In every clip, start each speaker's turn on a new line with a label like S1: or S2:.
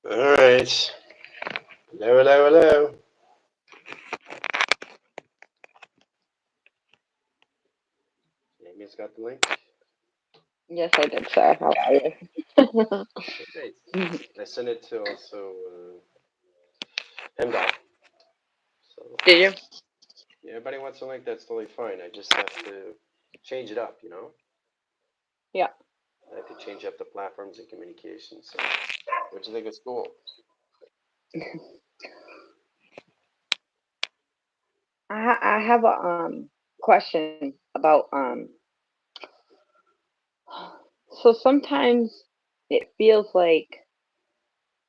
S1: All right. Hello, hello, hello. Amy's got the link.
S2: Yes, I did, sir. How are you?
S1: Great. I sent it to also Hemdall. So
S2: Did you?
S1: yeah, everybody wants a link. That's totally fine. I just have to change it up.
S2: Yeah.
S1: I have to change up the platforms and communications. So, what do you think of school?
S2: I have a question about so sometimes it feels like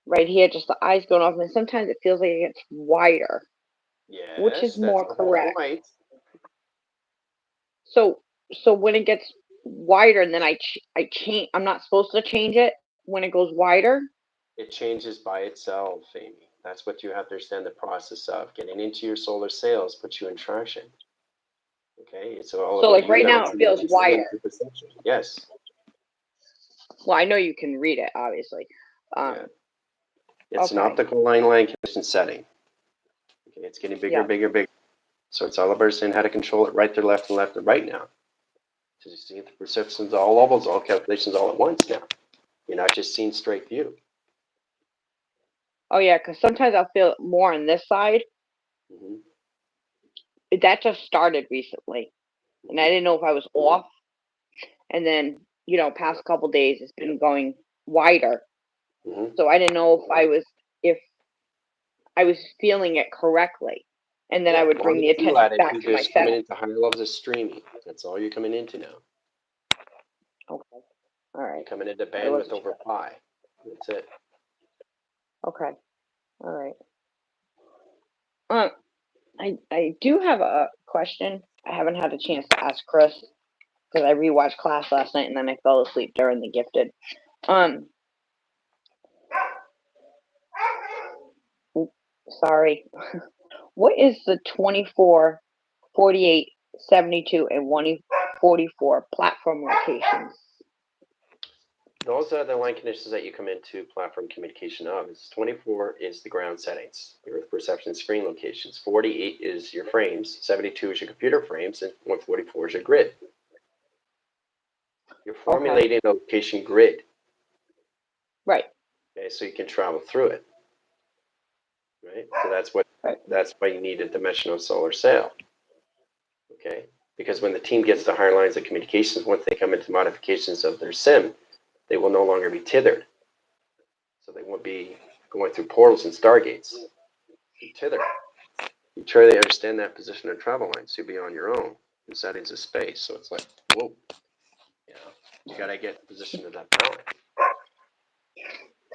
S2: right here just the eyes going off, and sometimes it feels like it gets wider. Which is
S1: Yes, that's
S2: more
S1: the whole
S2: correct?
S1: point.
S2: So when it gets wider and then I change, I'm not supposed to change it when it goes wider?
S1: It changes by itself, Amy. That's what you have to understand the process of. Getting into your solar sails puts you in traction. Okay, it's all
S2: So
S1: about
S2: like
S1: you
S2: right
S1: now.
S2: now
S1: It's
S2: it feels wider.
S1: your perception. Yes.
S2: Well, I know you can read it, obviously.
S1: Yeah.
S2: Um,
S1: It's an
S2: okay.
S1: optical line condition setting. Okay, it's getting bigger,
S2: Yeah.
S1: bigger, bigger. So it's all about understanding how to control it right to left and left to right now. So you see the perceptions, all levels, all calculations all at once now. You're not just seeing straight view.
S2: Oh yeah, because sometimes I'll feel it more on this side.
S1: Mm-hmm.
S2: That just started recently, and I
S1: Mm-hmm.
S2: didn't know if I was off. And then past couple days it's been going wider,
S1: Mm-hmm.
S2: so I didn't know if I was feeling it correctly, and then I
S1: Yeah,
S2: would
S1: well,
S2: bring the
S1: the new
S2: attention back
S1: attitude,
S2: to my
S1: just coming
S2: center.
S1: into higher levels of streaming. That's all you're coming into now.
S2: Okay. All
S1: You're
S2: right.
S1: coming into
S2: I
S1: bandwidth
S2: wasn't
S1: over
S2: sure.
S1: pi. That's it.
S2: Okay. All right. Um, I do have a question. I haven't had a chance to ask Chris because I rewatched class last night and then I fell asleep during the gifted. Um, sorry. What is the 24, 48, 72, and 144 platform locations?
S1: Those are the line conditions that you come into platform communication of. It's 24 is the ground settings, your earth perception screen locations. 48 is your frames, 72 is your computer frames, and 144 is your grid. You're
S2: Okay.
S1: formulating a location grid,
S2: Right.
S1: okay, so you can travel through it, right? So
S2: Right.
S1: that's why you need a dimensional solar sail, okay? Because when the team gets to higher lines of communications, once they come into modifications of their sim, they will no longer be tethered. So they won't be going through portals and stargates. They're tethered. You try to understand that position of travel lines, you'll be on your own in settings of space. So it's like, whoa, you gotta get the position of that balance.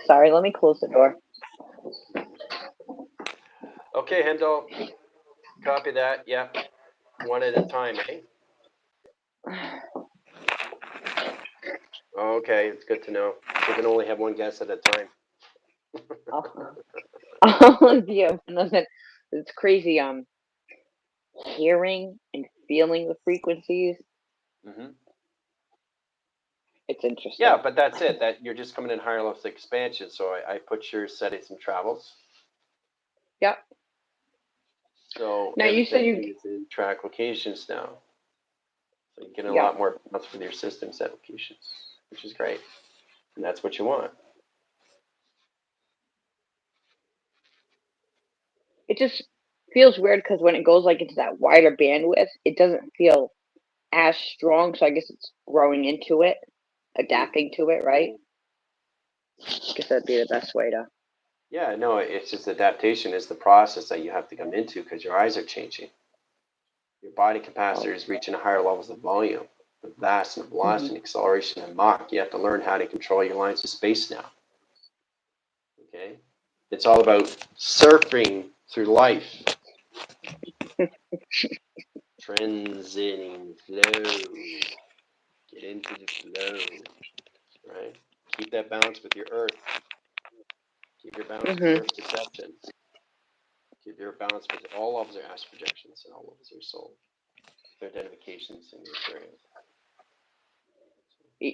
S2: Sorry, let me close the door.
S1: Okay, Hendel, copy that. Yeah, one at a time, eh? Okay, it's good to know. We can only have one guest at a time.
S2: All of you. It's crazy. Hearing and feeling the frequencies.
S1: Mm-hmm.
S2: It's
S1: Yeah,
S2: interesting.
S1: but that's it. That you're just coming in higher levels of expansion. So I put your settings and travels.
S2: Yep.
S1: So
S2: Now you said
S1: everything
S2: you.
S1: is in track locations now. So you get a
S2: Yep.
S1: lot more balance with your system set locations, which is great. And that's what you want.
S2: It just feels weird because when it goes like into that wider bandwidth, it doesn't feel as strong. So I guess it's growing into it,
S1: Mm-hmm.
S2: adapting to it, right? I guess that'd be the best way to.
S1: Yeah, no, it's just adaptation is the process that you have to come into because your eyes are changing. Your body
S2: Oh.
S1: capacitor is reaching higher levels of volume, the vast and
S2: Hmm.
S1: velocity, acceleration, and Mach. You have to learn how to control your lines of space now. Okay, it's all about surfing through life, transiting flow. Get into the flow, right? Keep that balance with your Earth. Keep your balance with
S2: Hmm.
S1: your Earth perception. Keep your balance with all levels of astral projections and all levels of your soul. Their identifications and your experience.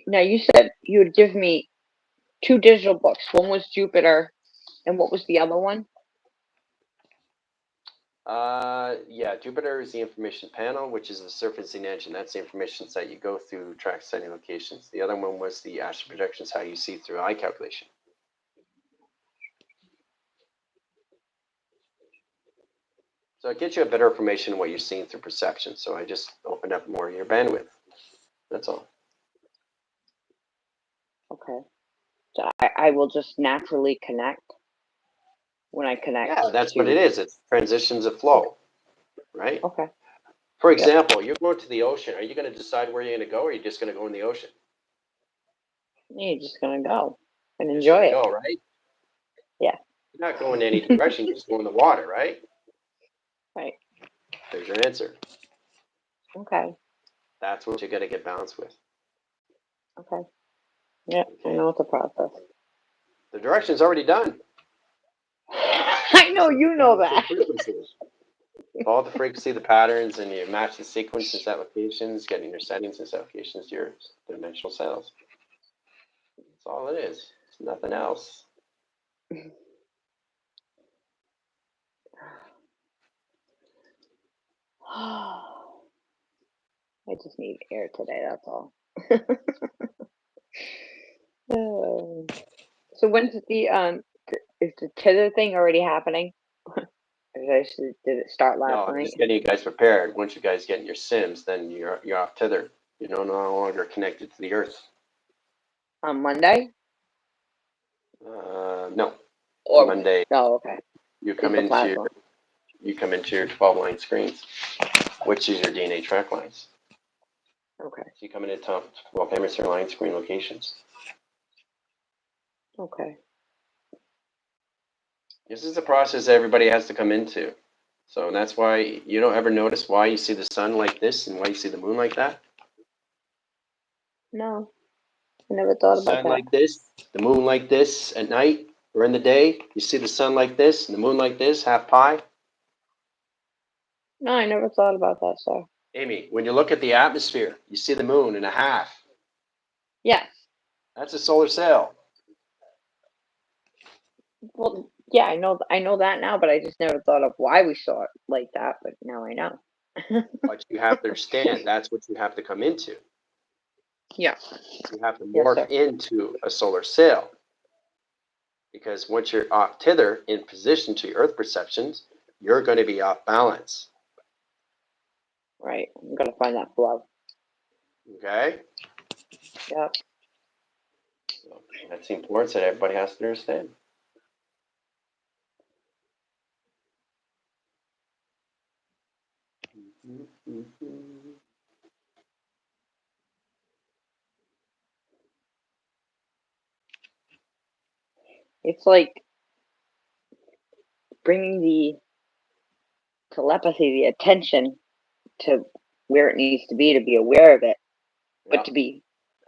S2: Now you said you would give me two digital books. One was Jupiter, And what was the other one?
S1: Yeah, Jupiter is the information panel, which is the surfacing engine. That's the information set you go through track setting locations. The other one was the astral projections, how you see through eye calculation. So it gets you a better information of what you're seeing through perception. So I just opened up more of your bandwidth. That's all.
S2: Okay. So I will just naturally connect when I connect.
S1: Yeah, that's what it is. It's transitions of flow, right?
S2: Okay.
S1: For example, you're going to the ocean. Are you going to decide where you're going to go, or are you just going to go in the ocean?
S2: You're just gonna go and
S1: You're just
S2: enjoy
S1: gonna
S2: it.
S1: go, right?
S2: Yeah.
S1: You're not going any direction. You just go in the water, right?
S2: Right.
S1: There's your answer.
S2: Okay.
S1: That's what you got to get balanced with.
S2: Okay. Yeah, I
S1: Okay.
S2: know it's a process.
S1: The direction's already done.
S2: I know you know that.
S1: Follow the frequency, the patterns, and you match the sequence and set locations, getting your settings and set locations to your dimensional cells. That's all it is. It's nothing else.
S2: I just need air today, that's all. So when's is the tether thing already happening? Did it start
S1: No,
S2: last
S1: I'm
S2: night?
S1: just getting you guys prepared. Once you guys get in your sims, then you're off tether. You're no longer connected to the earth.
S2: On Monday?
S1: No.
S2: Or
S1: Monday.
S2: Oh, okay.
S1: You
S2: Just
S1: come
S2: the
S1: into
S2: plasma.
S1: your 12-line screens, which is your DNA track lines.
S2: Okay.
S1: So you come into top 12 hemisphere line screen locations.
S2: Okay.
S1: This is the process everybody has to come into. So that's why you don't ever notice why you see the sun like this and why you see the moon like that.
S2: No. I never thought
S1: The
S2: about
S1: sun
S2: that.
S1: like this, the moon like this at night or in the day. You see the sun like this and the moon like this, half pi.
S2: No, I never thought about that, sir.
S1: Amy, when you look at the atmosphere, you see the moon in a half.
S2: Yes.
S1: That's a solar sail.
S2: Well, yeah, I know that now, but I just never thought of why we saw it like that, but now I know.
S1: But you have to understand that's what you have to come into.
S2: Yeah.
S1: You have to
S2: Yes,
S1: morph
S2: sir.
S1: into a solar sail. Because once you're off tether in position to your earth perceptions, you're going to be off balance.
S2: Right. I'm gonna find that flow.
S1: Okay?
S2: Yep.
S1: So that's the importance that everybody has to understand.
S2: It's like bringing the telepathy, the attention to where it needs to be aware of it, but
S1: Yeah.
S2: to be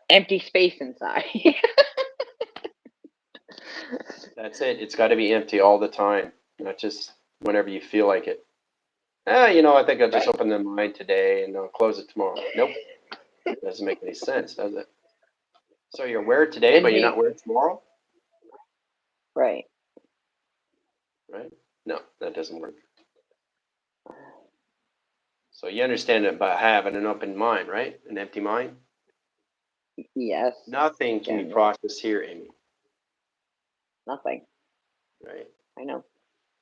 S2: empty space inside.
S1: That's it. It's got to be empty all the time, not just whenever you feel like it. I think I'll just
S2: Right.
S1: open the mind today and I'll close it tomorrow. Nope. It doesn't make any sense, does it? So you're aware today, but you're not aware tomorrow?
S2: Right.
S1: Right? No, that doesn't work. So you understand it by having an open mind, right? An empty mind?
S2: Yes.
S1: Nothing can be processed here, Amy.
S2: Nothing.
S1: Right?
S2: I know.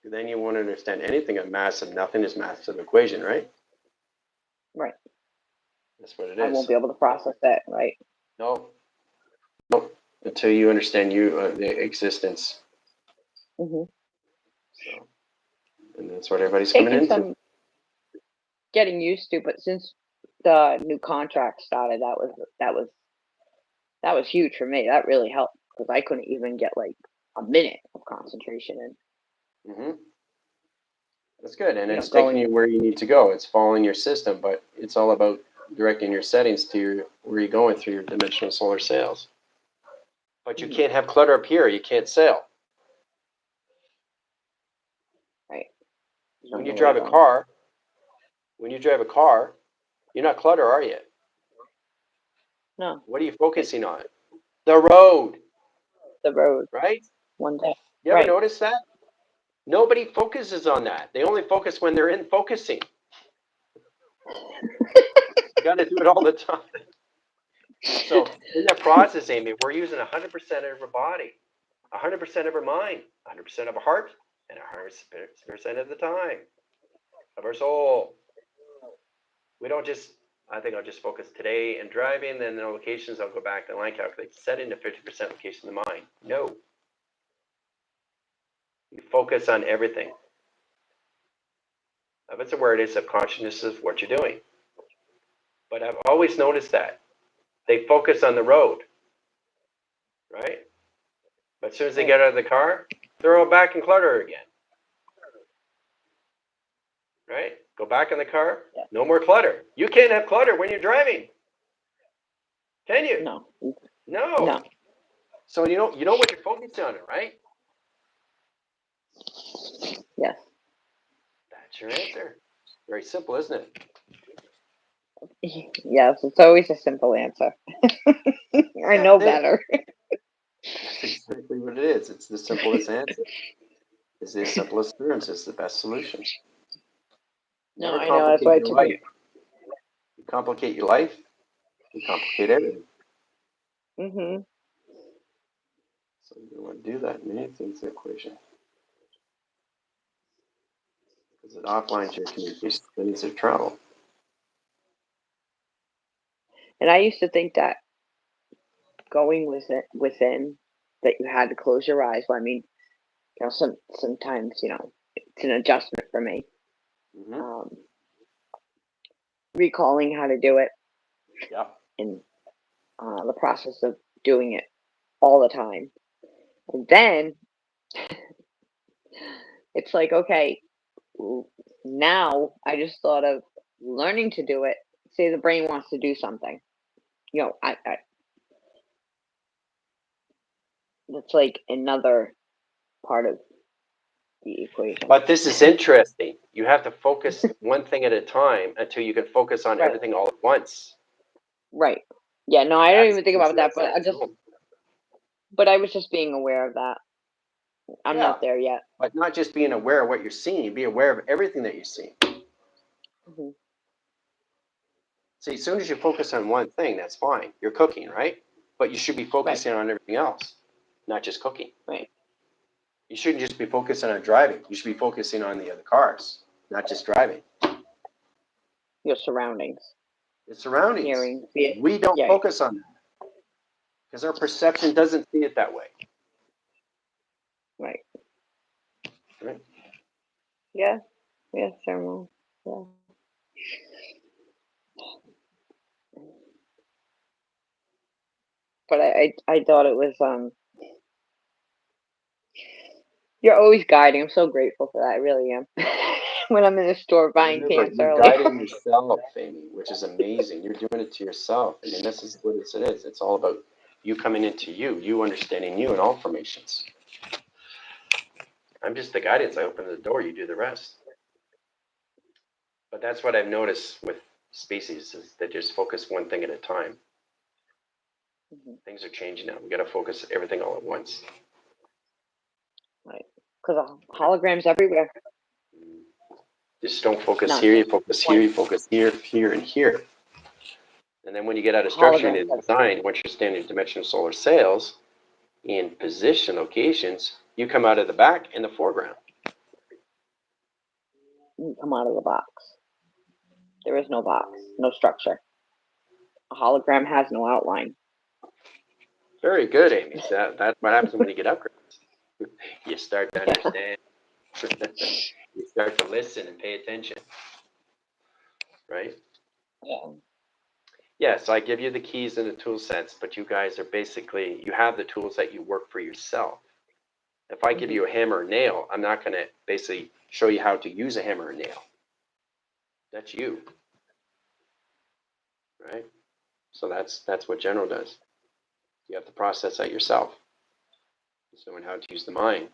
S1: Then you won't understand anything of massive nothing is massive equation, right?
S2: Right.
S1: That's what it
S2: I
S1: is.
S2: won't be able to process that, right?
S1: No. Until you understand the existence.
S2: Mm-hmm.
S1: So, and that's what everybody's coming
S2: Taking
S1: into.
S2: some getting used to, but since the new contract started, that was huge for me. That really helped because I couldn't even get like a minute of concentration in.
S1: Mm-hmm. That's good, and it's
S2: Going
S1: taking you where you need to go. It's following your system, but it's all about directing your settings to where you're going through your dimensional solar sails. But you can't have clutter up here. You can't sail.
S2: Right.
S1: When you drive a car, you're not clutter, are you?
S2: No.
S1: What are you focusing on? The road.
S2: The road.
S1: Right?
S2: One day.
S1: You ever
S2: Right.
S1: notice that? Nobody focuses on that. They only focus when they're in focusing. You got to do it all the time. So in that process, Amy, we're using 100% of our body, 100% of our mind, 100% of our heart, and 100% of the time of our soul. We don't just, I think I'll just focus today and driving, then the locations, I'll go back and line calculate, set into 50% location of the mind. No. You focus on everything. If it's awareness of consciousness of what you're doing. But I've always noticed that. They focus on the road, right? But as soon as they get out of the car, they're all back in clutter again. Right? Go back in the car, no more clutter. You can't have clutter when you're driving. Can you?
S2: No.
S1: No.
S2: No.
S1: So you know what you're focusing on, right?
S2: Yes.
S1: That's your answer. Very simple, isn't it?
S2: Yes, it's always a simple answer. I know better.
S1: That's exactly what it is. It's the simplest answer. It's the simplest terms. It's the best solution.
S2: No,
S1: Never
S2: I know. That's why
S1: complicate
S2: it
S1: your
S2: took
S1: life.
S2: me.
S1: You complicate your life, you complicate everything.
S2: Mhm.
S1: So you want to do that in anything's equation. Because it outlines your communication needs of travel.
S2: And I used to think that going within that you had to close your eyes. Well, I mean, sometimes it's an adjustment for me.
S1: Mm-hmm.
S2: Recalling how to do it
S1: Yeah.
S2: and the process of doing it all the time, and then it's like, okay, now I just thought of learning to do it. Say the brain wants to do something, I that's like another part of the equation.
S1: But this is interesting. You have to focus one thing at a time until you can focus on
S2: Right.
S1: everything all at once.
S2: Right. Yeah, no, I don't
S1: That's
S2: even think about that, but I was just being aware of that. I'm
S1: Yeah.
S2: not there yet.
S1: But not just being aware of what you're seeing, be aware of everything that you're seeing.
S2: Hmm.
S1: See, as soon as you focus on one thing, that's fine. You're cooking, right? But you should be focusing on everything else, not just cooking.
S2: Right.
S1: You shouldn't just be focusing on driving. You should be focusing on the other cars, not just driving.
S2: Your surroundings,
S1: The surroundings.
S2: hearing,
S1: We don't
S2: yeah,
S1: focus on that because our perception doesn't see it that way.
S2: right.
S1: Right?
S2: Yeah, thermal. Yeah. But I thought it was you're always guiding. I'm so grateful for that. I really am. When I'm in the store buying
S1: Remember,
S2: pants
S1: you're
S2: earlier.
S1: guiding yourself, Amy, which is amazing. You're doing it to yourself. I mean, this is what it is. It's all about you coming into you understanding you and all formations. I'm just the guidance. I open the door. You do the rest. But that's what I've noticed with species is they just focus one thing at a time.
S2: Mhm.
S1: Things are changing now. We got to focus everything all at once.
S2: Right. Because holograms everywhere.
S1: Just don't focus
S2: Not
S1: here. You
S2: just
S1: focus here.
S2: one.
S1: You focus here, here, and here. And then when you get out of structure
S2: Holograms.
S1: into design, once you're standing dimensional solar sails in position locations, you come out of the back in the foreground.
S2: You come out of the box. There is no box, no structure. A hologram has no outline.
S1: Very good, Amy. So that's what happens when you get upgrades. You start to understand. You start to listen and pay attention. Right?
S2: Yeah.
S1: Yeah, so I give you the keys and the tool sets, but you guys are basically, you have the tools that you work for yourself. If I give you a hammer or nail, I'm not going to basically show you how to use a hammer or nail. That's you. Right? So that's what General does. You have to process that yourself. Just knowing how to use the mind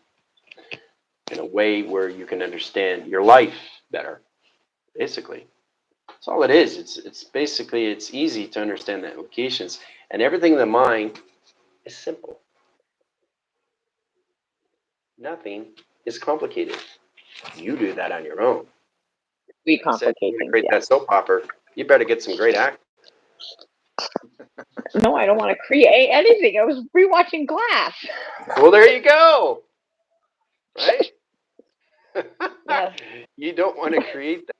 S1: in a way where you can understand your life better, basically. That's all it is. It's basically, it's easy to understand the implications. And everything in the mind is simple. Nothing is complicated. You do that on your own.
S2: We
S1: I said,
S2: complicate
S1: you're
S2: things.
S1: gonna create
S2: Yeah.
S1: that soap opera. You better get some great actors.
S2: No, I don't want to create anything. I was rewatching Glass.
S1: Well, there you go. Right?
S2: Yes.
S1: You don't want to create that.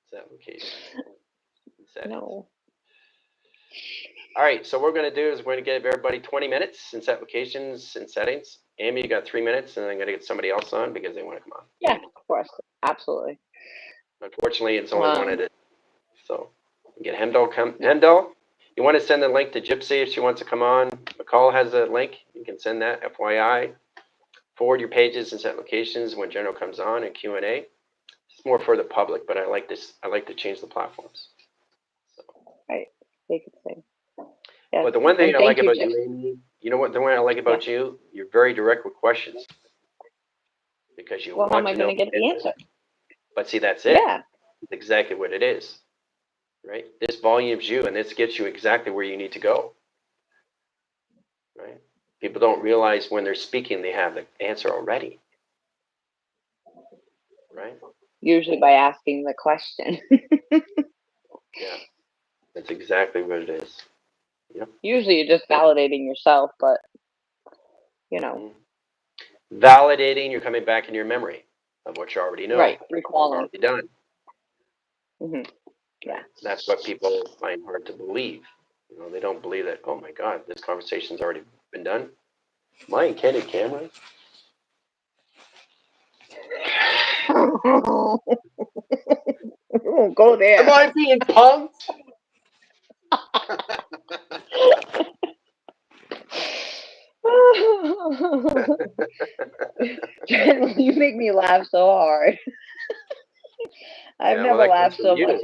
S1: It's application.
S2: No.
S1: All right, so what we're going to do is we're going to give everybody 20 minutes in applications and settings. Amy, you got 3 minutes, and then I'm going to get somebody else on because they want to come on.
S2: Yeah, of course. Absolutely.
S1: Unfortunately, it's only one at a time. So get Hemdall come. Hemdall, you want to send the link to Gypsy if she wants to come on. McCall has a link. You can send that. FYI. Forward your pages and set locations when General comes on and Q&A. It's more for the public, but I like this. I like to change the platforms. So.
S2: Right. They could say. Yes.
S1: But the one thing
S2: And
S1: I like
S2: thank you,
S1: about you, Amy, you know what? The one I like about you, you're very direct with questions because you
S2: Well, how am
S1: want
S2: I
S1: to know.
S2: going to get the answer?
S1: But see, that's it.
S2: Yeah.
S1: It's exactly what it is, right? This volumes you, and this gets you exactly where you need to go, right? People don't realize when they're speaking, they have the answer already, right?
S2: Usually by asking the question.
S1: Yeah, that's exactly what it is. Yep.
S2: Usually you're just validating yourself, but, you know.
S1: Validating, you're coming back in your memory of what you already know.
S2: Right. Recalling.
S1: Already done.
S2: Mm-hmm. Yeah.
S1: That's what people find hard to believe. You know, they don't believe that, oh my God, this conversation's already been done. My candid camera?
S2: We won't go there.
S1: Am I being punked?
S2: You make me laugh so hard. I've never laughed so much.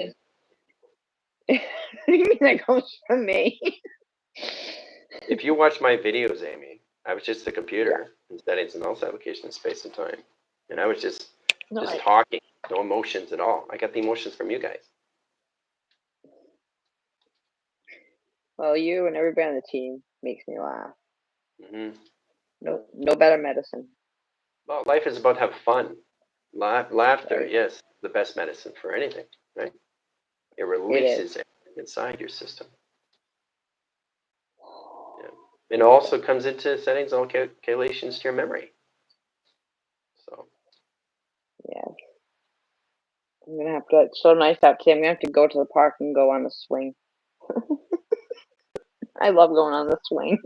S2: You mean that comes from me?
S1: If you watch my videos, Amy, I was just the computer in settings and also application of space and time. And I was just talking, no emotions at all. I got the emotions from you guys.
S2: Well, you and everybody on the team makes me laugh.
S1: Mm-hmm.
S2: No better medicine.
S1: Well, life is about have fun. Laughter, yes, the best medicine for anything, right? It releases everything inside your system. Yeah. And it also comes into settings and calculations to your memory. So.
S2: Yeah. I'm gonna have to. It's so nice out today. I'm gonna have to go to the park and go on the swing. I love going on the swing.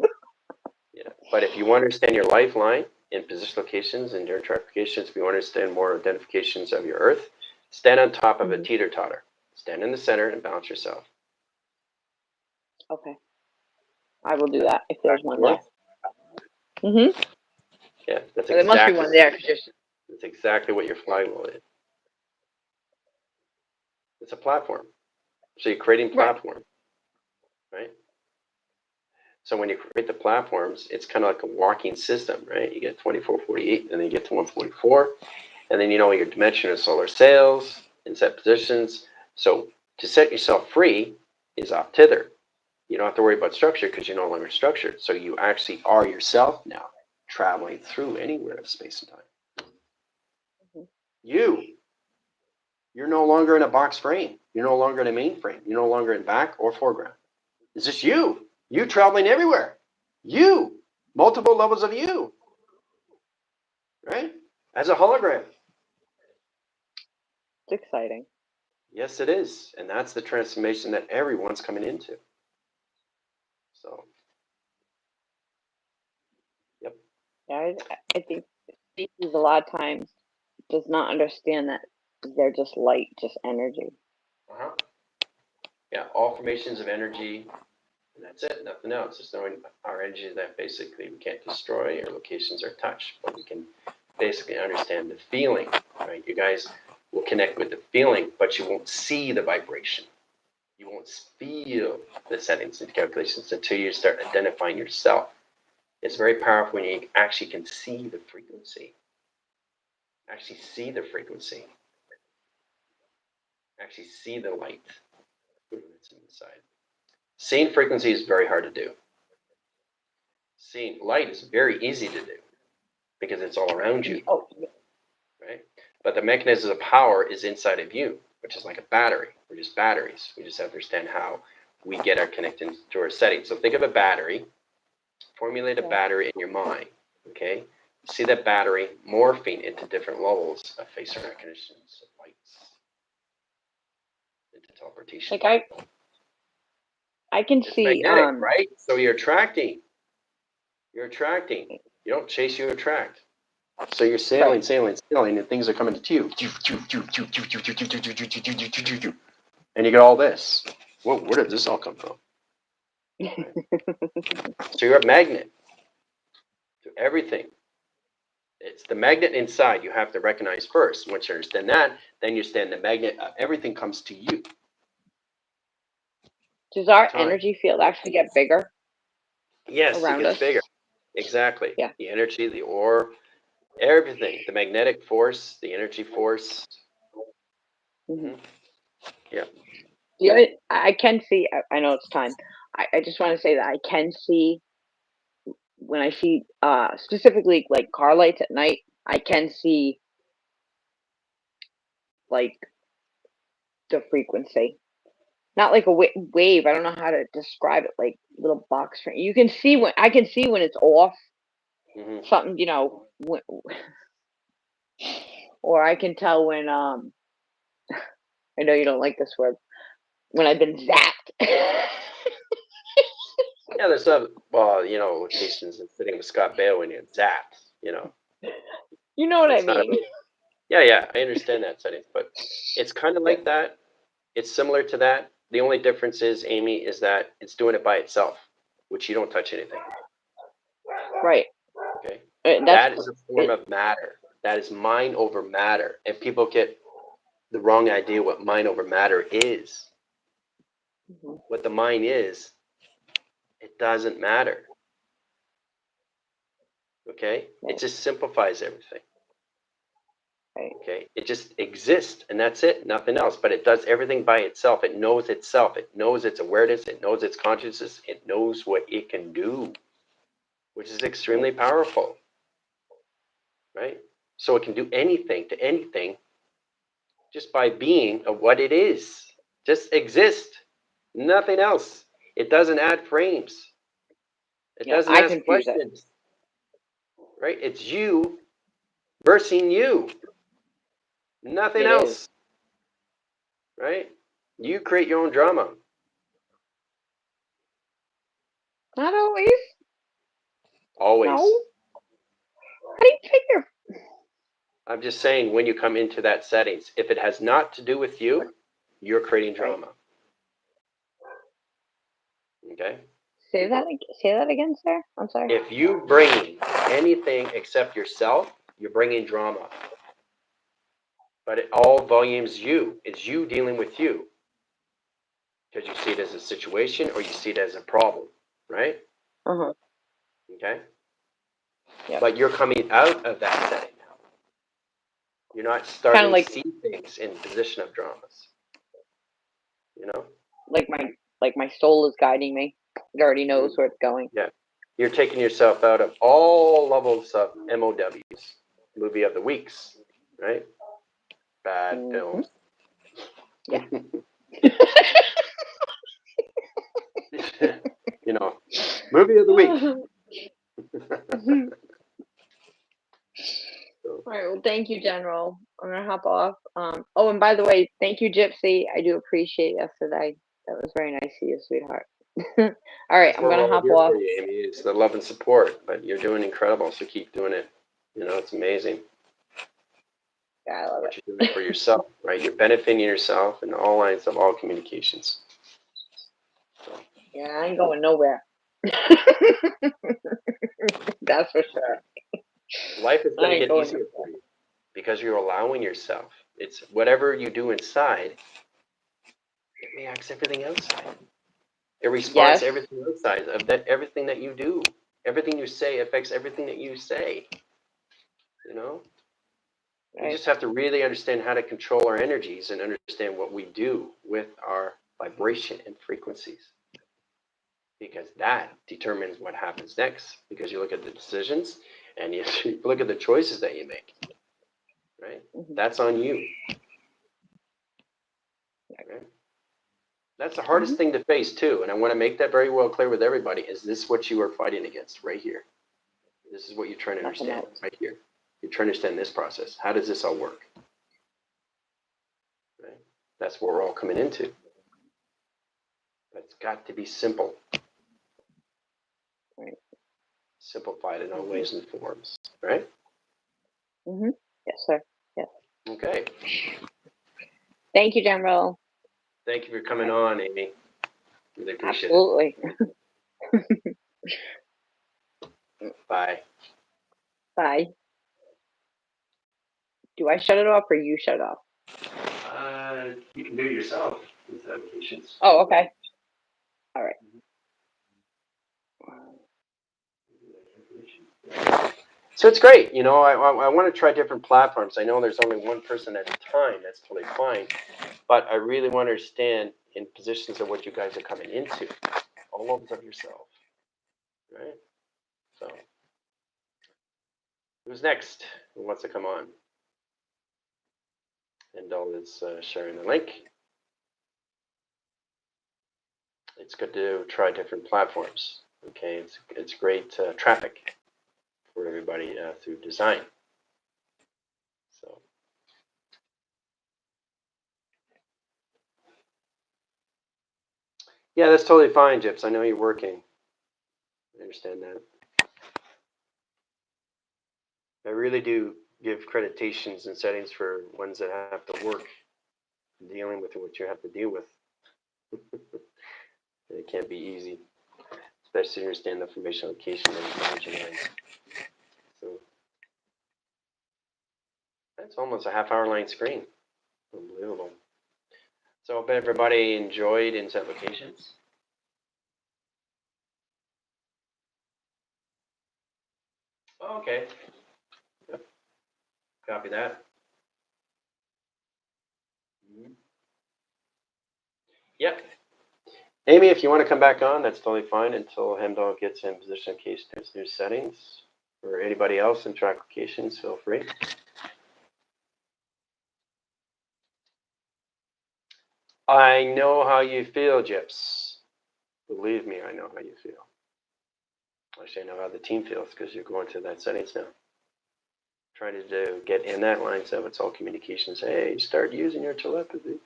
S1: Yeah, but if you want to understand your lifeline in position locations and your traffications, if you want to understand more identifications of your Earth, stand on top of a teeter-totter. Stand in the center and balance yourself.
S2: Okay. I will do that if there's one there. Mm-hmm.
S1: Yeah, that's
S2: there must be one there.
S1: That's exactly what your flywheel is. It's a platform. So you're creating platforms, right? So when you create the platforms, it's kind of like a walking system, right? You get 24, 48, and then you get to 144. And then you know your dimension of solar sails and set positions. So to set yourself free is off tither. You don't have to worry about structure because you're no longer structured. So you actually are yourself now, traveling through anywhere of space and time. You're no longer in a box frame. You're no longer in a mainframe. You're no longer in back or foreground. It's just you. You traveling everywhere. You. Multiple levels of you. Right? As a hologram.
S2: It's exciting.
S1: Yes, it is. And that's the transformation that everyone's coming into. So, yep.
S2: Yeah, I think species a lot of times does not understand that they're just light, just energy.
S1: Yeah, all formations of energy, and that's it, nothing else. There's no our energy that basically we can't destroy, or locations are touched, but we can basically understand the feeling, right? You guys will connect with the feeling, but you won't see the vibration. You won't feel the settings and calculations until you start identifying yourself. It's very powerful when you actually can see the frequency. Actually see the frequency. Actually see the light that's inside. Seeing frequency is very hard to do. Seeing light is very easy to do because it's all around you,
S2: Oh,
S1: right? But the mechanism of power is inside of you, which is like a battery. We're just batteries. We just have to understand how we get our connected to our settings. So think of a battery. Formulate a battery in your mind, okay? See that battery morphing into different levels of face recognitions, of lights, into teleportation.
S2: like I can
S1: It's
S2: see
S1: magnetic, right? So you're attracting. You're attracting. You don't chase, you attract. So you're sailing, sailing, sailing, and things are coming to you. And you get all this. Whoa, where did this all come from? So you're a magnet to everything. It's the magnet inside you have to recognize first. Once you understand that, then you understand the magnet of everything comes to you.
S2: Does our energy field actually get bigger?
S1: Yes,
S2: around
S1: it gets
S2: us?
S1: bigger. Exactly.
S2: Yeah.
S1: The energy, the ore, everything. The magnetic force, the energy force.
S2: Mm-hmm.
S1: Yeah.
S2: Yeah, I can see. I know it's time. I just want to say that I can see when I see specifically like car lights at night. I can see like the frequency, not like a wave. I don't know how to describe it. Like little box. You can see when I can see when it's off.
S1: Mm-hmm.
S2: Something, you know, or I can tell when I know you don't like this word, when I've been zapped.
S1: Yeah, there's some, well, you know, locations and sitting with Scott Bale when you're zapped, you know.
S2: You know what I
S1: It's not a,
S2: mean?
S1: yeah, I understand that setting, but it's kind of
S2: Yeah.
S1: like that. It's similar to that. The only difference is, Amy, is that it's doing it by itself, which you don't touch anything.
S2: Right.
S1: Okay.
S2: That's
S1: That is a form of matter. That is mind over matter. And people get the wrong idea what mind over matter is.
S2: Mhm.
S1: What the mind is, it doesn't matter. Okay?
S2: Right.
S1: It just simplifies everything.
S2: Right.
S1: Okay? It just exists and that's it, nothing else. But it does everything by itself. It knows itself. It knows its awareness. It knows its consciousness. It knows what it can do, which is extremely powerful. Right? So it can do anything to anything just by being of what it is. Just exist. Nothing else. It doesn't add frames. It
S2: Yeah,
S1: doesn't
S2: I
S1: ask
S2: confuse it.
S1: questions. Right? It's you versus you. Nothing
S2: It is.
S1: else. Right? You create your own drama.
S2: Not always.
S1: Always.
S2: No. How do you figure?
S1: I'm just saying when you come into that settings, if it has not to do with you, you're creating drama. Okay?
S2: Say that again, sir. I'm sorry.
S1: If you bring anything except yourself, you're bringing drama. But it all volumes you. It's you dealing with you. Because you see it as a situation or you see it as a problem, right?
S2: Uh-huh.
S1: Okay?
S2: Yeah.
S1: But you're coming out of that setting now. You're not starting
S2: like-
S1: to see things in position of dramas. You know?
S2: Like my soul is guiding me. It already knows where it's going.
S1: Yeah. You're taking yourself out of all levels of MOWs, movie of the weeks, right? Bad films.
S2: Yeah.
S1: You know, movie of the week.
S2: All right. Well, thank you, General. I'm gonna hop off. Oh, and by the way, thank you, Gypsy. I do appreciate yesterday. That was very nice of you, sweetheart. All right,
S1: That's
S2: I'm
S1: what
S2: gonna
S1: we're all
S2: hop
S1: here
S2: off.
S1: for you, Amy. It's the love and support, but you're doing incredible, so keep doing it. You know, it's amazing
S2: Yeah, I love
S1: what
S2: it.
S1: you're doing for yourself, right? You're benefiting yourself in all lines of all communications. So,
S2: Yeah, I ain't going nowhere. That's for sure.
S1: life is
S2: I
S1: going to
S2: ain't
S1: get
S2: going
S1: easier for you because you're allowing yourself. It's whatever you do inside, it reacts everything outside. It responds to
S2: Yes.
S1: everything outside of that. Everything that you do, everything you say affects everything that you say. You know, we
S2: Right.
S1: just have to really understand how to control our energies and understand what we do with our vibration and frequencies, because that determines what happens next. Because you look at the decisions, And you look at the choices that you make, right?
S2: Mhm.
S1: That's on you. Right? That's the hardest thing to face too. And I want to make that very well clear with everybody. Is this what you are fighting against right here? This is what you're trying to
S2: Nothing
S1: understand
S2: else.
S1: right here. You're trying to understand this process. How does this all work? Right? That's what we're all coming into. But it's got to be simple.
S2: Right.
S1: Simplified in all ways and forms. Right?
S2: Mm-hmm. Yes, sir. Yes.
S1: Okay.
S2: Thank you, General.
S1: Thank you for coming on, Amy. Really appreciate
S2: Absolutely.
S1: it. Bye.
S2: Bye. Do I shut it off or you shut it off?
S1: You can do it yourself with applications.
S2: Oh, okay. All right.
S1: So it's great. You know, I want to try different platforms. I know there's only one person at a time. That's totally fine. But I really want to understand in positions of what you guys are coming into, all levels of yourself. Right? So, who's next? Who wants to come on? Endel is sharing the link. It's good to try different platforms. Okay, it's great traffic for everybody through design. So. Yeah, that's totally fine, Jips. I know you're working. I understand that. I really do give creditations and settings for ones that have to work dealing with what you have to deal with. It can't be easy, especially to understand the information location that you're managing. So that's almost a half-hour line screen. Unbelievable. So I hope everybody enjoyed Inset Locations. Oh, okay. Yep. Copy that. Yep. Amy, if you want to come back on, that's totally fine until Hemdall gets in position in case there's new settings. Or anybody else in track locations, feel free. I know how you feel, Jips. Believe me, I know how you feel. Actually, I know how the team feels because you're going to that settings now. Trying to get in that line so it's all communications. Hey, start using your telepathy.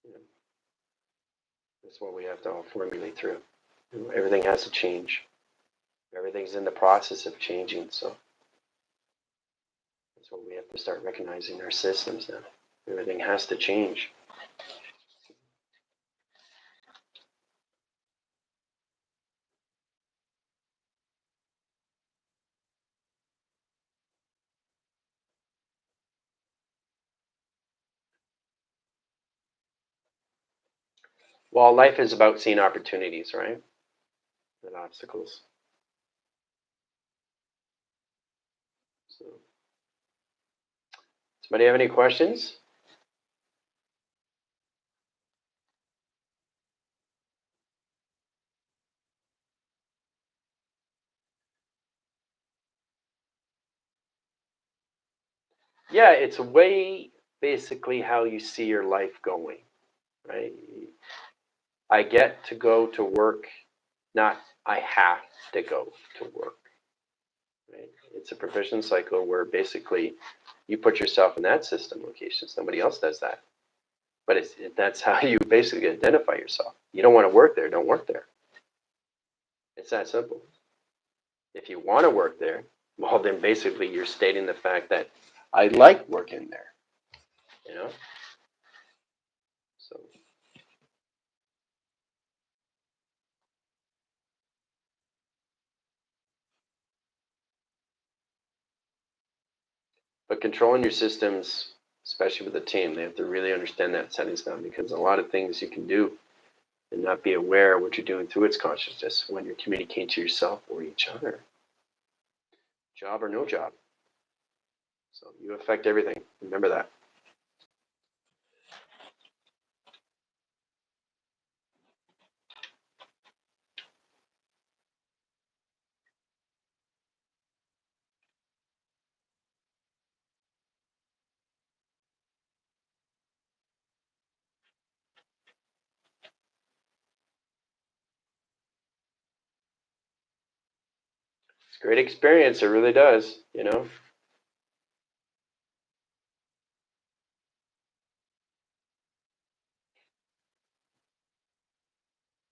S1: You know, that's what we have to all formulate through. You know, everything has to change. Everything's in the process of changing, so that's what we have to start recognizing in our systems now. Everything has to change. Well, life is about seeing opportunities, right? Not obstacles. So, somebody have any questions? Yeah, it's a way basically how you see your life going, right? I get to go to work, not I have to go to work. Right? It's a provision cycle where basically you put yourself in that system location. Somebody else does that. But that's how you basically identify yourself. You don't want to work there, don't work there. It's that simple. If you want to work there, well, then basically you're stating the fact that I like working there, you know? So, but controlling your systems, especially with a team, they have to really understand that settings down because a lot of things you can do and not be aware of what you're doing through its consciousness when you're communicating to yourself or each other. Job or no job. So you affect everything. Remember that. great experience. It really does, you know.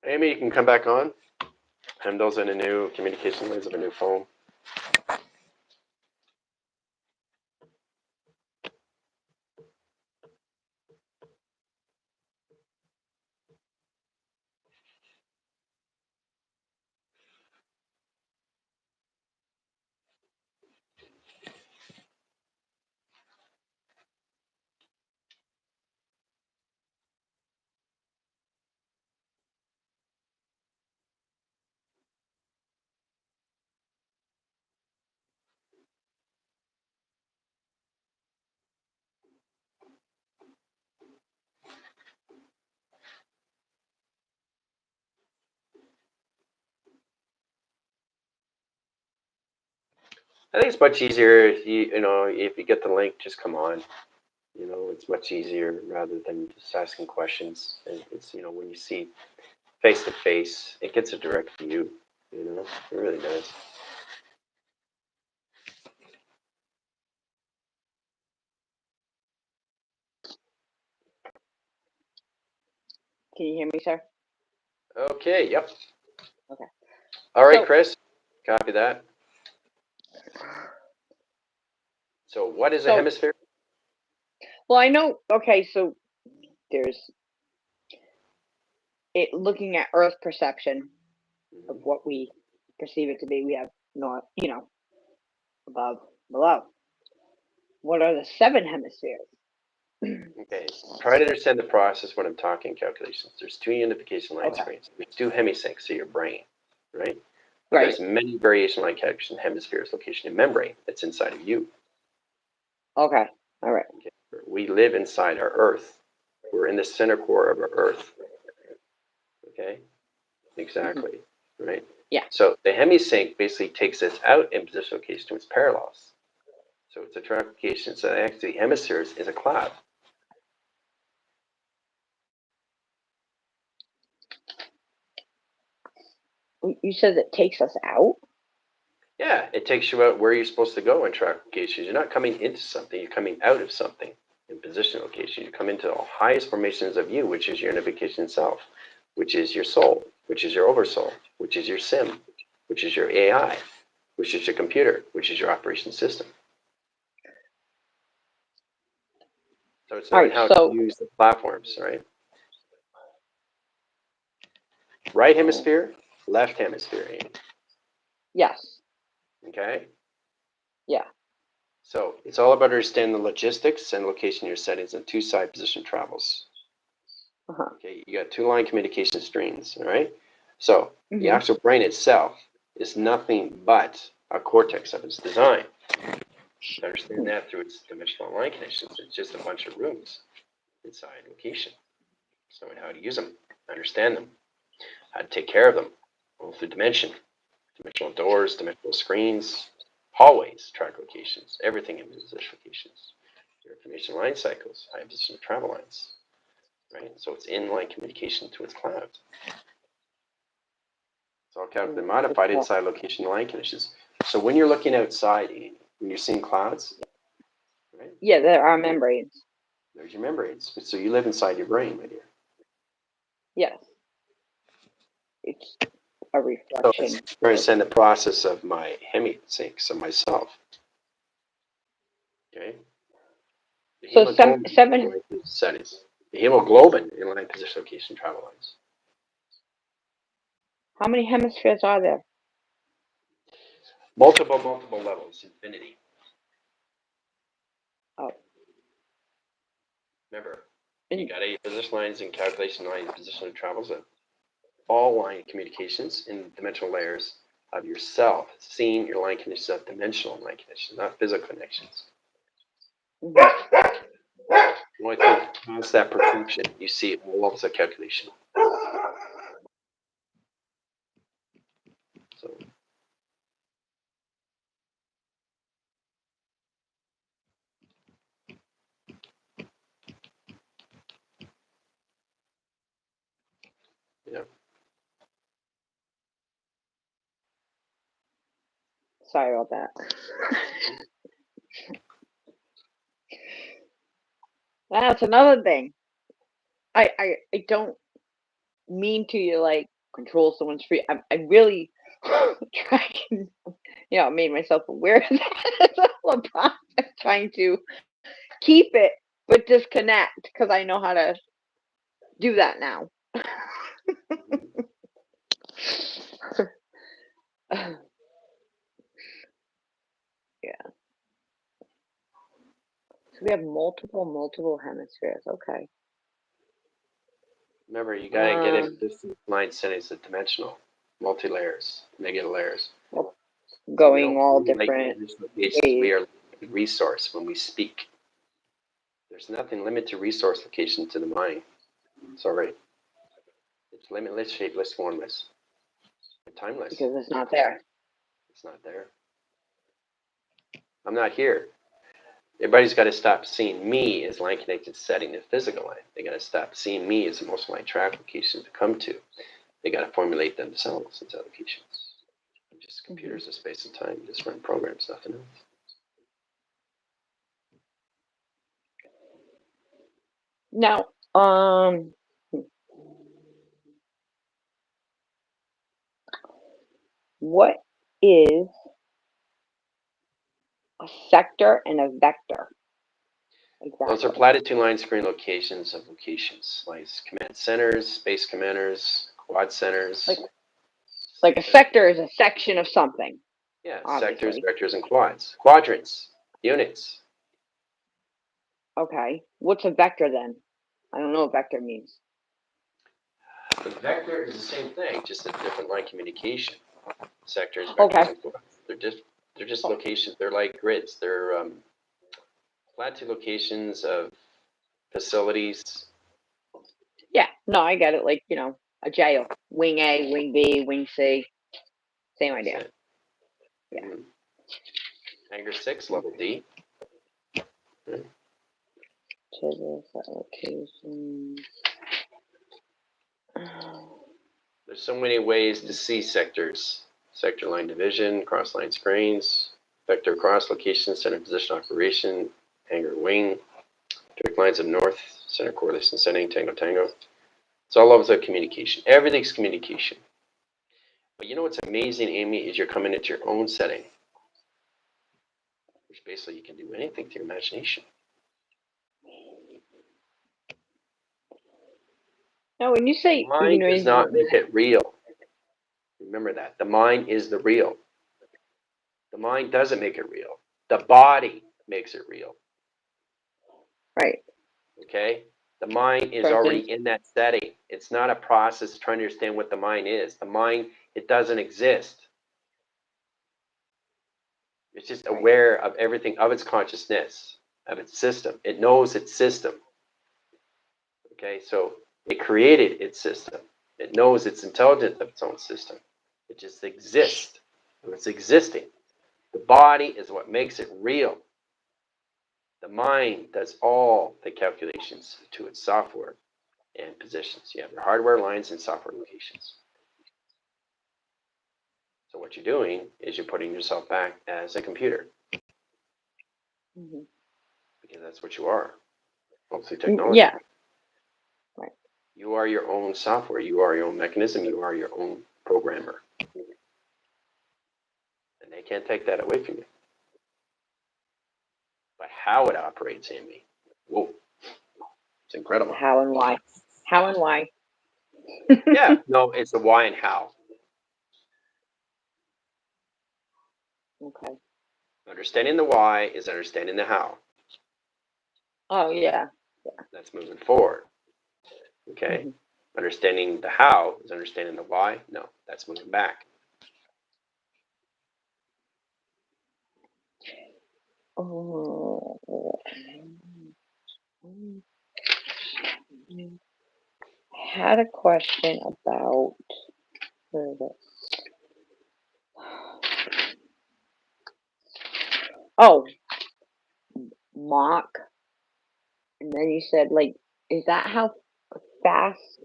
S1: Amy, you can come back on. Handles in a new communication lines of a new phone. I think it's much easier if you know, if you get the link, just come on. You know, it's much easier rather than just asking questions. And it's, you know, when you see face to face, it gets a direct view. You know, it really does.
S2: Can you hear me, sir?
S1: Okay. Yep.
S2: Okay.
S1: All right,
S2: So-
S1: Chris. Copy that. So, what is a
S2: So-
S1: hemisphere?
S2: Well, I know. Okay, so there's it looking at Earth perception of what we perceive it to be. We have north, above, below. What are the 7 hemispheres?
S1: Okay. Try to understand the process when I'm talking calculations. There's 2 unification line
S2: Okay.
S1: screens. There's 2 hemisyncs, so your brain, right?
S2: Right.
S1: There's many variation line calculation hemispheres, location in membrane that's inside of you.
S2: Okay. All right.
S1: Okay. We live inside our Earth. We're in the center core of our Earth. Okay. Exactly. Right.
S2: Yeah.
S1: So the hemisync basically takes us out in positional location to its parallels. So it's a trifurcation. So actually, hemispheres is a cloud.
S2: You said it takes us out.
S1: Yeah, it takes you out where you're supposed to go in trifurcations. You're not coming into something, you're coming out of something in positional location. You come into the highest formations of you, which is your unification self, which is your soul, which is your oversoul, which is your sim, which is your AI, which is your computer, which is your operation system. So it's knowing how to use the platforms, right? Right hemisphere, left hemisphere.
S2: Yes.
S1: Okay?
S2: Yeah.
S1: So it's all about understanding the logistics and location of your settings and 2 side position travels.
S2: Uh-huh.
S1: Okay, you got 2 line communication streams, all right? So the
S2: Mhm.
S1: actual brain itself is nothing but a cortex of its design. To understand that through its dimensional line connections, it's just a bunch of rooms inside location. So how to use them, understand them, how to take care of them, all through dimension. Dimensional doors, dimensional screens, hallways, track locations, everything in position locations. Your information line cycles, high position travel lines, right? So it's in-line communication to its cloud. It's all calculated modified inside location line conditions. So when you're looking outside, when you're seeing clouds, right?
S2: Yeah, there are membranes.
S1: There's your membranes. So you live inside your brain, my dear.
S2: Yes. It's a
S1: So
S2: reflection.
S1: it's trying to send the process of my hemisyncs of myself. Okay. The
S2: So
S1: hemoglobin
S2: 7.
S1: settings. The hemoglobin in line position location travel lines.
S2: How many hemispheres are there?
S1: Multiple levels, infinity.
S2: Oh.
S1: Remember, you got 8 position lines and calculation lines, positional travels of all line communications in dimensional layers of yourself, seeing your line conditions of dimensional line conditions, not physical connections.
S2: Mhm.
S1: The only thing that causes that perception, you see it all levels of calculation. So yeah.
S2: Sorry about that. That's another thing. I don't mean to like control someone's free. I really tracking. Made myself aware of that. It's all a process trying to keep it but disconnect because I know how to do that now. Yeah. So we have multiple hemispheres. Okay.
S1: Remember, you gotta get it. This line settings of dimensional, multi-layers, negative layers.
S2: Going all different ways.
S1: We are a resource when we speak. There's nothing limited to resource location to the mind. Sorry. It's limitless, shapeless, formless, and timeless.
S2: Because it's not there.
S1: It's not there. I'm not here. Everybody's got to stop seeing me as line connected setting the physical line. They got to stop seeing me as emotional line track location to come to. They got to formulate themselves into locations. Just computers of space and time. Just run programs, nothing else.
S2: Now, what is a sector and a vector? Exactly.
S1: Those are platitude line screen locations of locations, like command centers, space commanders, quad centers.
S2: Like a sector is a section of something.
S1: Yeah,
S2: obviously.
S1: sectors, vectors, and quads. Quadrants, units.
S2: Okay. What's a vector then? I don't know what vector means.
S1: The vector is the same thing, just a different line communication. Sectors, vectors,
S2: Okay.
S1: and quads. They're just locations. They're like grids. They're platitude locations of facilities.
S2: Yeah. No, I get it. Like, a jail. Wing A, wing B, wing C. Same idea. Yeah.
S1: Mm-hmm. Hangar 6, level D.
S2: Locations.
S1: There's so many ways to see sectors. Sector line division, cross line screens, vector cross location, center position operation, hangar wing, direct lines of north, center correlation setting, tango tango. It's all levels of communication. Everything's communication. But you know what's amazing, Amy, is you're coming into your own setting. Which basically you can do anything to your imagination.
S2: Now, when you say
S1: The mind does not make it real. Remember that. The mind is the real. The mind doesn't make it real. The body makes it real.
S2: right.
S1: Okay? The mind is already in that setting. It's not a process trying to understand what the mind is. The mind, it doesn't exist. It's just aware of everything, of its consciousness, of its system. It knows its system. Okay, so it created its system. It knows it's intelligent of its own system. It just exists. It's existing. The body is what makes it real. The mind does all the calculations to its software and positions. You have your hardware lines and software locations. So what you're doing is you're putting yourself back as a computer.
S2: Mm-hmm.
S1: Because that's what you are. Mostly technology.
S2: Yeah. Right.
S1: You are your own software. You are your own mechanism. You are your own programmer. And they can't take that away from you. But how it operates, Amy, whoa, it's incredible.
S2: How and why. How and why.
S1: Yeah, no, it's the why and how.
S2: Okay.
S1: Understanding the why is understanding the how.
S2: Oh, yeah.
S1: That's moving forward. Okay.
S2: Mm-hmm.
S1: Understanding the how is understanding the why. No, that's moving back.
S2: Oh. I had a question about where is it? Oh, mock. And then you said, like, is that how fast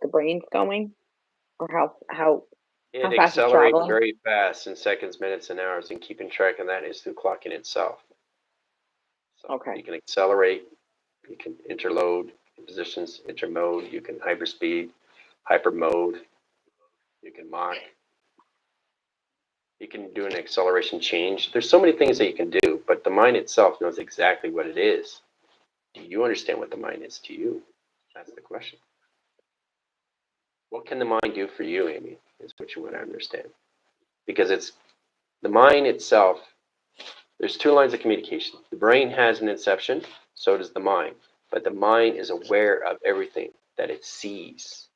S2: the brain's going? Or how
S1: It
S2: How fast is
S1: accelerates
S2: traveling?
S1: very fast in seconds, minutes, and hours, and keeping track of that is through clocking itself. So
S2: Okay.
S1: you can accelerate, you can interload positions, intermode, you can hyperspeed, hypermode, you can Mach, you can do an acceleration change. There's so many things that you can do, but the mind itself knows exactly what it is. Do you understand what the mind is to you? That's the question. What can the mind do for you, Amy, is what you want to understand. Because it's the mind itself, there's two lines of communication. The brain has an inception, so does the mind. But the mind is aware of everything that it sees,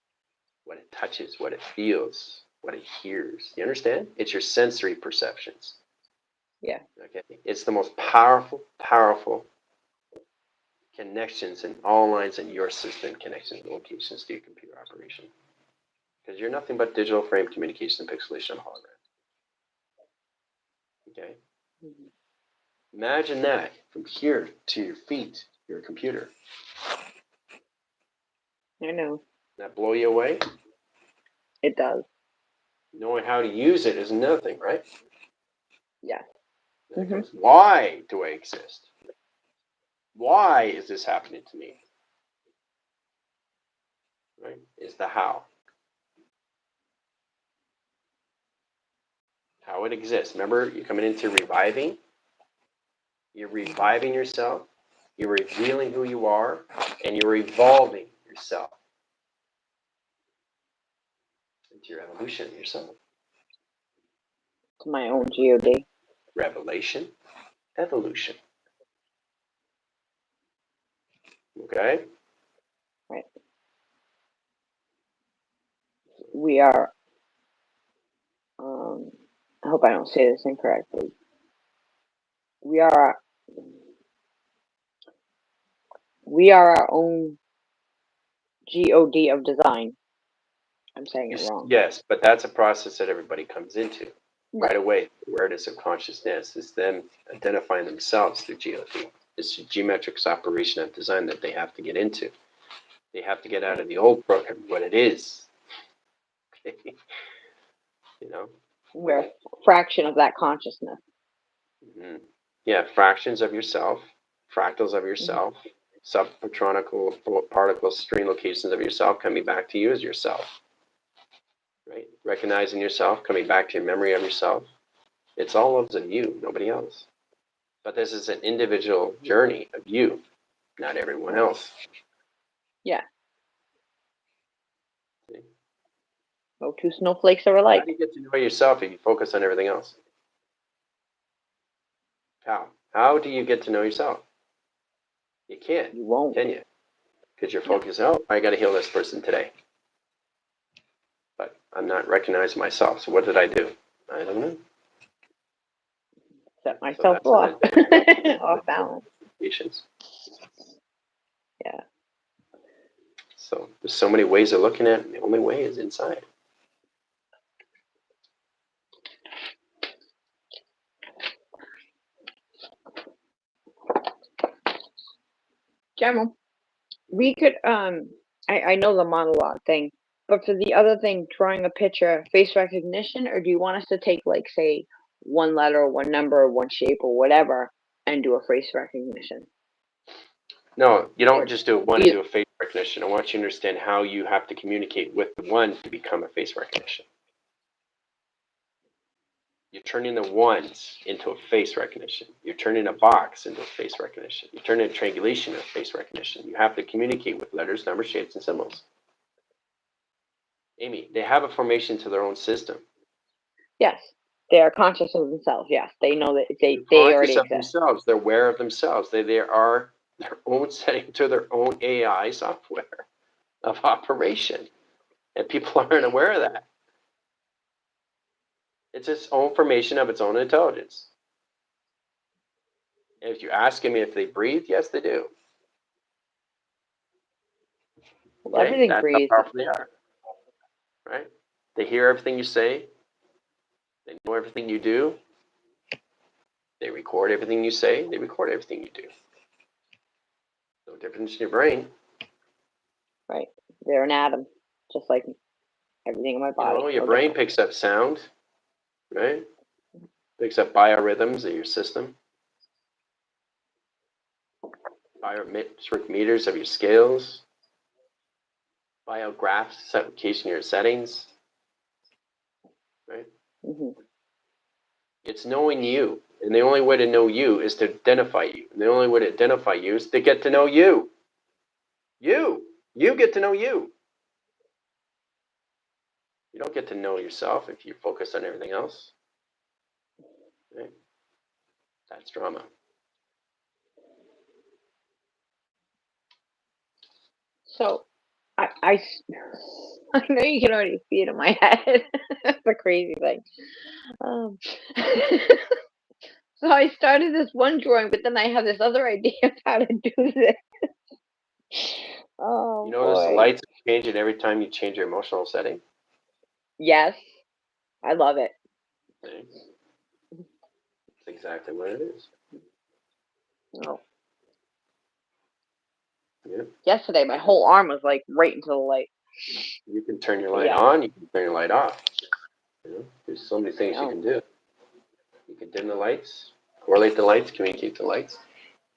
S1: what it touches, what it feels, what it hears. You understand? It's your sensory perceptions.
S2: Yeah.
S1: Okay. It's the most powerful connections in all lines in your system, connections and locations to your computer operation. Because you're nothing but digital frame communication and pixelation of hologram. Okay?
S2: Mhm.
S1: Imagine that from here to your feet, your computer.
S2: I know.
S1: Does that blow you away?
S2: It does.
S1: Knowing how to use it is another thing, right?
S2: Yeah.
S1: Then it comes, why do I exist? Why is this happening to me? Right? Is the how. How it exists. Remember, you're coming into reviving. You're reviving yourself. You're revealing who you are, and you're evolving yourself into your evolution yourself.
S2: To my own God.
S1: Revelation, evolution. Okay?
S2: Right. We are. I hope I don't say this incorrectly. We are our own God of design. I'm saying it wrong.
S1: Yes, but that's a process that everybody comes into right
S2: Right.
S1: away. Awareness of consciousness is them identifying themselves through GOD. It's a geometric operation of design that they have to get into. They have to get out of the old program, what it is. Okay. You know?
S2: We're a fraction of that consciousness.
S1: Mm-hmm. Yeah, fractions of yourself, fractals of yourself, subpatronical particles, string locations of yourself coming back to you as yourself. Right? Recognizing yourself, coming back to your memory of yourself. It's all of you, nobody else. But this is an individual journey of you, not everyone else.
S2: Yeah.
S1: See?
S2: No two snowflakes are alike.
S1: How do you get to know yourself if you focus on everything else? How? How do you get to know yourself? You can't,
S2: You won't.
S1: can you? Because you're focused, oh, I got to heal this person today. But I'm not recognizing myself. So what did I do? I don't know.
S2: Set myself off. Off balance.
S1: Patience.
S2: Yeah.
S1: So there's so many ways of looking at it, and the only way is inside.
S2: General, we could I know the monologue thing, but for the other thing, drawing a picture, face recognition, or do you want us to take, like, say, one letter, one number, one shape, or whatever, and do a face recognition?
S1: No, you don't
S2: Or
S1: just do one and do a face recognition. I want you to understand how you have to communicate with the one to become a face recognition. You're turning the ones into a face recognition. You're turning a box into a face recognition. You're turning a triangulation into face recognition. You have to communicate with letters, numbers, shapes, and symbols. Amy, they have a formation to their own system.
S2: yes, they are conscious of themselves. Yes, they know that they
S1: They're
S2: already
S1: conscious of
S2: exist.
S1: themselves. They're aware of themselves. They are their own setting to their own AI software of operation. And people aren't aware of that. It's its own formation of its own intelligence. And if you ask them if they breathe, yes, they do.
S2: Well,
S1: Okay?
S2: everything
S1: That's how
S2: breathes.
S1: powerful they are. Right? They hear everything you say. They know everything you do. They record everything you say. They record everything you do. No difference in your brain.
S2: Right, they're an atom, just like me. everything in my
S1: You
S2: body.
S1: know, your
S2: will
S1: brain
S2: get
S1: picks up sound, right? Picks up biorhythms of your system. Biometric meters of your scales. Biographs application of your settings, right? It's knowing you. And the only way to know you is to identify you. And the only way to identify you is to get to know you. You get to know you. You don't get to know yourself if you focus on everything else. Right? That's drama.
S2: So, I know you can already see it in my head. That's the crazy thing. So I started this one drawing, but then I have this other idea of how to do this. Oh
S1: You notice the
S2: boy.
S1: lights changing every time you change your emotional setting.
S2: Yes, I love it.
S1: Okay? That's exactly what it is.
S2: Oh.
S1: Yeah.
S2: Yesterday, my whole arm was like right into the light.
S1: You can turn your light
S2: Yeah.
S1: on, you can turn your light off. You know? There's so many things you
S2: Oh.
S1: can do. You can dim the lights, correlate the lights, communicate the lights.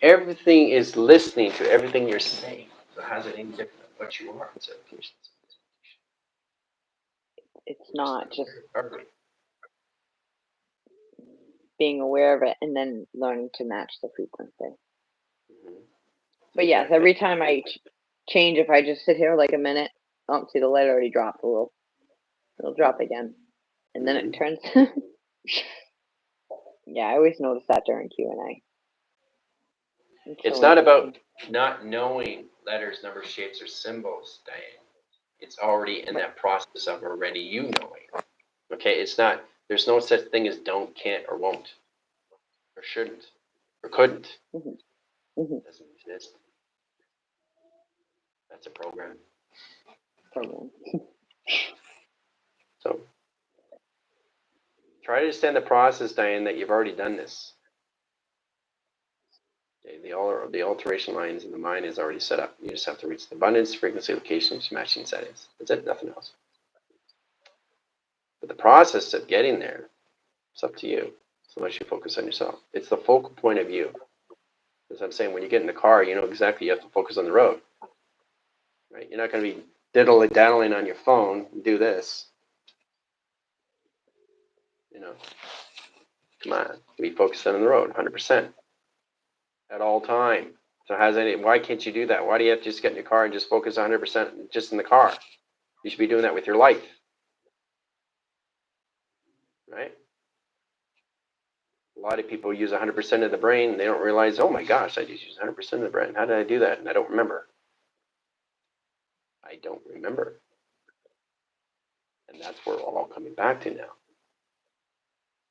S1: Everything is listening to everything you're saying. So how's it any different than what you are in certifications?
S2: It's not just
S1: Recovery.
S2: being aware of it and then learning to match the frequency.
S1: Mm-hmm.
S2: But yes,
S1: Exactly.
S2: every time I change, if I just sit here like a minute, oh, see the light already dropped a little. It'll drop again, and then it turns. Yeah, I always notice that during Q&A.
S1: It's not about not knowing letters, numbers, shapes, or symbols, Diane. It's already in that process of already you knowing. Okay, it's not, there's no such thing as don't, can't, or won't, or shouldn't, or couldn't. It doesn't exist. That's a program. So try to understand the process, Diane, that you've already done this. Okay, the alteration lines in the mind is already set up. You just have to reach the abundance, frequency, locations, matching settings. That's it, nothing else. But the process of getting there, it's up to you. So unless you focus on yourself. It's the focal point of view. As I'm saying, when you get in the car, you know exactly you have to focus on the road. Right? You're not going to be diddle-daddling on your phone and do this. You know, come on, be focused on the road, 100% at all time. So why can't you do that? Why do you have to just get in your car and just focus 100% just in the car? You should be doing that with your life, right? A lot of people use 100% of the brain. And they don't realize, oh my gosh, I just use 100% of the brain. How did I do that? And I don't remember. I don't remember. And that's where we're all coming back to now.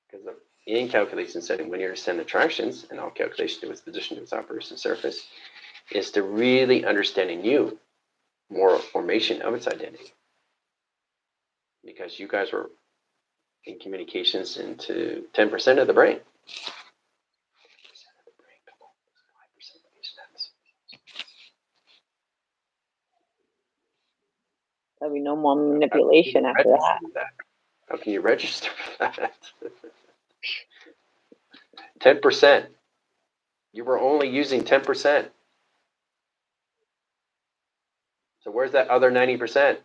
S1: Because the in calculation setting, when you understand attractions, and all calculation to its position to its operation surface, is to really understanding you, more formation of its identity. Because you guys were in communications into 10% of the brain.
S2: There'll be no more manipulation after that.
S1: How can you register for that? 10%. You were only using 10%. So where's that other 90%?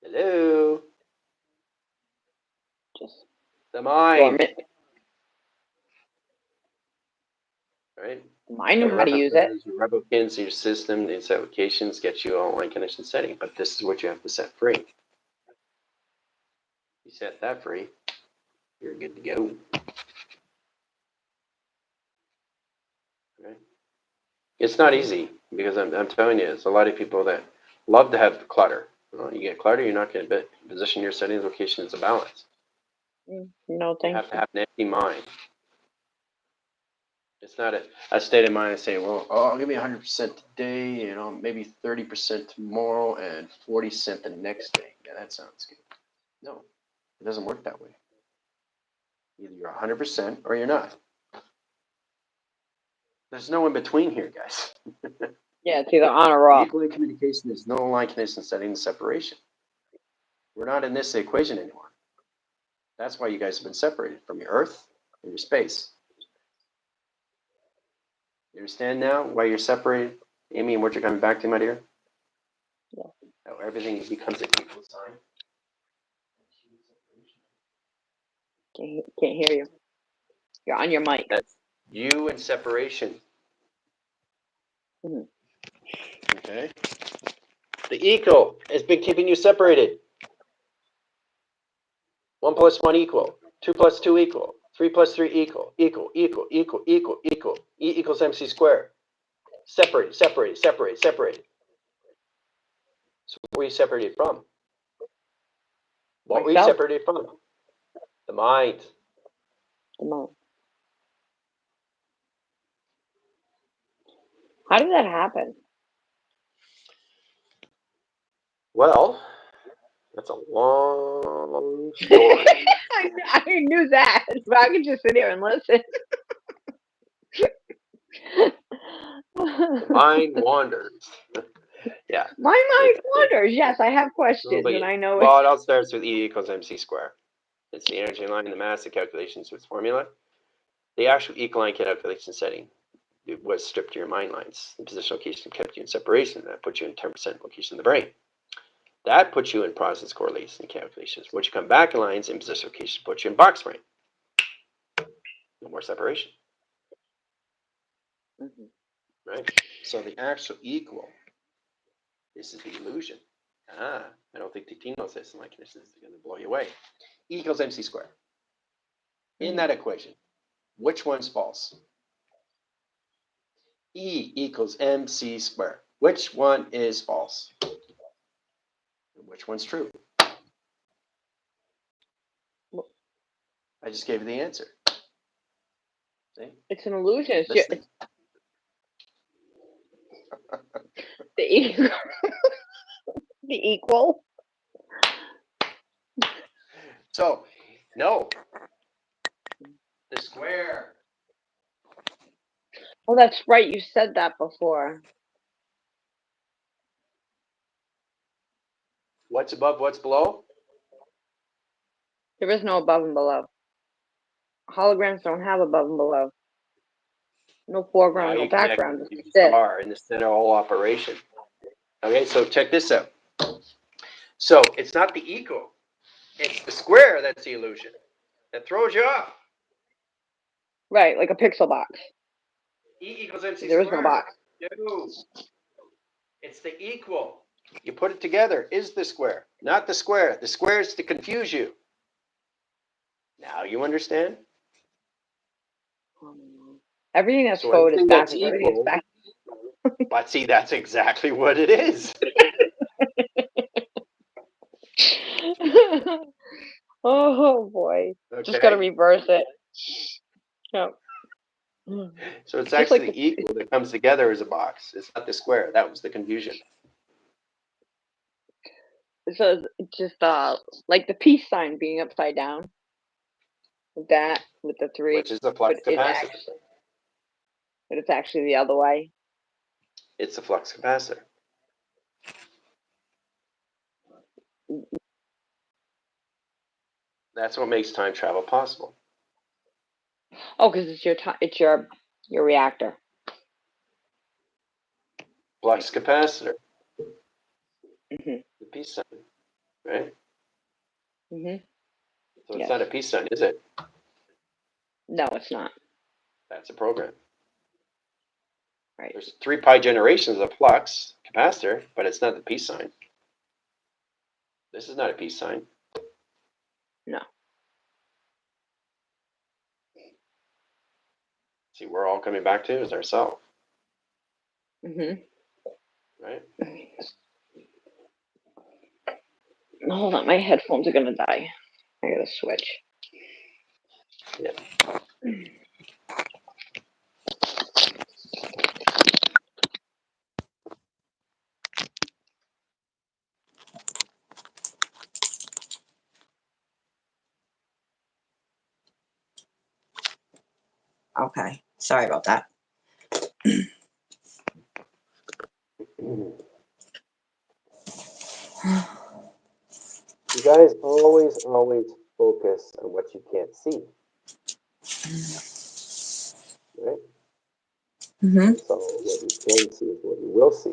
S1: Hello?
S2: Just
S1: the mind.
S2: dormant.
S1: Right?
S2: I know how to use it.
S1: Your replicants, your system, these applications get you all online connection setting, but this is what you have to set free. You set that free, you're good to go. Right? It's not easy because I'm telling you, it's a lot of people that love to have clutter. Well, you get clutter, you're not going to position your settings location as a balance.
S2: No, thank you.
S1: You have to have an empty mind. It's not a state of mind and say, well, I'll give me 100% today, maybe 30% tomorrow and 40% the next day. Yeah, that sounds good. No, it doesn't work that way. Either you're 100% or you're not. There's no in between here, guys.
S2: Yeah, it's either on or off.
S1: Equal line communication is no line condition setting the separation. We're not in this equation anymore. That's why you guys have been separated from your Earth and your space. You understand now why you're separated, Amy, and what you're coming back to, my dear?
S2: Yeah.
S1: How everything becomes an equal sign.
S2: Can't hear you. You're on your mic.
S1: That's you and separation.
S2: Mm-hmm.
S1: Okay. The equal has been keeping you separated. 1 + 1 equal. 2 + 2 equal. 3 + 3 equal. Equal. E equals mc squared. Separated. So what were you separated from? What were you
S2: Myself?
S1: separated from? The mind.
S2: Come on. How did that happen?
S1: Well, that's a long story.
S2: I knew that, but I could just sit here and listen.
S1: The mind wanders. Yeah.
S2: My mind wanders. Yes, I have questions, and I know it.
S1: Well, it all starts with E equals mc squared. It's the energy line, the mass, the calculations with formula. The actual equal line calculation setting, it was stripped to your mind lines. The position location kept you in separation. That put you in 10% location in the brain. That puts you in process correlation and calculations. Once you come back in lines in position location, puts you in box brain. No more separation.
S2: Mm-hmm.
S1: Right? So the actual equal, this is the illusion. I don't think the team knows this, and my conditions is going to blow you away. E equals mc squared. In that equation, which one's false? E equals mc squared. Which one is false? And which one's true? I just gave you the answer. See?
S2: It's an illusion. It's
S1: Listening.
S2: the equal.
S1: So, no. The square.
S2: Oh, that's right. You said that before.
S1: What's above, what's below?
S2: There is no above and below. Holograms don't have above and below. No foreground, no background.
S1: You
S2: Just
S1: are in the center of whole operation. Okay, so check this out. So it's not the equal. It's the square that's the illusion. That throws you off.
S2: right, like a pixel box.
S1: E equals mc
S2: There is
S1: squared.
S2: no box.
S1: No. It's the equal. You put it together is the square, not the square. The square is to confuse you. Now you understand?
S2: Everything that's
S1: So
S2: forward is
S1: everything that's
S2: backwards. Everything is
S1: equal,
S2: back.
S1: but see, that's exactly what it is.
S2: Oh boy.
S1: Okay?
S2: Just gotta reverse it. Yep.
S1: So it's
S2: Just
S1: actually
S2: like
S1: the equal that comes together as a box. It's not the square. That was the confusion.
S2: So it's just like the peace sign being upside down. With that, with the 3.
S1: Which is the flux capacitor.
S2: But it's actually the other way.
S1: It's the flux capacitor. That's what makes time travel possible.
S2: Oh, because it's your reactor.
S1: Flux capacitor.
S2: Mhm.
S1: The peace sign, right?
S2: Mhm.
S1: So it's
S2: Yes.
S1: not a peace sign, is it?
S2: No, it's not.
S1: That's a program.
S2: Right.
S1: There's 3 pi generations of flux capacitor, but it's not the peace sign. This is not a peace sign.
S2: No.
S1: See, we're all coming back to is ourself,
S2: Mhm.
S1: right?
S2: Hold on, my headphones are gonna die. I gotta switch.
S1: Yeah.
S3: Okay, sorry about that.
S1: You guys always focus on what you can't see, right? So what you can see is what you will see.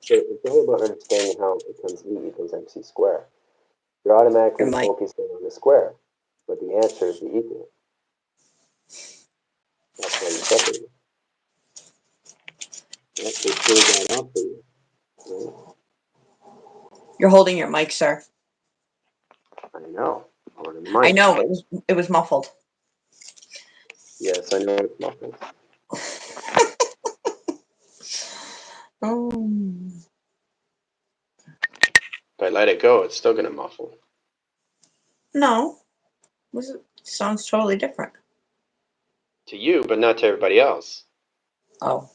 S1: So it's all about understanding how it becomes E equals MC squared. You're automatically focusing on the square, but the answer is the equal. That's why you separate it. Right? They cleared that off for you. Right?
S3: You're holding your mic, sir.
S1: I know.
S3: I know, but it was muffled.
S1: Yes, I know it's muffled. If I let it go, it's still going to muffle.
S3: No. It sounds totally different.
S1: To you, but not to everybody else.
S3: Oh.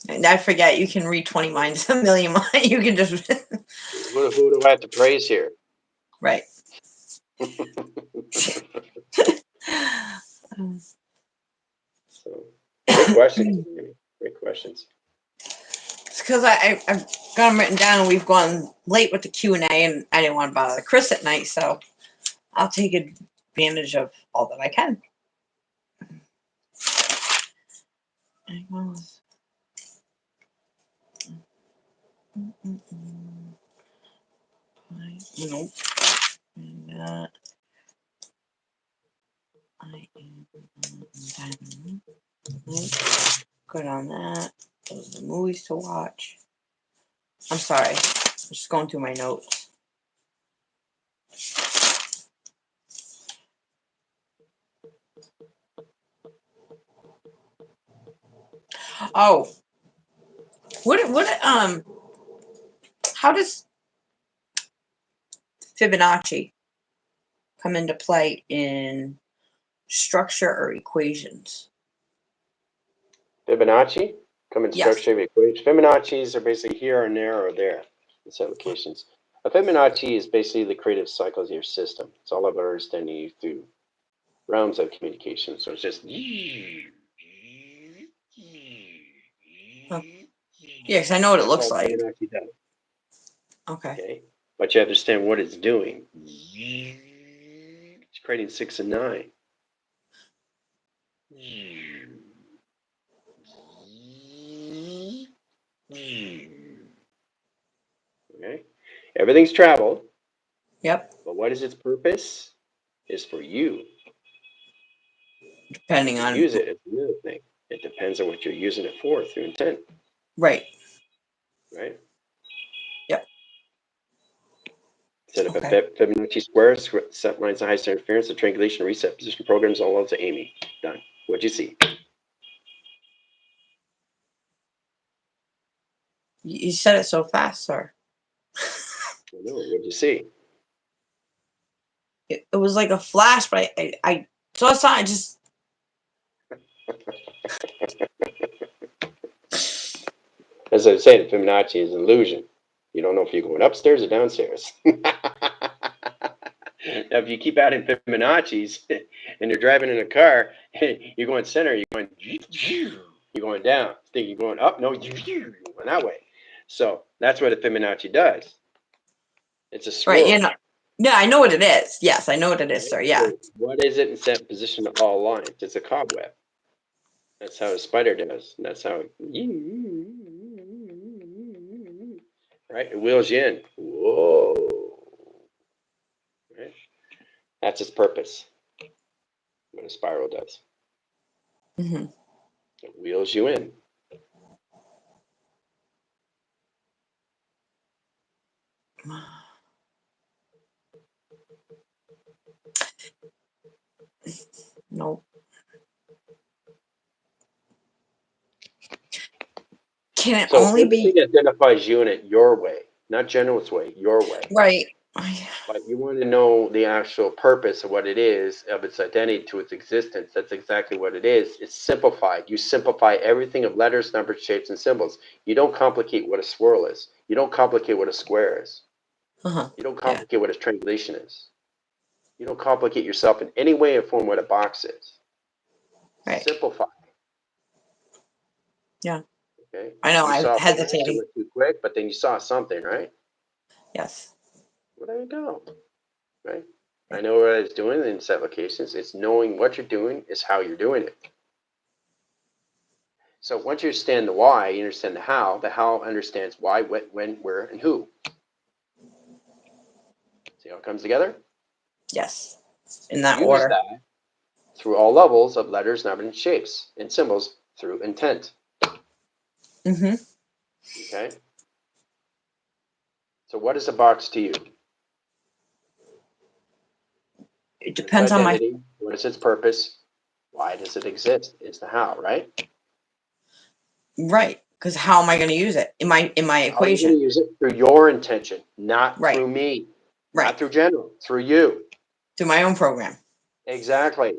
S3: And I forget, you can read 20 minds, a million minds. You can just...
S1: Who do I have to praise here?
S3: Right.
S1: So, great questions. Great questions.
S3: It's because I've got them written down, and we've gone late with the Q&A, and I didn't want to bother Chris at night, so I'll take advantage of all that I can. Nope. And that. Good on that. Those are the movies to watch. I'm sorry. I'm just going through my notes. Oh. How does Fibonacci come into play in structure or equations?
S1: Fibonacci? Come in
S3: Yes.
S1: structure of equations. Fibonacci's are basically here and there or there in some locations. A Fibonacci is basically the creative cycles of your system. It's all about understanding you through realms of communication. So it's just...
S3: Oh. Yeah, because I know what it looks like.
S1: Fibonacci does.
S3: Okay.
S1: But you understand what it's doing. It's creating 6 and 9. Okay. Everything's traveled.
S3: Yep.
S1: But what is its purpose? Is for you.
S3: Depending on...
S1: Use it is another thing. It depends on what you're using it for through intent.
S3: Right.
S1: Right?
S3: Yep.
S1: Set up a Fibonacci square, set lines of highest interference, the triangulation, reset position programs, all of to Amy. Done. What'd you see?
S3: You said it so fast, sir.
S1: I know. What'd you see?
S3: It was like a flash, but I saw a sign. Just...
S1: As I was saying, Fibonacci is an illusion. You don't know if you're going upstairs or downstairs. Now, if you keep adding Fibonacci's and you're driving in a car, you're going center, you're going down. Think you're going up? No, you're going that way. So that's what a Fibonacci does. It's a swirl.
S3: Right, yeah, I know what it is. Yes, I know what it is, sir. Yeah.
S1: So what is it in set position of all lines? It's a cobweb. That's how a spider does. That's how right? It wheels you in. Whoa. Right? That's its purpose. What a spiral does.
S3: Mm-hmm.
S1: It wheels you in.
S3: Nope. Can it only be...
S1: everything identifies you in it your way, not General's way, your way.
S3: Right.
S1: But you want to know the actual purpose of what it is, of its identity to its existence. That's exactly what it is. It's simplified. You simplify everything of letters, numbers, shapes, and symbols. You don't complicate what a swirl is. You don't complicate what a square is. You don't complicate what a triangulation is. You don't complicate yourself in any way or form what a box is.
S3: Right.
S1: Simplify.
S3: Yeah.
S1: Okay.
S3: I know,
S1: You
S3: I'm
S1: saw flash, it
S3: hesitating.
S1: went too quick, but then you saw something, right?
S3: Yes.
S1: Well, there you go. Right. I know what it's doing in set locations. It's knowing what you're doing is how you're doing it. So once you understand the why, you understand the how. The how understands why, what, when, where, and who. See how it comes together?
S3: Yes. In that
S1: Use
S3: order.
S1: that through all levels of letters, numbers, and shapes, and symbols through intent.
S3: Mm-hmm.
S1: Okay? So what is a box to you?
S3: It
S1: What is
S3: depends on my
S1: identity? What is its purpose? Why does it exist? Is the how, right?
S3: right. Because how am I going to use it in my
S1: How are you going
S3: equation?
S1: to use it? Through your intention, not
S3: Right.
S1: through me,
S3: Right.
S1: not through general, through you.
S3: To my own program.
S1: Exactly.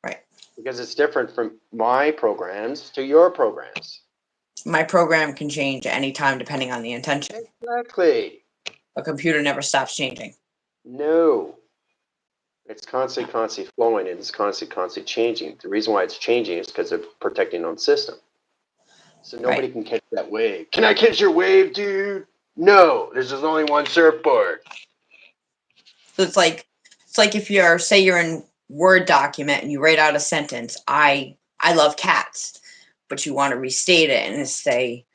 S3: Right.
S1: Because it's different from my programs to your programs.
S3: My program can change at any time depending on the intention.
S1: Exactly.
S3: A computer never stops changing.
S1: No. It's constantly flowing, and it's constantly changing. The reason why it's changing is because of protecting its own system. So nobody
S3: Right.
S1: can catch that wave. Can I catch your wave, dude? No, there's just only one surfboard.
S3: So it's like if you're, say you're in Word document and you write out a sentence, I love cats, but you want to restate it and say,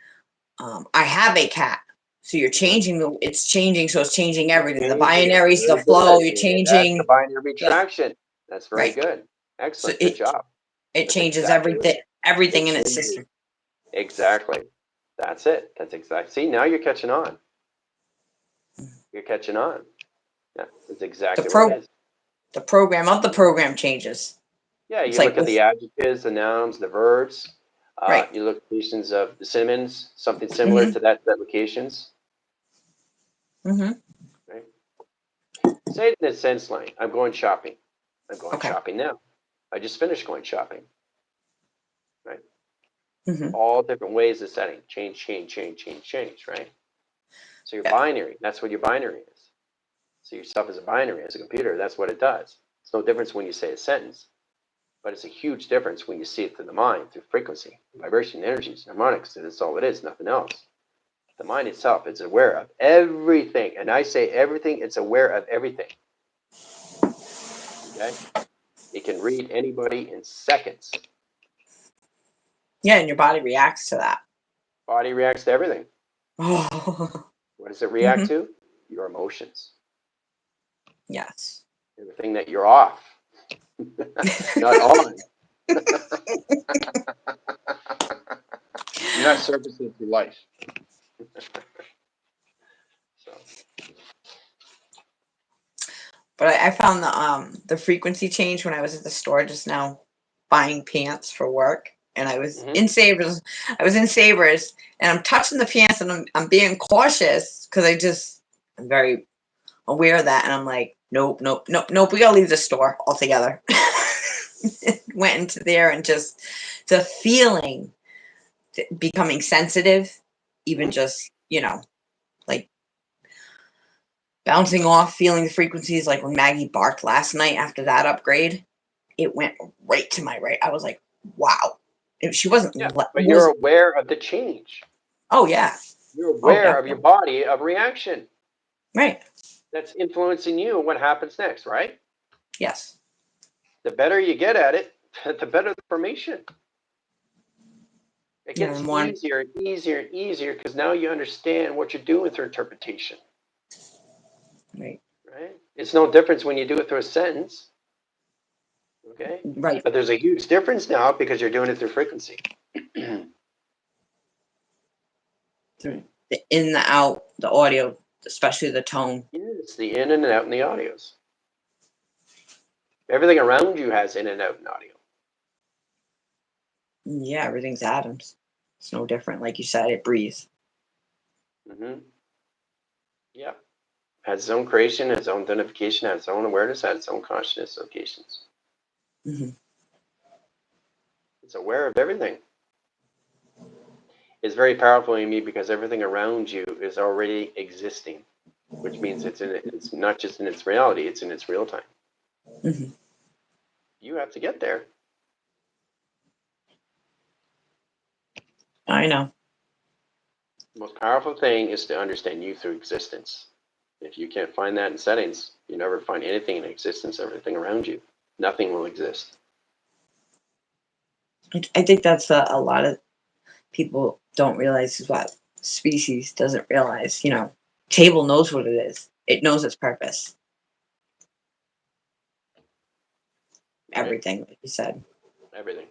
S3: I have a cat. So you're changing it's changing, so it's changing everything. The
S1: Changing it.
S3: binaries, the
S1: Very
S3: flow,
S1: good.
S3: you're
S1: That's the
S3: changing
S1: binary
S3: the
S1: retraction. That's very
S3: right.
S1: good.
S3: So
S1: Excellent. Good job.
S3: it
S1: That's
S3: changes
S1: exactly what
S3: everything
S1: it
S3: in its
S1: changes.
S3: system.
S1: Exactly. That's it. That's exact. See, now you're catching on. You're catching on. Yeah, that's
S3: The
S1: exactly what it
S3: pro
S1: is.
S3: the program of the program changes.
S1: Yeah,
S3: It's
S1: you
S3: like
S1: look at
S3: with
S1: the adjectives, the nouns, the verbs.
S3: right.
S1: You look at locations of the Simmons, something similar
S3: Mm-hmm.
S1: to that locations.
S3: Mm-hmm.
S1: Right? Say it in a sense line. I'm going shopping. I'm going
S3: Okay.
S1: shopping now. I just finished going shopping. Right?
S3: Mm-hmm.
S1: All different ways of setting. Change, right? So your
S3: Yeah.
S1: binary, that's what your binary is. So yourself as a binary, as a computer, that's what it does. It's no difference when you say a sentence, but it's a huge difference when you see it through the mind, through frequency, vibration, energies, harmonics. That's all it is, nothing else. The mind itself is aware of everything. And I say everything, it's aware of everything. Okay? It can read anybody in seconds.
S3: Yeah, and your body reacts to that.
S1: Body reacts to everything.
S3: Oh.
S1: What does it react to? Your emotions.
S3: Yes.
S1: Everything that you're off. Not on. You're not surfacing through life. So
S3: But I found the frequency change when I was at the store just now buying pants for work. And I was in Savers. And I'm touching the pants and I'm being cautious because I'm very aware of that. And I'm like, nope. We gotta leave the store altogether. Went into there and just the feeling becoming sensitive, even just, like bouncing off, feeling the frequencies, like when Maggie barked last night after that upgrade, it went right to my right. I was like, wow. She wasn't.
S1: yeah, but you're aware of the change.
S3: Oh yeah.
S1: You're
S3: Oh,
S1: aware of your
S3: definitely.
S1: body of reaction.
S3: Right.
S1: That's influencing you and what happens next, right?
S3: Yes.
S1: The better you get at it, the better the formation. It
S3: Yeah.
S1: gets
S3: And one.
S1: easier and easier and easier because now you understand what you're doing through interpretation.
S3: Right.
S1: Right? It's no difference when you do it through a sentence. Okay?
S3: Right.
S1: But there's a huge difference now because you're doing it through frequency.
S3: The in, the out, the audio, especially the tone.
S1: Yeah, it's the in and out in the audios. Everything around you has in and out in audio.
S3: Yeah, everything's atoms. It's no different. Like you said, it breathes.
S1: Mm-hmm. Yeah. Has its own creation, its own identification, has its own awareness, has its own consciousness locations.
S3: Mm-hmm.
S1: It's aware of everything. It's very powerful in me because everything around you is already existing, which means it's not just in its reality, it's in its real time.
S3: Mm-hmm.
S1: You have to get there.
S3: I know.
S1: The most powerful thing is to understand you through existence. If you can't find that in settings, you never find anything in existence, everything around you. Nothing will exist.
S3: I think that's a lot of people don't realize is what species doesn't realize. You know, table knows what it is. It knows its purpose.
S1: Right?
S3: Everything, like you said.
S1: Everything.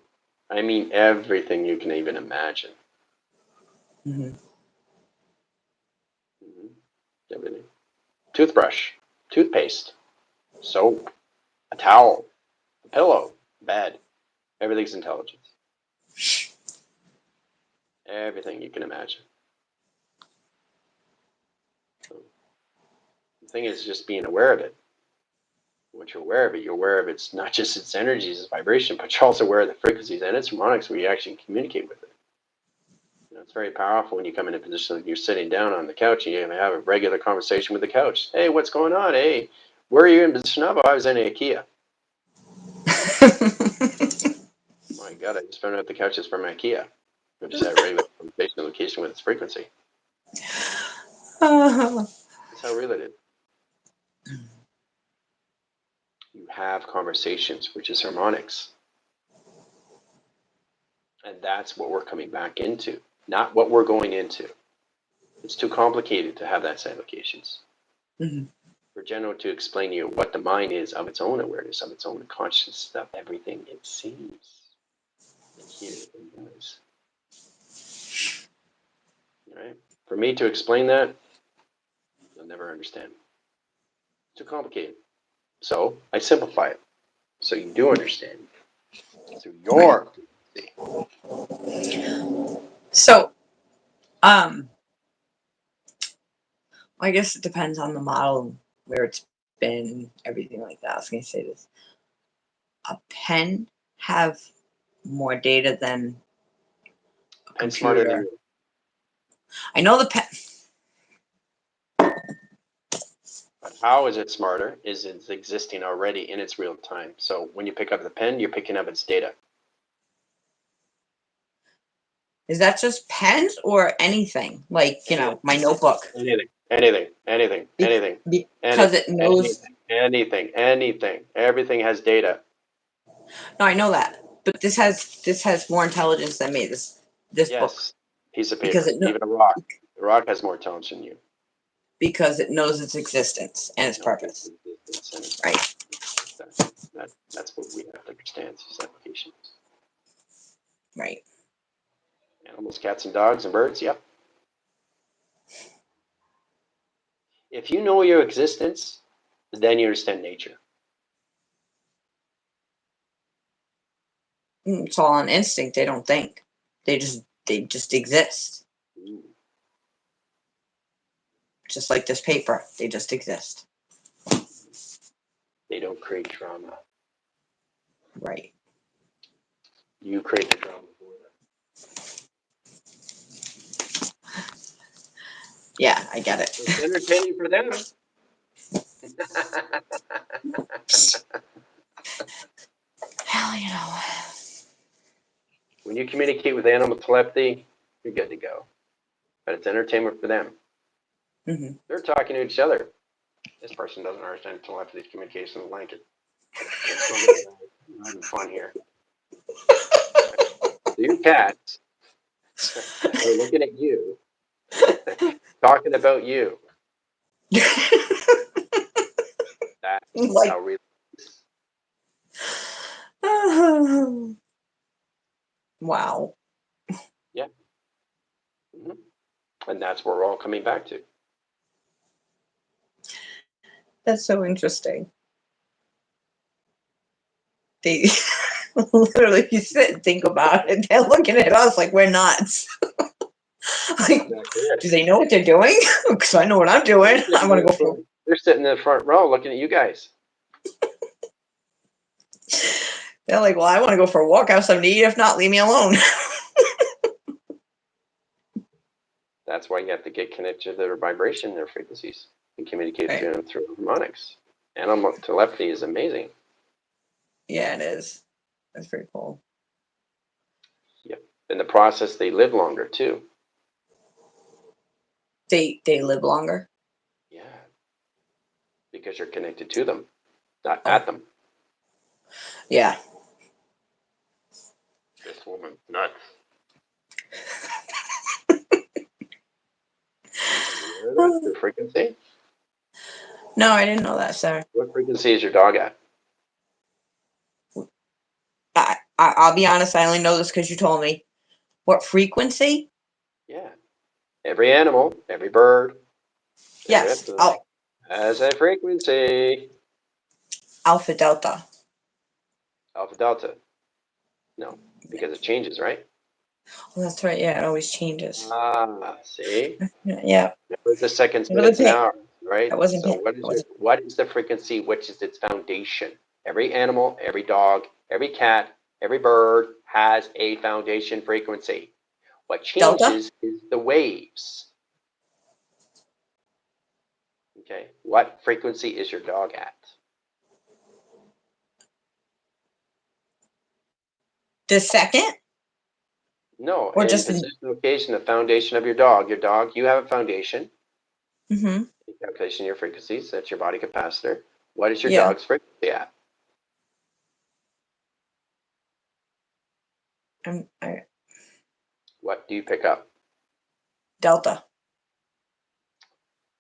S1: I mean, everything you can even imagine.
S3: Hmm.
S1: Mhm. Everything. Toothbrush, toothpaste, soap, a towel, a pillow, bed. Everything's intelligence. Everything you can imagine. So the thing is just being aware of it. Once you're aware of it, you're aware of it's not just its energies, its vibration, but you're also aware of the frequencies and its harmonics where you actually communicate with it. You know, it's very powerful when you come in a position that you're sitting down on the couch and you have a regular conversation with the couch. Hey, what's going on? Hey, where are you in position of? Oh, I was in IKEA. My God, I just found out the couch is from IKEA. I just had a regular conversation location with its frequency. That's how real it is. You have conversations, which is harmonics. And that's what we're coming back into, not what we're going into. It's too complicated to have that set of locations.
S3: Hmm.
S1: For General to explain to you what the mind is of its own awareness, of its own consciousness, of everything it sees and hears and does. Right? For me to explain that, you'll never understand. It's too complicated. So I simplify it so you do understand through your
S3: So, I guess it depends on the model, where it's been, everything like that. I was going to say this. A pen have more data than a
S1: and smarter than
S3: computer.
S1: you.
S3: I know the pen.
S1: But how is it smarter? Is it's existing already in its real time. So when you pick up the pen, you're picking up its data.
S3: Is that just pens or anything? Like, you
S1: Anything,
S3: know, my notebook.
S1: anything, anything, anything,
S3: Be-
S1: anything,
S3: because
S1: anything,
S3: it knows.
S1: anything, anything, anything. Everything has data.
S3: No, I know that. But this has more intelligence than me. This book,
S1: Yes, piece of
S3: because
S1: paper, even a rock. The rock has more intelligence than you.
S3: it knows its existence and its
S1: No, it's
S3: purpose.
S1: existence, and
S3: Right.
S1: that's what we have to understand. These applications.
S3: Right.
S1: Animals, cats, and dogs, and birds. Yep. If you know your existence, then you understand nature.
S3: It's all on instinct. They don't think. They just exist.
S1: Ooh.
S3: Just like this paper. They just exist.
S1: They don't create drama.
S3: Right.
S1: You create the drama for them.
S3: Yeah, I get it.
S1: It's entertaining for them.
S3: Hell, you know.
S1: When you communicate with animal telepathy, you're good to go. But it's entertainment for them.
S3: Hmm.
S1: They're talking to each other. This person doesn't understand telepathy communication blanket. I'm having fun here. So your cats are looking at you, talking about you. That's
S3: Like,
S1: how real it is.
S3: wow.
S1: Yeah. Hmm. And that's what we're all coming back to.
S3: That's so interesting. They literally, you sit and think about it. They're looking at us like we're nuts. Like,
S1: Exactly it.
S3: do they know what they're doing? Because I know what I'm doing. I want to go for.
S1: They're sitting in the front row looking at you guys.
S3: They're like, well, I want to go for a walk. I have something to eat. If not, leave me alone.
S1: That's why you have to get connected to their vibration, their frequencies, and communicate
S3: Right.
S1: to them through harmonics. Animal telepathy is amazing.
S3: Yeah, it is. That's pretty cool.
S1: Yep. In the process, they live longer too.
S3: They live longer.
S1: Yeah, because you're connected to them, not
S3: Oh.
S1: at them.
S3: Yeah.
S1: This woman's nuts. The frequency?
S3: No, I didn't know that, sir.
S1: What frequency is your dog at?
S3: I'll be honest. I only know this because you told me. What frequency?
S1: Yeah. Every animal, every bird,
S3: Yes.
S1: every reptile has a frequency.
S3: Alpha Delta.
S1: Alpha delta. No, because it changes, right?
S3: Well, that's right. Yeah, it always changes.
S1: Ah, see?
S3: Yeah.
S1: Remember the seconds,
S3: I wasn't
S1: minutes, and
S3: paying.
S1: hours, right?
S3: I wasn't
S1: So
S3: paying.
S1: what is the frequency, which is its foundation? Every animal, every dog, every cat, every bird has a foundation frequency. What
S3: Delta?
S1: changes is the waves. Okay, what frequency is your dog at?
S3: The second?
S1: No,
S3: Or
S1: in
S3: just the.
S1: position, location, the foundation of your dog. Your dog, you have a foundation.
S3: Mm-hmm.
S1: The calculation of your frequencies, that's your body capacitor. What is your
S3: Yeah.
S1: dog's frequency at? What do you pick up?
S3: Delta.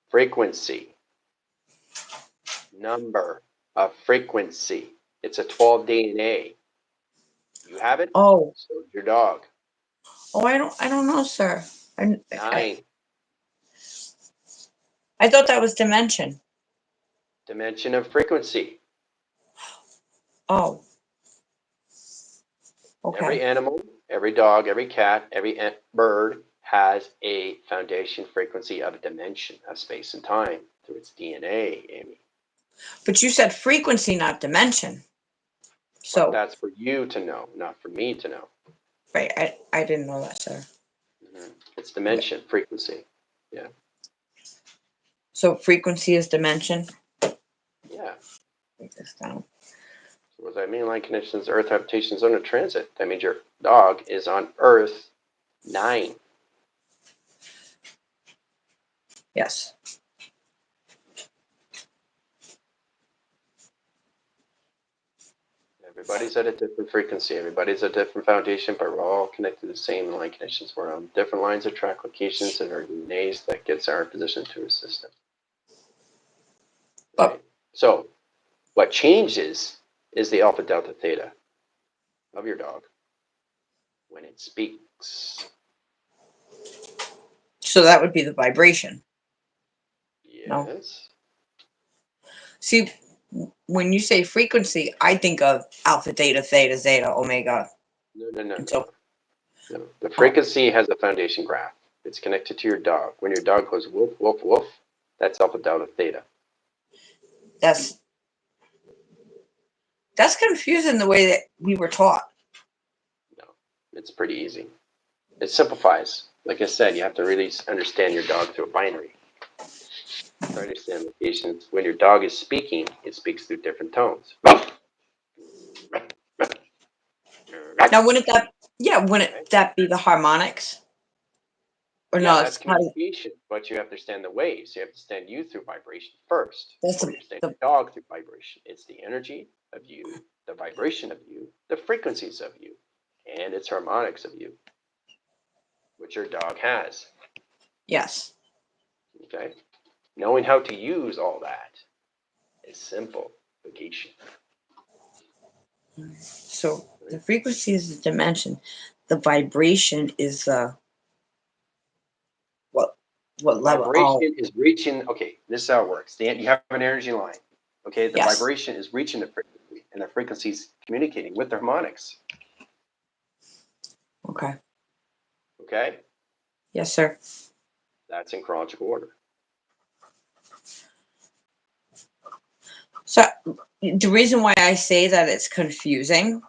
S1: Frequency. Number of frequency. It's a 12 DNA. You have it?
S3: Oh.
S1: So does your dog.
S3: Oh, I don't know, sir. I
S1: 9.
S3: I thought that was dimension.
S1: Dimension of frequency.
S3: Oh. Okay.
S1: Every animal, every dog, every cat, every bird has a foundation frequency of a dimension of space and time through its DNA, Amy.
S3: But you said frequency, not dimension.
S1: But
S3: So
S1: that's for you to know, not for me to know.
S3: right, I didn't know that, sir.
S1: It's dimension, frequency. Yeah.
S3: So frequency is dimension.
S1: Yeah.
S3: Write this down.
S1: So what does that mean? Line connections, Earth habitation zone of transit. That means your dog is on Earth 9.
S3: Yes.
S1: Everybody's at a different frequency. Everybody's at a different foundation, but we're all connected to the same line connections. We're on different lines of track locations and our DNAs that gets our position to a system. Right? So what changes is the alpha, delta, theta of your dog when it speaks.
S3: So that would be the vibration.
S1: Yes.
S3: No. See, when you say frequency, I think of alpha, theta, theta, zeta, omega.
S1: No. The frequency has a foundation graph. It's connected to your dog. When your dog goes woof, woof, woof, that's alpha, delta, theta.
S3: That's confusing the way that we were taught.
S1: No, it's pretty easy. It simplifies. Like I said, you have to really understand your dog through a binary. To understand locations. When your dog is speaking, it speaks through different tones.
S3: Now, wouldn't that be the harmonics? Or
S1: Yeah,
S3: no,
S1: that's communication, but you have to understand the waves. You have to understand you through vibration first.
S3: That's
S1: Before you understand your dog through vibration. It's the energy of you, the vibration of you, the frequencies of you, and its harmonics of you, which your dog has.
S3: Yes.
S1: Okay? Knowing how to use all that is simplification.
S3: So the frequency is the dimension. The vibration is what level?
S1: Vibration is reaching. Okay, this is how it works. You have an energy line. Okay, the
S3: Yes.
S1: vibration is reaching the frequency, and the frequency is communicating with the harmonics.
S3: Okay.
S1: Okay,
S3: Yes, sir.
S1: that's in chronological order.
S3: So the reason why I say that it's confusing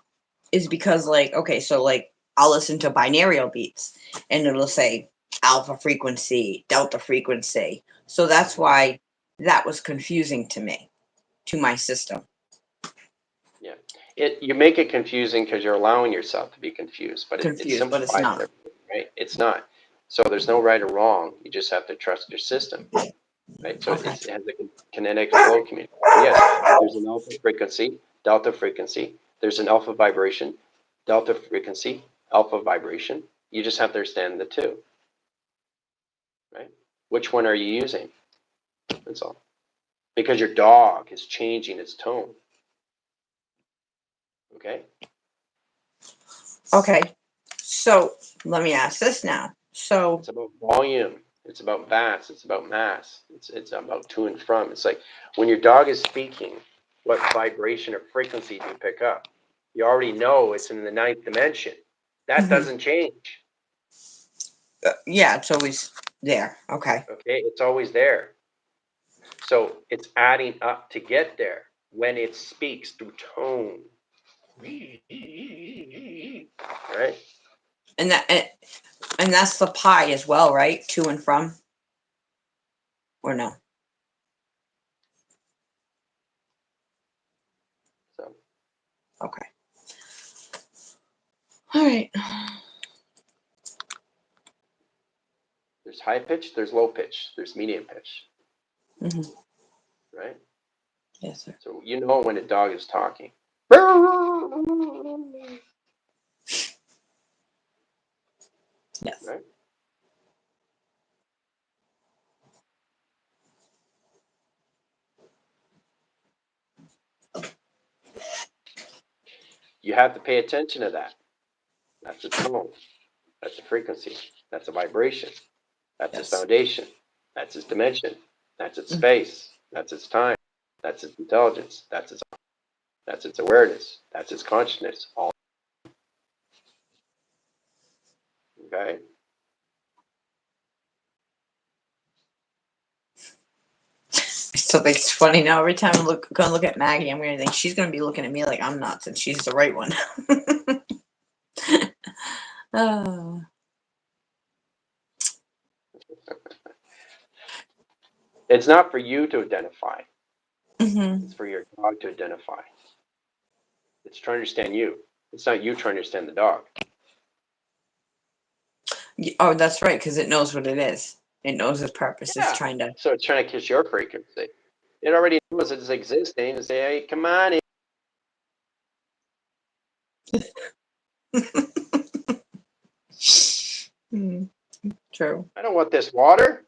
S3: is because, like, okay, so like I'll listen to binaural beats and it'll say alpha frequency, delta frequency. So that's why that was confusing to me, to my system.
S1: Yeah, you make it confusing because you're allowing yourself to be confused, but it
S3: Confused, but it's
S1: simplifies
S3: not.
S1: everything, right? It's not. So there's no right or wrong. You just have to trust your system, right? So
S3: Okay.
S1: it has a kinetic flow communication. Yes, there's an alpha frequency, delta frequency. There's an alpha vibration, delta frequency, alpha vibration. You just have to understand the two, right? Which one are you using? That's all. Because your dog is changing its tone. Okay?
S3: Okay. So let me ask this now. So
S1: It's about volume. It's about vast. It's about mass. It's about to and from. It's like when your dog is speaking, what vibration or frequency do you pick up? You already know it's in the ninth dimension. That
S3: Mhm.
S1: doesn't change.
S3: Yeah, it's always there. Okay.
S1: Okay? It's always there. So it's adding up to get there when it speaks through tone. Right?
S3: And that's the pi as well, right? To and from, or no?
S1: So
S3: Okay. All right.
S1: there's high pitch, there's low pitch, there's medium pitch.
S3: Mhm.
S1: Right?
S3: Yes, sir.
S1: So you know when a dog is talking.
S3: Yes.
S1: Right? You have to pay attention to that. That's a tone. That's a frequency. That's a vibration. That's its
S3: Yes.
S1: foundation. That's its dimension. That's its
S3: Mhm.
S1: space. That's its time. That's its intelligence. That's its awareness. That's its consciousness. All okay.
S3: I still think it's funny now. Every time I'm gonna look at Maggie, I'm gonna think she's gonna be looking at me like I'm nuts, and she's the right one. Oh.
S1: It's not for you to identify.
S3: Mhm.
S1: It's for your dog to identify. It's trying to understand you. It's not you trying to understand the dog.
S3: Oh, that's right, because it knows what it is. It knows its purpose. It's
S1: Yeah.
S3: trying to.
S1: So it's trying to kiss your frequency. It already knows it's existing and say, hey, come on in.
S3: Mm, true.
S1: I don't want this water.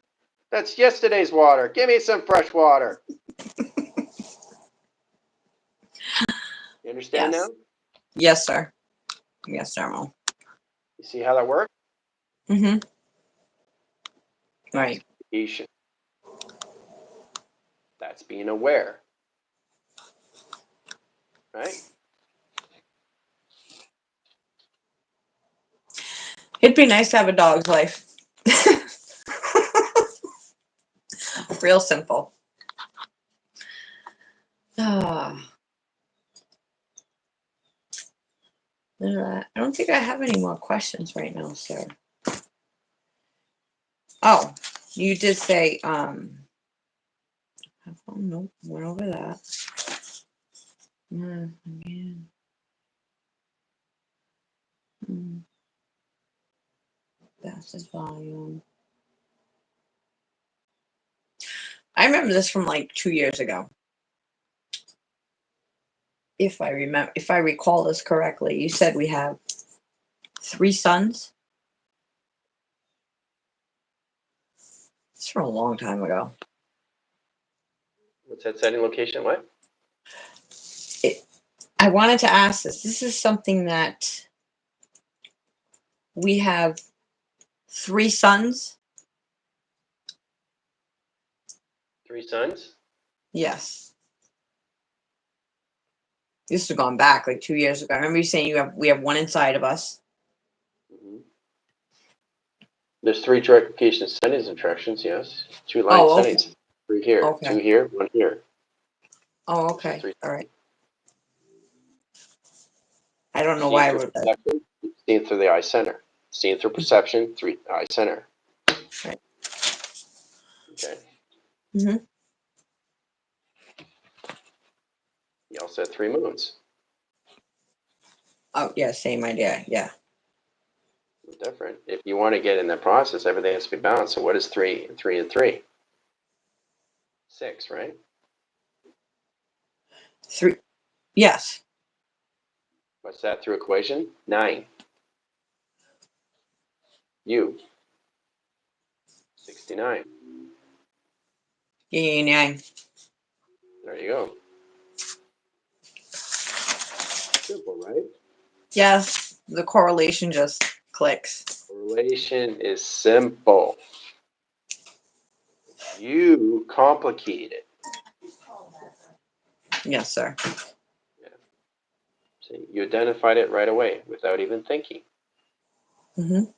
S1: That's yesterday's water. Give me some fresh water. You understand now?
S3: Yes. Yes, sir. Yes, sir, Mom.
S1: You see how that works?
S3: Mhm.
S1: That's
S3: Right.
S1: communication. That's being aware. Right?
S3: It'd be nice to have a dog's life. Real simple. Ah. I don't think I have any more questions right now, sir. Oh, you did say, oh, no, went over that. Again. That's his volume. I remember this from like 2 years ago. If I recall this correctly, you said we have 3 sons. It's from a long time ago.
S1: What's that setting location? What?
S3: I wanted to ask this. This is something that we have 3 sons.
S1: 3 sons?
S3: Yes. This has gone back like 2 years ago. I remember you saying we have one inside of us.
S1: Mm-hmm. There's 3 direct location settings attractions, yes. 2 line
S3: Oh, okay.
S1: settings. 3 here,
S3: Okay.
S1: 2 here, 1 here.
S3: Oh,
S1: There's your
S3: okay.
S1: 3.
S3: All right. I don't know
S1: Seeing
S3: why I
S1: through
S3: wrote that.
S1: perception, seeing through the eye center. Seeing through perception, 3 eye center.
S3: Right.
S1: Okay.
S3: Mm-hmm.
S1: You also have 3 moons.
S3: Oh, yeah, same idea. Yeah.
S1: different. If you want to get in that process, everything has to be balanced. So what is 3 and 3 and 3? 6, right?
S3: 3. Yes.
S1: What's that through equation? 9. U. 69.
S3: Yeah.
S1: There you go. Simple, right?
S3: Yes. The correlation just clicks.
S1: Correlation is simple. You complicate it.
S3: Yes, sir.
S1: See, you identified it right away without even thinking.
S3: Mm-hmm.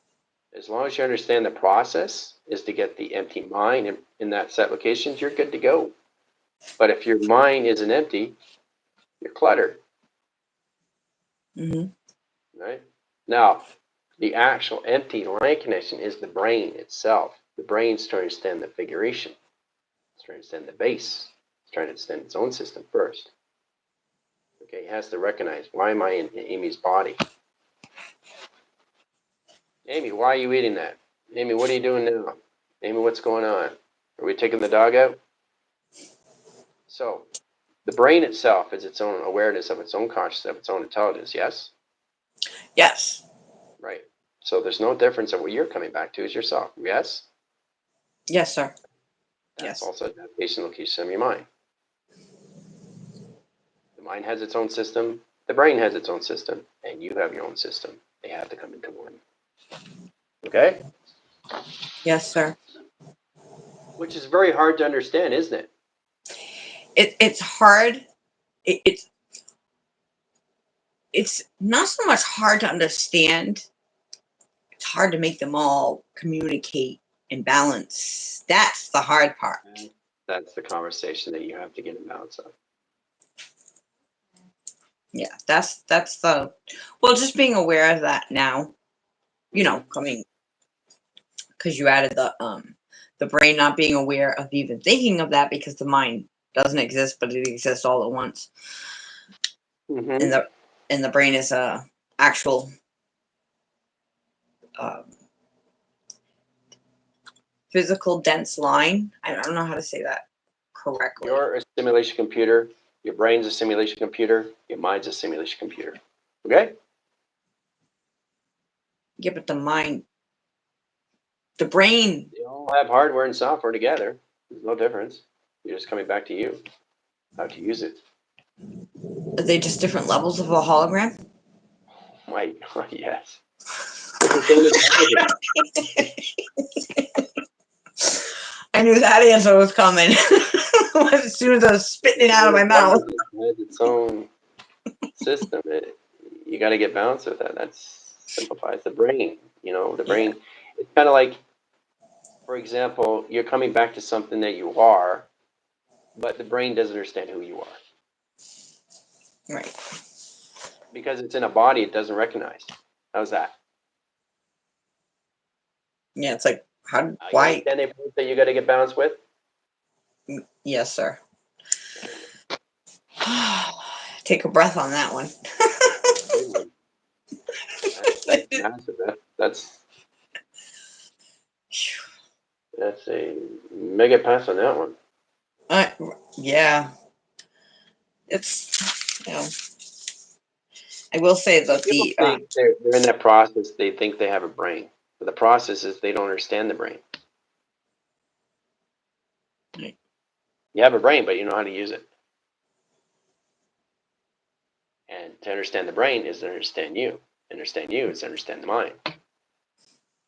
S1: As long as you understand the process is to get the empty mind in that set locations, you're good to go. But if your mind isn't empty, you're cluttered.
S3: Mm-hmm.
S1: Right? Now, the actual empty line connection is the brain itself. The brain's trying to understand the figuration. It's trying to understand the base. It's trying to understand its own system first. Okay, it has to recognize, why am I in Amy's body? Amy, why are you eating that? Amy, what are you doing now? Amy, what's going on? Are we taking the dog out? So, the brain itself is its own awareness of its own consciousness, of its own intelligence, yes?
S3: Yes.
S1: Right. So there's no difference of what you're coming back to is yourself, yes?
S3: Yes, sir.
S1: That's
S3: Yes.
S1: also adaptation location of your mind. The mind has its own system, the brain has its own system, and you have your own system. They have to come into one. Okay?
S3: Yes, sir.
S1: Which is very hard to understand, isn't it?
S3: It's hard. It's not so much hard to understand. It's hard to make them all communicate and balance. That's the hard part.
S1: That's the conversation that you have to get in balance of.
S3: Yeah, that's the well, just being aware of that now, coming because you added the brain not being aware of even thinking of that because the mind doesn't exist, but it exists all at once.
S1: Mm-hmm.
S3: And the brain is a actual um, physical dense line. I don't know how to say that correctly.
S1: You're a simulation computer. Your brain's a simulation computer. Your mind's a simulation computer. Okay?
S3: Yeah, but the brain.
S1: They all have hardware and software together. There's no difference. You're just coming back to you, how to use it.
S3: Are they just different levels of a hologram?
S1: My God, yes.
S3: I knew that answer was coming as soon as I was spitting it out of my mouth.
S1: It has its own system. You got to get balanced with that. That simplifies the brain. The brain. Yeah. It's kind of like, for example, you're coming back to something that you are, but the brain doesn't understand who you are.
S3: Right.
S1: Because it's in a body it doesn't recognize. How's that?
S3: Yeah, it's like,
S1: why? You understand that you got to get balanced with?
S3: Yes, sir. Take a breath on that one.
S1: That's a mega pass on that one.
S3: Yeah. It's, I will say that
S1: people think they're in that process, they think they have a brain. But the process is they don't understand the brain.
S3: Right.
S1: You have a brain, but you know how to use it. And to understand the brain is to understand you. Understand you is to understand the mind.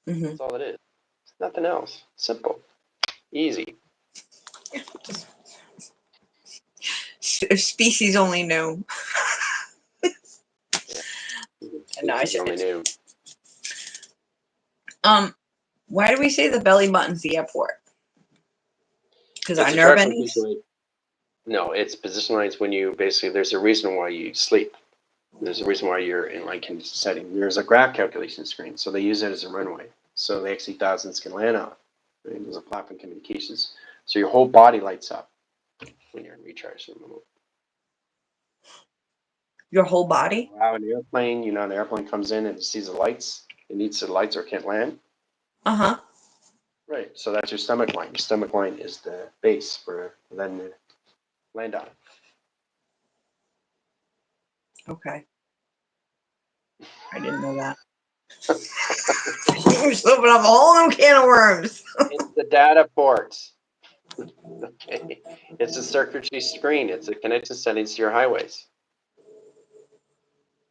S3: Mm-hmm.
S1: That's all it is. It's nothing else. Simple. Easy.
S3: Species only knew. No, I should.
S1: Only knew.
S3: Why do we say the belly button's the airport? Because our nerve endings.
S1: No, it's position lines when you basically. There's a reason why you sleep. There's a reason why you're in in setting. There's a graph calculation screen, so they use it as a runway. So the XC1000s can land on. Right? There's a platform communications. So your whole body lights up when you're in recharge mode.
S3: Your whole body?
S1: Wow, an airplane, an airplane comes in and it sees the lights. It needs the lights or it can't land.
S3: Uh-huh.
S1: Right. So that's your stomach line. Your stomach line is the base for then to land on.
S3: Okay. I didn't know that. We're just opening up a whole new can of worms.
S1: It's the data ports. Okay. It's a circuitry screen. It's a connection settings to your highways,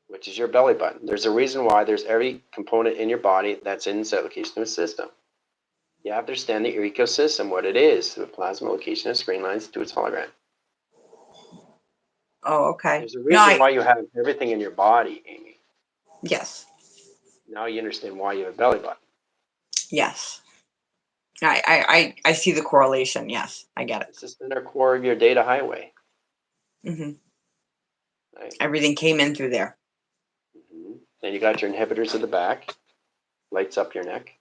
S1: which is your belly button. There's a reason why there's every component in your body that's in this location of a system. You have to understand the ecosystem, what it is, the plasma location of screen lines to its hologram.
S3: Oh, okay.
S1: There's a
S3: No,
S1: reason why you have everything in your body, Amy.
S3: yes.
S1: Now you understand why you have a belly button.
S3: Yes. I see the correlation. Yes, I get it.
S1: It's the center core of your data highway.
S3: Hmm.
S1: Right?
S3: Everything came in through there.
S1: Then you got your inhibitors at the back, lights up your neck.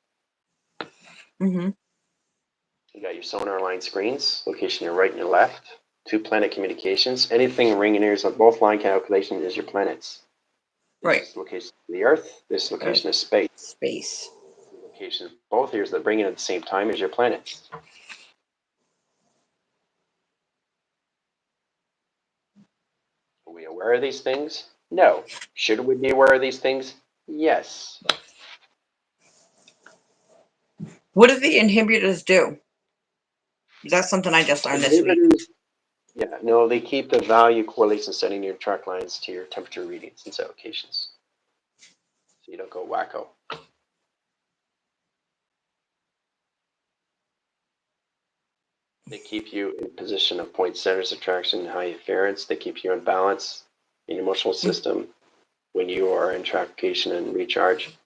S3: Hmm.
S1: You got your sonar line screens, location your right and your left, 2 planet communications. Anything ring in ears on both line calculation is your planets.
S3: Right.
S1: This is the location of the Earth. This is the location of space.
S3: Space.
S1: The location of both ears that bring in at the same time is your planets. Are we aware of these things? No. Should we be aware of these things? Yes.
S3: What do the inhibitors do? That's something I just learned this week.
S1: Inhibitors, yeah, no, they keep the value correlation setting your track lines to your temperature readings and set locations. So you don't go wacko. They keep you in position of point centers of attraction and high afferents. They keep you in balance in your emotional system when you are in traction and recharge.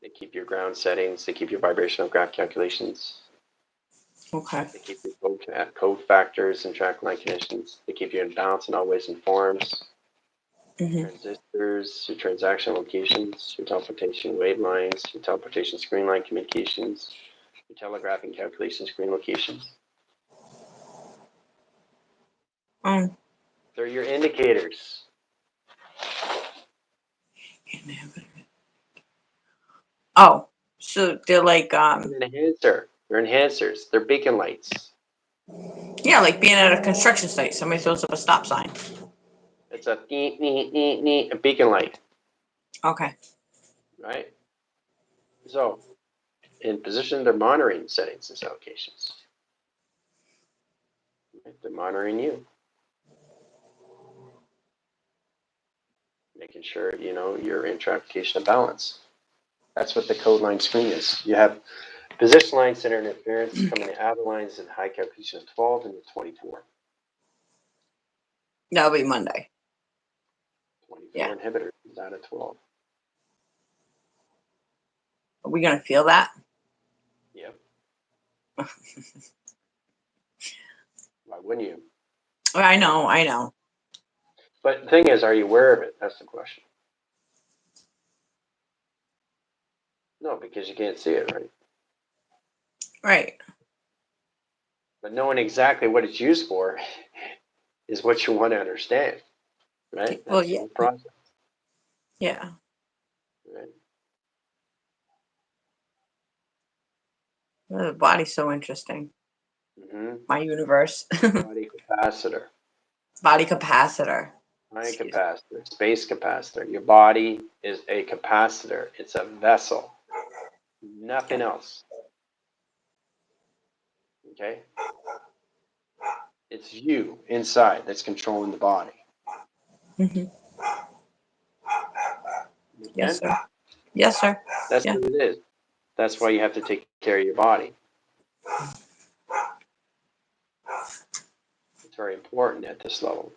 S1: They keep your ground settings. They keep your vibrational graph calculations.
S3: Okay.
S1: They keep your code factors and track line conditions. They keep you in balance in all ways and forms.
S3: Hmm.
S1: Transistors, your transaction locations, your teleportation wave lines, your teleportation screen line communications, your telegraphing calculation screen locations. They're your indicators.
S3: Oh, so they're like
S1: An enhancer. They're enhancers. They're beacon lights.
S3: yeah, like being at a construction site. Somebody throws up a stop sign.
S1: It's a a beacon light,
S3: Okay.
S1: right? So, in position, they're monitoring settings and allocations. Right? They're monitoring you, making sure you know you're in traffication of balance. That's what the code line screen is. You have position line center interference coming out of the lines in high calculation of 12 and 24.
S3: That'll be Monday.
S1: 24
S3: Yeah.
S1: inhibitors out of 12.
S3: Are we gonna feel that?
S1: Yep. Why wouldn't you?
S3: I know.
S1: But the thing is, are you aware of it? That's the question. No, because you can't see it, right?
S3: Right.
S1: But knowing exactly what it's used for is what you want to understand, right?
S3: Well,
S1: That's the
S3: yeah.
S1: whole process,
S3: Yeah.
S1: right?
S3: The body's so interesting.
S1: Mm-hmm.
S3: My universe.
S1: Body capacitor,
S3: Body capacitor.
S1: time
S3: Excuse
S1: capacitor, space capacitor. Your body is a capacitor. It's a vessel, nothing else. Okay? It's you inside that's controlling the body.
S3: Hmm. Yes,
S1: Understand?
S3: sir. Yes, sir.
S1: That's
S3: Yeah.
S1: what it is. That's why you have to take care of your body. It's very important at this level.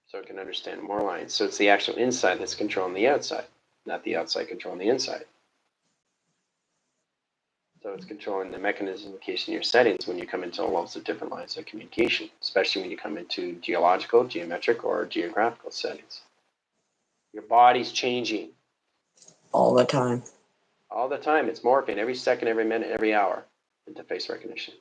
S1: So it can understand more lines. So it's the actual inside that's controlling the outside, not the outside controlling the inside. So it's controlling the mechanism location your settings when you come into all levels of different lines of communication, especially when you come into geological, geometric, or geographical settings. Your body's changing
S3: All the time.
S1: all the time. It's morphing every second, every minute, every hour into face recognition.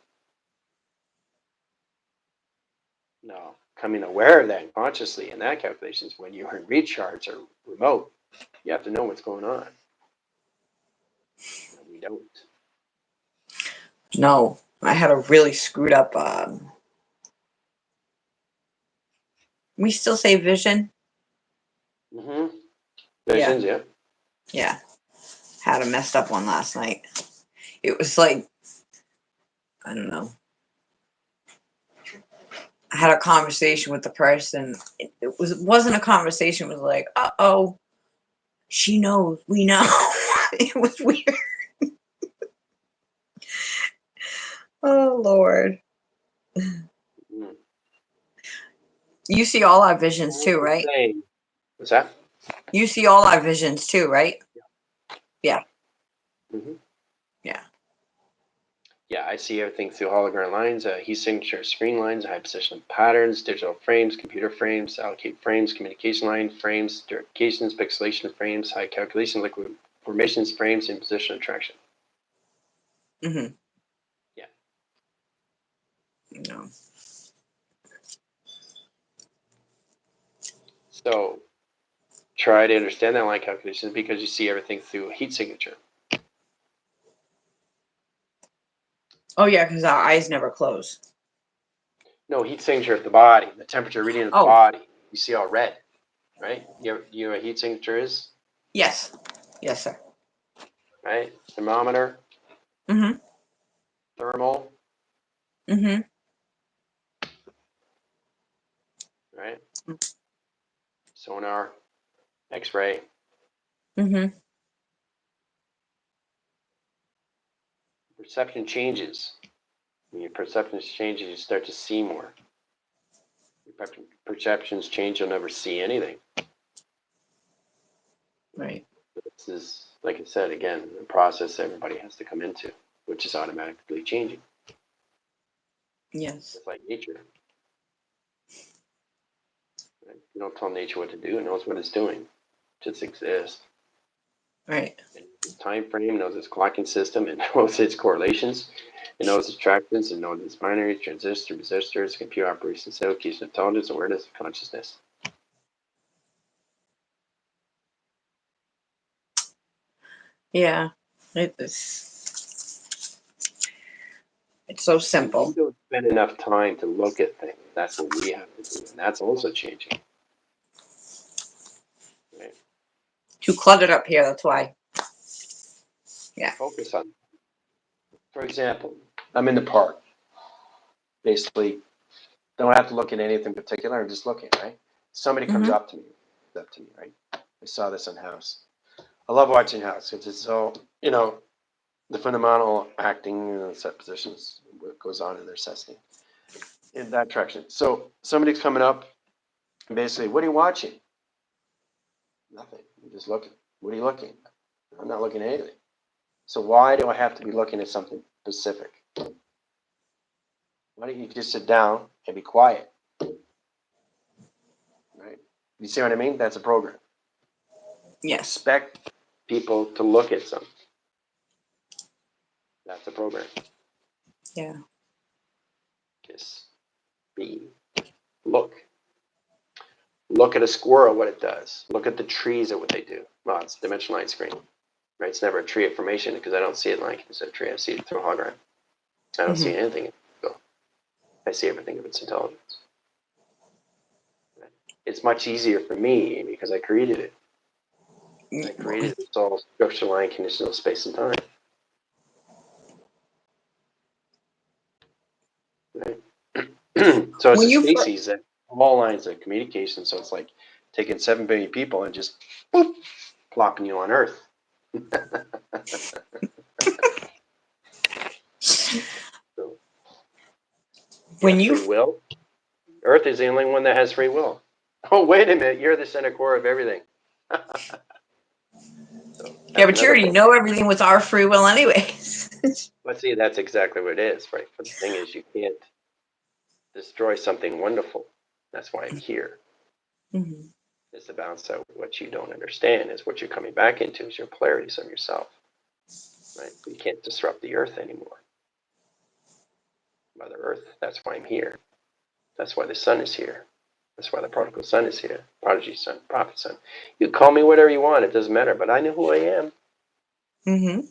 S1: No, becoming aware of that consciously in that calculations when you're in recharge or remote, you have to know what's going on. And we don't.
S3: No, I had a really screwed up. We still say vision.
S1: Mm-hmm. Visions, yeah.
S3: Yeah, had a messed up one last night. It was like, I don't know. I had a conversation with the person. It wasn't a conversation. It was like, uh-oh, she knows, we know. It was weird. Oh, Lord.
S1: Mm.
S3: You see all our visions too, right?
S1: What's that?
S3: You see all our visions too, right? Yeah.
S1: Mm-hmm.
S3: Yeah.
S1: Yeah, I see everything through hologram lines, heat signature screen lines, high position patterns, digital frames, computer frames, allocate frames, communication line frames, directifications, pixelation frames, high calculation, liquid formations frames, and position attraction.
S3: Mm-hmm.
S1: Yeah.
S3: No.
S1: So try to understand that line calculations because you see everything through heat signature.
S3: Oh, yeah, because our eyes never close.
S1: No, heat signature of the body, the temperature reading of the
S3: Oh.
S1: body. You see all red, right? You know what heat signature is?
S3: Yes. Yes, sir.
S1: Right? Thermometer,
S3: Mm-hmm.
S1: thermal,
S3: Mm-hmm.
S1: right? Sonar, X-ray.
S3: Mm-hmm.
S1: Perception changes. When your perception changes, you start to see more. Your perceptions change, you'll never see anything.
S3: Right.
S1: This is, like I said, again, a process everybody has to come into, which is automatically changing.
S3: Yes.
S1: It's like nature. Right? You don't tell nature what to do; it knows what it's doing. It just exists.
S3: Right.
S1: It knows its time frame, it knows its clocking system, it knows its correlations, it knows its attractants, it knows its binaries, transistors, resistors, computer operations, allocation, intelligence, awareness, and consciousness.
S3: Yeah. It's so
S1: We
S3: simple.
S1: don't spend enough time to look at things. That's what we have to do, and that's also changing. Right?
S3: Too cluttered up here, that's why. Yeah.
S1: Focus on. For example, I'm in the park. Basically, don't have to look at anything particular. I'm just looking. Right? Somebody comes
S3: Mm-hmm.
S1: up to me. Right? I saw this on House. I love watching House because it's so the phenomenal acting, set positions, what goes on in their setting in that direction. So somebody's coming up, and basically, what are you watching? Nothing. I'm just looking. What are you looking at? I'm not looking at anything. So why do I have to be looking at something specific? Why don't you just sit down and be quiet? Right? You see what I mean? That's a program.
S3: Yes.
S1: Expect people to look at something. That's a program.
S3: Yeah.
S1: Just be. Look. Look at a squirrel, what it does. Look at the trees at what they do. Well, it's dimension line screen. Right? It's never a tree of formation because I don't see it like it's a tree. I see it through a hologram. I don't see anything. I see everything of its intelligence. Right? It's much easier for me because I created it. I created this all structure line conditional space and time. Right? So it's
S3: When
S1: a
S3: you
S1: species that all lines of communication. So it's like taking 7 billion people and just boop, plopping you on Earth. So,
S3: when
S1: free
S3: you
S1: will. Earth is the only one that has free will. Oh, wait a minute. You're the center core of everything. So
S3: yeah,
S1: that's
S3: but you
S1: another
S3: already
S1: program.
S3: know everything with our free will anyways.
S1: But see, that's exactly what it is, right? But the thing is, you can't destroy something wonderful. That's why I'm here.
S3: Mm-hmm.
S1: Is to balance out what you don't understand is what you're coming back into is your polarities of yourself, right? You can't disrupt the earth anymore. Mother Earth, that's why I'm here. That's why the sun is here. That's why the prodigal son is here. Prodigy son, prophet son. You call me whatever you want. It doesn't matter. But I know who I am.
S3: Mm-hmm.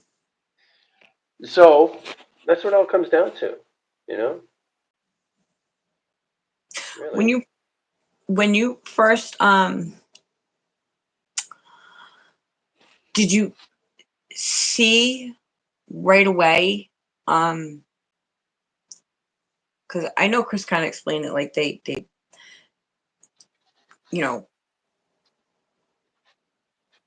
S1: So that's what it all comes down to, you know? Really.
S3: When you first did you see right away because I know Chris kind of explained it like they you know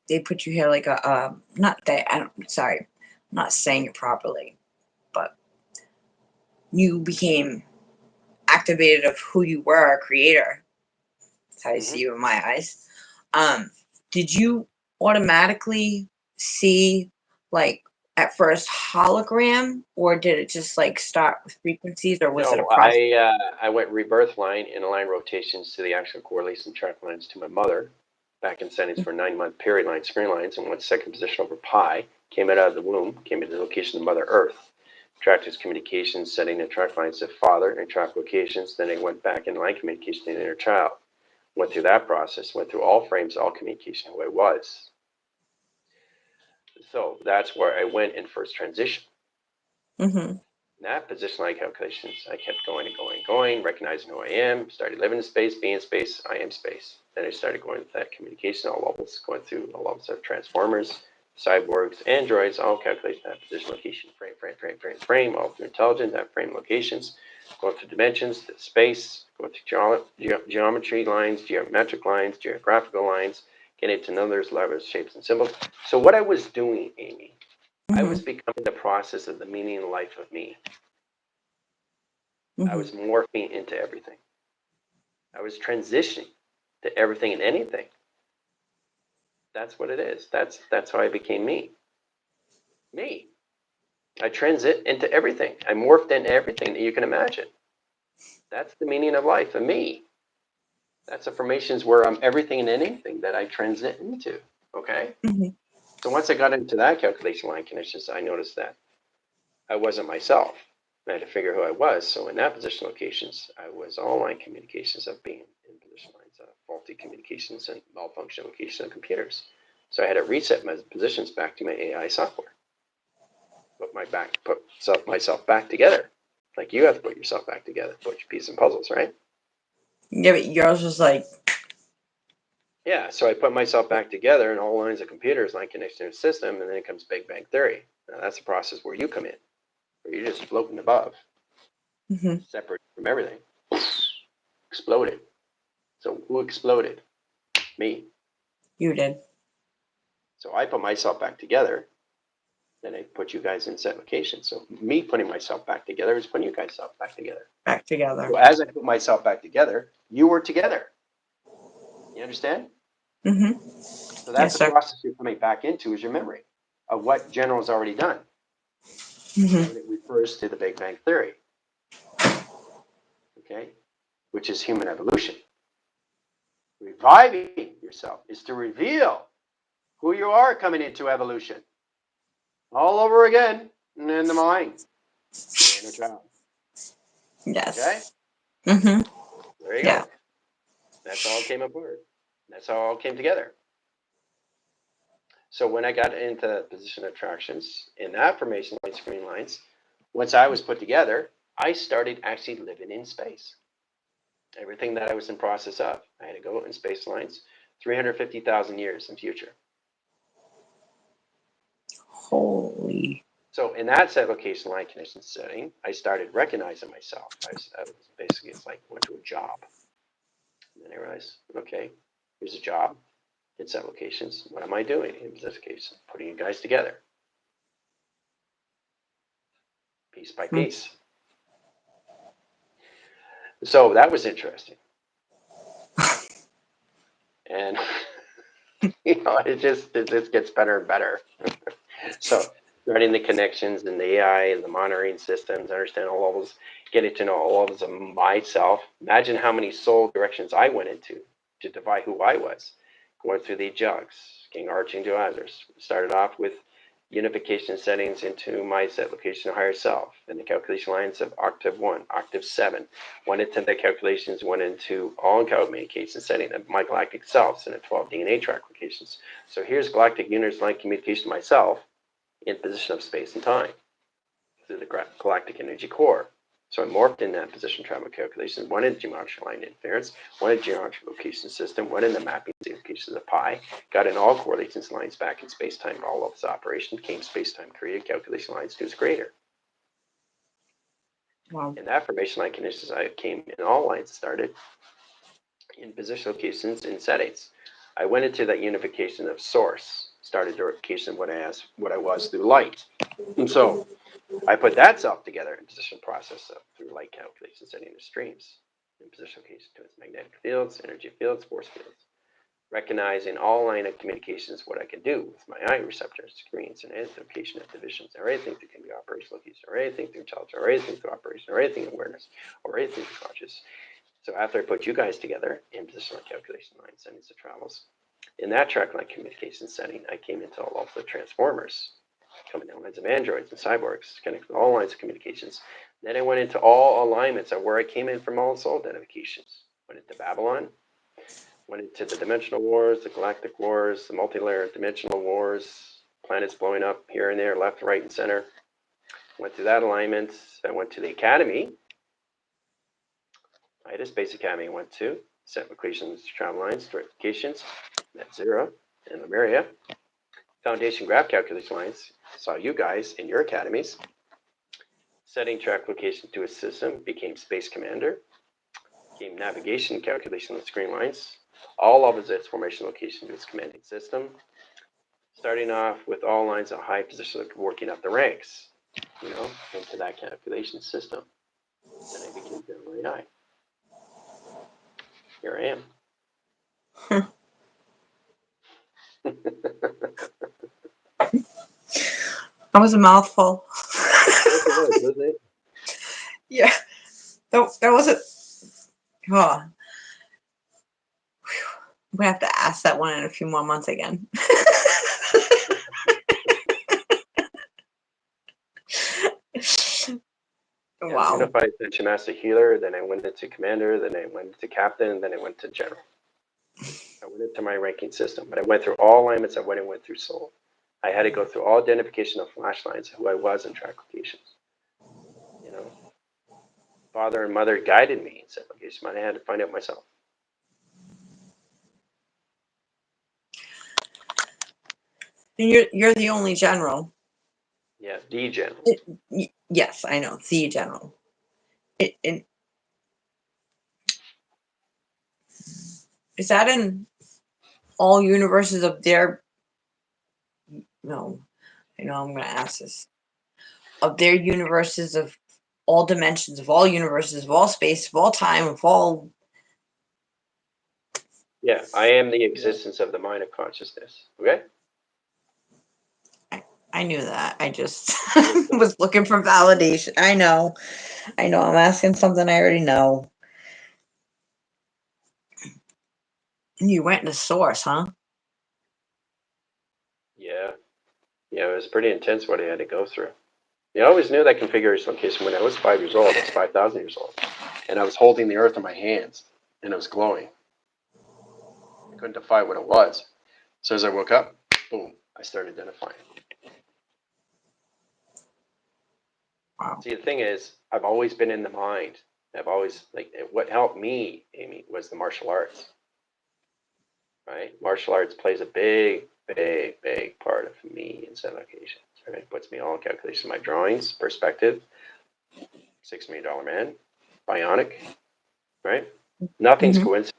S3: they put you here like a not that I don't sorry I'm not saying it properly, but you became activated of who you were, a creator. That's how I see you in my eyes. Did you automatically see like at first hologram, or did it just like start with frequencies, or was it a
S1: No,
S3: process?
S1: I went rebirth line and align rotations to the actual correlation track lines to my mother. Back in settings for 9-month period lines, screen lines, and went second position over pi. Came out of the womb, came into the location of Mother Earth. Tracked his communications, setting the track lines to father and track locations. Then it went back in line communication to the inner child. Went through that process, went through all frames, all communication, who I was. So that's where I went in first transition.
S3: Mm-hmm.
S1: That position line calculations, I kept going and going and going, recognizing who I am, started living in space, being in space, I am space. Then I started going with that communication, all levels, going through all levels of transformers, cyborgs, androids, all calculating that position, location, frame, all through intelligence, that frame locations, going through dimensions, to space, going through geometry lines, geometric lines, geographical lines, getting to numbers, levels, shapes, and symbols. So what I was doing, Amy, I was becoming the process of the meaning and life of me. I was morphing into everything. I was transitioning to everything and anything. That's what it is. That's how I became me. Me. I transit into everything. I morphed into everything that you can imagine. That's the meaning of life, of me. That's affirmations where I'm everything and anything that I transit into. Okay?
S3: Mm-hmm.
S1: So once I got into that calculation line connections, I noticed that I wasn't myself. I had to figure who I was. So in that position locations, I was all line communications of being in position lines, faulty communications and malfunction location of computers. So I had to reset my positions back to my AI software. Put myself back together. Like you have to put yourself back together, put your pieces and puzzles, right?
S3: Yeah, but yours was like
S1: Yeah, so I put myself back together and all lines of computers, line connection to the system, and then it comes Big Bang Theory. Now that's the process where you come in, where you're just floating above, separate from everything. Exploded. So who exploded? Me.
S3: you did.
S1: So I put myself back together. Then I put you guys in set locations. So me putting myself back together is putting you guys back together.
S3: Back together.
S1: So as I put myself back together, you were together. You understand?
S3: Mm-hmm.
S1: So that's
S3: Yes,
S1: the
S3: sir.
S1: process you're coming back into, is your memory of what General's already done.
S3: Mm-hmm.
S1: And it refers to the Big Bang Theory, okay, which is human evolution. Reviving yourself is to reveal who you are coming into evolution. All over again in the mind, the inner child.
S3: Yes.
S1: Okay?
S3: Mm-hmm.
S1: There you
S3: Yeah.
S1: go. That's all came apart. That's how it all came together. So when I got into position attractions in affirmation line screen lines, once I was put together, I started actually living in space. Everything that I was in process of, I had to go in space lines 350,000 years in future.
S3: Holy.
S1: So in that set location line condition setting, I started recognizing myself. I was basically, it's like went to a job. And then I realized, okay, here's a job. In set locations. What am I doing in this case? Putting you guys together. Piece by piece. So that was interesting. And it just gets better and better. So learning the connections and the AI and the monitoring systems, understand all levels, getting to know all levels of myself. Imagine how many soul directions I went into to divide who I was. Going through the jugs, getting arching to others. Started off with unification settings into my set location of higher self, and the calculation lines of octave 1, octave 7. Went into the calculations, went into all communication setting of my galactic selves and the 12 DNA track locations. So here's galactic units line communication to myself in position of space and time through the galactic energy core. So I morphed in that position travel calculation, one in geometry line interference, one in geometry location system, one in the mapping locations of pi, got in all correlations lines back in space-time, all of its operation, became space-time created calculation lines to its creator.
S3: Wow.
S1: In that formation line conditions, I came in all lines started in position locations in settings. I went into that unification of source, started the location of what I was through light. And so I put that self together in position process of through light calculation setting of streams in position location to its magnetic fields, energy fields, force fields. Recognizing all line of communications, what I can do with my eye receptors, screens, and identification of divisions, or anything that can be operational location, or anything through intelligence, or anything through operation, or anything awareness, or anything through conscious. So after I put you guys together in positional calculation line settings of travels, in that track line communication setting, I came into all of the transformers, coming down lines of androids and cyborgs, connected with all lines of communications. Then I went into all alignments of where I came in from all soul identifications. Went into Babylon, went into the dimensional wars, the galactic wars, the multi-layer dimensional wars, planets blowing up here and there, left, right, and center. Went through that alignment. I went to the Academy. I had a Space Academy I went to, set equations, travel lines, directifications, net zero, and Lemuria. Foundation graph calculation lines, saw you guys in your academies. Setting track location to a system, became Space Commander. Became navigation calculation of screen lines. All of its formation location to its commanding system. Starting off with all lines of high position, working up the ranks, into that calculation system. Then I became General AI. Here I am.
S3: That was a mouthful.
S1: Was it?
S3: Yeah. There was a. Oh. I'm gonna have to ask that one in a few more months again. Wow.
S1: Unified Ascension Master Healer, then I went into Commander, then I went into Captain, then I went to General. I went into my ranking system, but I went through all alignments. I went through Soul. I had to go through all identification of flash lines, who I was in track locations. Father and mother guided me in set location, but I had to find out myself.
S3: And you're the only general.
S1: Yeah, the general.
S3: Yes, I know, the general. Is that in all universes of their? No, I know I'm going to ask this. Of their universes, of all dimensions, of all universes, of all space, of all time, of all.
S1: Yeah, I am the existence of the mind of consciousness. Okay.
S3: I knew that. I just was looking for validation. I know. I'm asking something I already know. You went to source, huh?
S1: Yeah, it was pretty intense what I had to go through. I always knew that configuration location when I was 5 years old. I was 5,000 years old, and I was holding the earth in my hands, and it was glowing. I couldn't define what it was. So as I woke up, boom, I started identifying.
S3: Wow.
S1: See, the thing is, I've always been in the mind. I've always, what helped me, Amy, was the martial arts. Right? Martial arts plays a big, big, big part of me in set locations. Right? It puts me all in calculation. My drawings, perspective, $6 million man, bionic, right? Nothing's coincidence.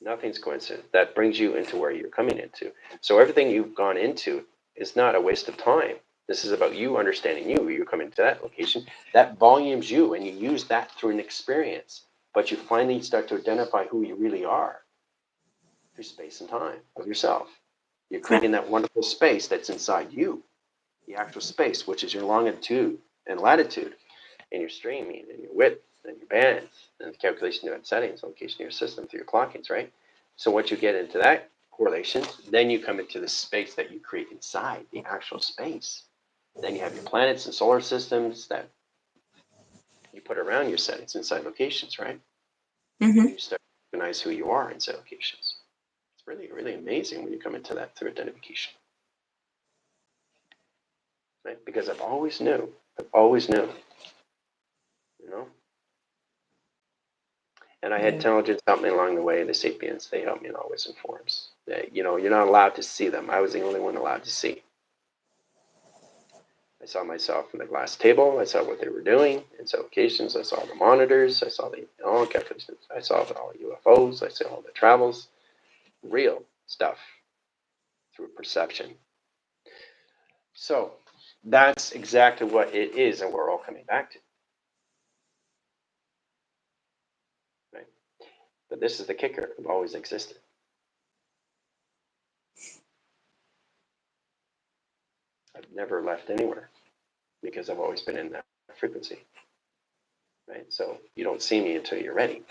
S1: Nothing's coincidence. That brings you into where you're coming into. So everything you've gone into is not a waste of time. This is about you understanding you. You come into that location, that volumes you, and you use that through an experience. But you finally start to identify who you really are through space and time of yourself. You're creating that wonderful space that's inside you, the actual space, which is your longitude and latitude, and your streaming, and your width, and your bands, and the calculation of settings, location of your system through your clockings, right? So once you get into that correlations. Then you come into the space that you create inside the actual space. Then you have your planets and solar systems that you put around your settings inside locations, right?
S3: Mm-hmm.
S1: And you start to recognize who you are inside locations. It's really, really amazing when you come into that through identification. Right? Because I've always knew, you know? And I had intelligence help me along the way, the sapiens, they helped me in always in forms. You know, you're not allowed to see them. I was the only one allowed to see. I saw myself in the glass table. I saw what they were doing in some occasions. I saw the monitors. I saw the I saw all the UFOs. I saw all the travels, real stuff through perception. So that's exactly what it is, and we're all coming back to. Right? But this is the kicker. I've always existed. I've never left anywhere because I've always been in that frequency. Right? So you don't see me until you're ready.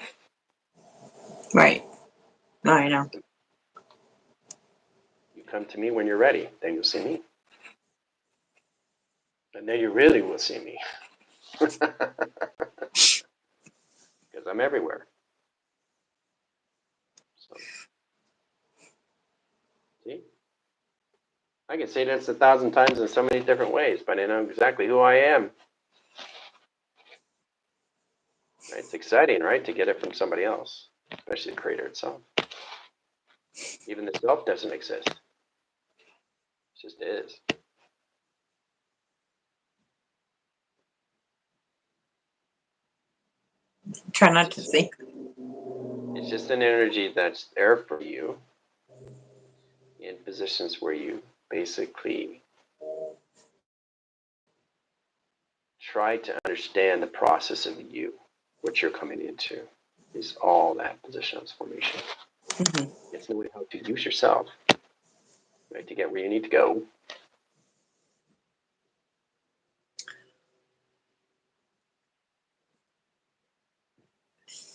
S3: Right. No, I know.
S1: You come to me when you're ready, then you'll see me. And then you really will see me. Because I'm everywhere. So, see? I can say this 1,000 times in so many different ways, but I know exactly who I am. Right? It's exciting, right, to get it from somebody else, especially the creator itself. Even the self doesn't exist. It just is.
S3: Try not to think.
S1: It's just an energy that's there for you in positions where you basically try to understand the process of you, what you're coming into, is all that positional formation.
S3: Mm-hmm.
S1: It's knowing how to use yourself, right, to get where you need to go.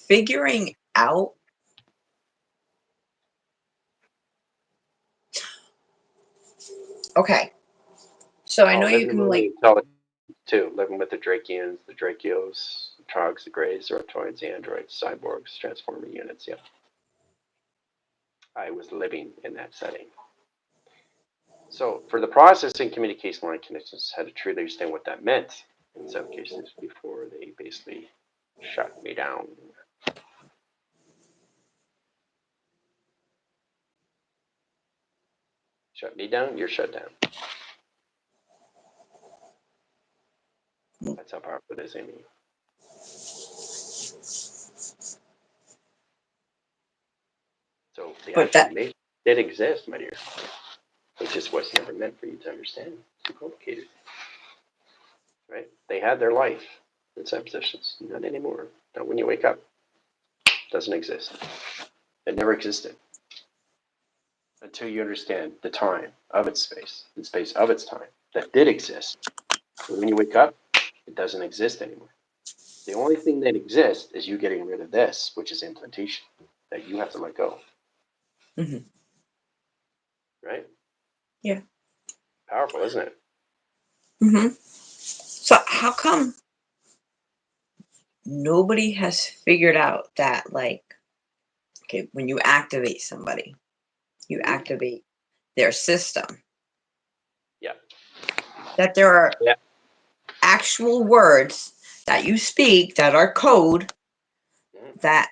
S3: Figuring out. Okay. So I know you can like.
S1: Too, living with the Drakians, the Drakios, the Trogs, the Greys, the Reptoids, the Androids, Cyborgs, Transformer units, yeah. I was living in that setting. So for the processing communication line connections, I had to truly understand what that meant in some cases before they basically shut me down. Shut me down, you're shut down. That's how powerful it is, Amy. So the actual information did exist, my dear. It just was never meant for you to understand. It's too complicated. Right? They had their life in some positions. Not anymore. Not when you wake up. It doesn't exist. It never existed. Until you understand the time of its space, the space of its time, that did exist. But when you wake up, it doesn't exist anymore. The only thing that exists is you getting rid of this, which is implantation, that you have to let go.
S3: Mm-hmm.
S1: Right?
S3: Yeah.
S1: Powerful, isn't it?
S3: Mm-hmm. So how come nobody has figured out that, like, okay, when you activate somebody, you activate their system.
S1: Yeah.
S3: That there are actual words that you speak that are code, that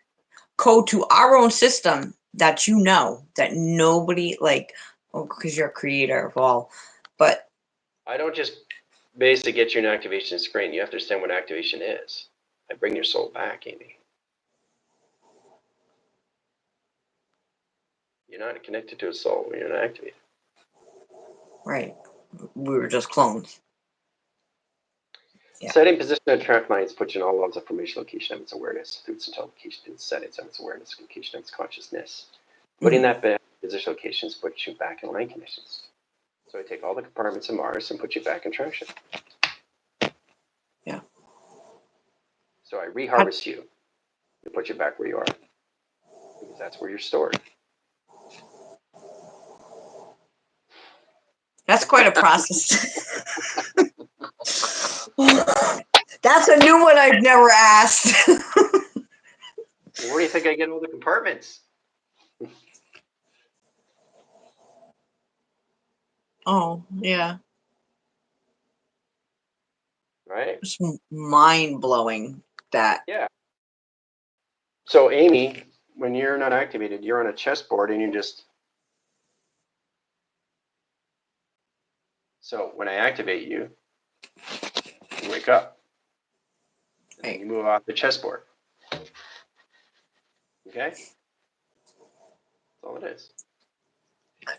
S3: code to our own system that you know that nobody, like, oh, because you're a creator of all, but
S1: I don't just basically get you an activation screen. You have to understand what activation is. I bring your soul back, Amy. You're not connected to a soul when you're not activated.
S3: right, we were just clones.
S1: Yeah. Setting position and track lines puts you in all levels of formation, location of its awareness, through its intelligence, its settings of its awareness, location of its consciousness. Putting that position locations puts you back in line conditions. So I take all the compartments of Mars and put you back in traction.
S3: Yeah.
S1: So I reharvest you and put you back where you are. Because that's where you're stored.
S3: That's quite a process. That's a new one I've never asked.
S1: Where do you think I get all the compartments?
S3: Oh, yeah.
S1: Right?
S3: It's mind blowing that.
S1: Yeah. So, Amy, when you're not activated, you're on a chessboard and you just. So, when I activate you, you wake up. And then you move off the chessboard. Okay? That's all it is.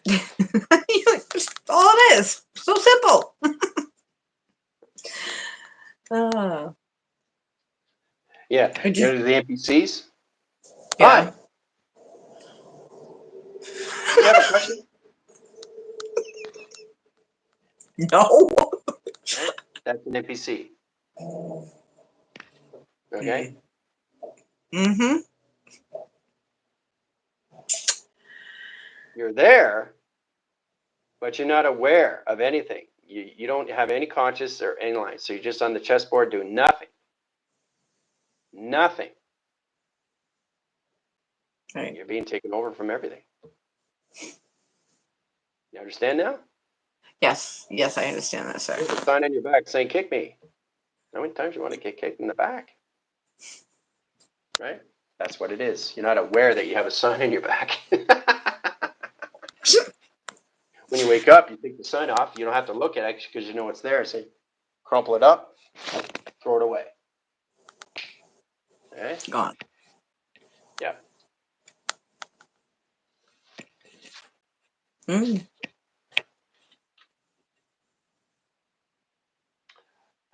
S3: That's all it is. So simple. Oh.
S1: Yeah.
S3: I
S1: You know the NPCs?
S3: Yeah.
S1: Hi. You have a question?
S3: No.
S1: Right? That's an NPC. Okay?
S3: Mm-hmm.
S1: You're there, but you're not aware of anything. You don't have any conscious or any line. So you're just on the chessboard doing nothing. Nothing.
S3: Right.
S1: You're being taken over from everything. You understand now?
S3: Yes. Yes, I understand that, sir.
S1: There's a sign on your back saying, kick me. How many times you want to get kicked in the back? Right? That's what it is. You're not aware that you have a sign on your back. When you wake up, you take the sign off. You don't have to look at it because you know it's there. So crumple it up, throw it away. Okay?
S3: Gone.
S1: Yeah.
S3: Mm.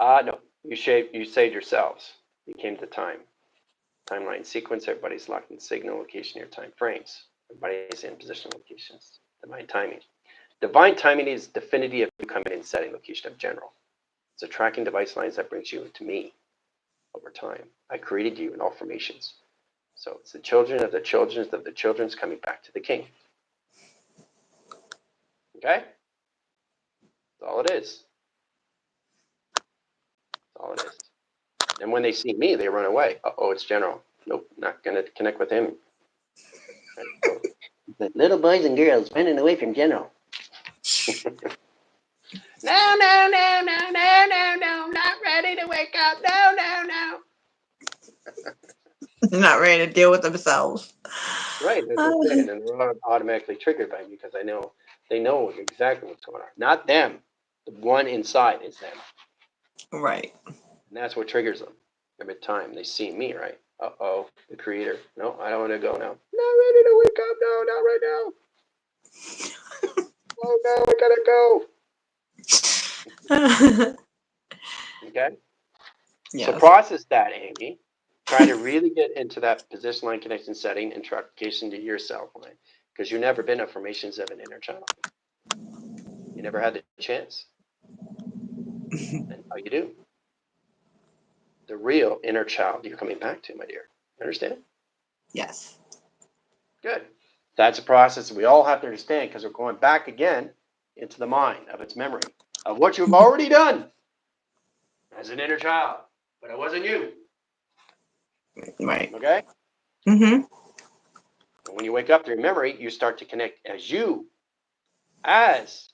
S1: No. You saved yourselves. You came to time. Timeline sequence. Everybody's locked in signal, location, or time frames. Everybody's in position locations. Divine timing. Divine timing is definity of you coming in setting location of general. It's a tracking device lines that brings you to me over time. I created you in all formations. So it's the children of the children's of the children's coming back to the king. Okay? That's all it is. That's all it is. And when they see me, they run away. Uh-oh, it's general. Nope, not going to connect with him. Right? So, the little boys and girls running away from general. No, no, no, no, no, no, no, not ready to wake up. No, no, no.
S3: Not ready to deal with themselves.
S1: Right, that's what I'm saying. And they're automatically triggered by me because they know exactly what's going on. Not them. The one inside is them.
S3: Right.
S1: And that's what triggers them every time they see me, right? Uh-oh, the creator. No, I don't want to go now. Not ready to wake up. No, not right now. Oh, no, I gotta go. Okay?
S3: Yes.
S1: So process that, Amy. Try to really get into that position line connection setting and tracking to your self line because you've never been a formations of an inner child. You never had the chance. And now you do. The real inner child you're coming back to, my dear. Understand?
S3: Yes.
S1: Good. That's a process we all have to understand because we're going back again into the mind of its memory of what you've already done as an inner child, but it wasn't you.
S3: Right.
S1: Okay?
S3: Mm-hmm.
S1: And when you wake up to your memory, you start to connect as you, as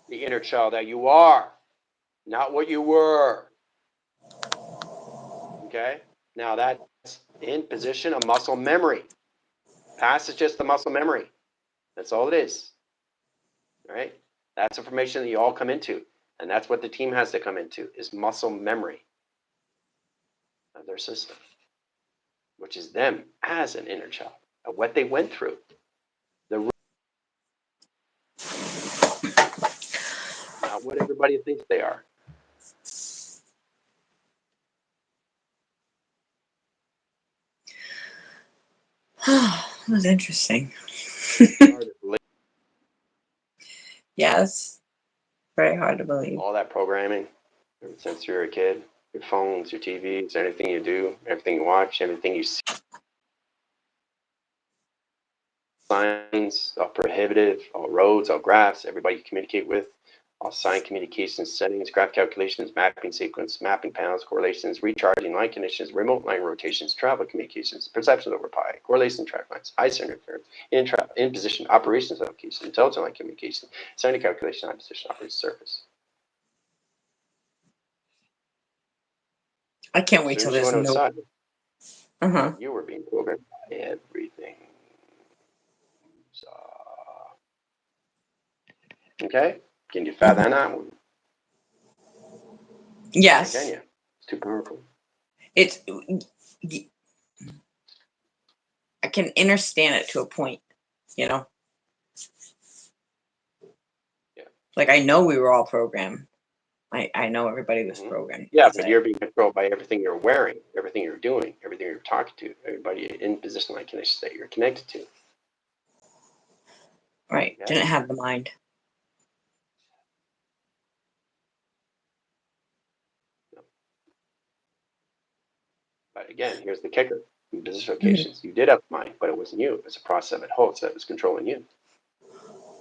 S1: the inner child that you are, not what you were. Okay? Now that's in position of muscle memory. Past is just the muscle memory. That's all it is. All right? That's information that you all come into. And that's what the team has to come into is muscle memory of their system, which is them as an inner child, of what they went through. Not what everybody thinks they are.
S3: That was interesting.
S1: Hard to believe.
S3: Yes. Very hard to believe.
S1: All that programming, ever since you were a kid, your phones, your TVs, anything you do, everything you watch, everything you see. signs, all prohibitive, all roads, all graphs, everybody you communicate with, all sign communications settings, graph calculations, mapping sequence, mapping panels, correlations, recharging line conditions, remote line rotations, travel communications, perceptions over pi, correlation track lines, ISO interference, in position, operations application, intelligent line communication, sign calculation, high position, operating surface.
S3: I can't wait
S1: As
S3: till
S1: soon as you
S3: there's
S1: went
S3: no.
S1: outside, you were being programmed by everything. So, okay, can you fathom that one?
S3: Yes.
S1: Can you? It's too powerful.
S3: It's. I can understand it to a point, you know.
S1: Yeah.
S3: Like I know we were all programmed. I know everybody was programmed.
S1: Yeah, but you're being controlled by everything you're wearing, everything you're doing, everything you're talking to, everybody in position like connection that you're connected to.
S3: Right.
S1: Yeah.
S3: Didn't have the mind.
S1: No. But again, here's the kicker. In position locations, you did have the mind, but it wasn't you. It was a process of host that was controlling you.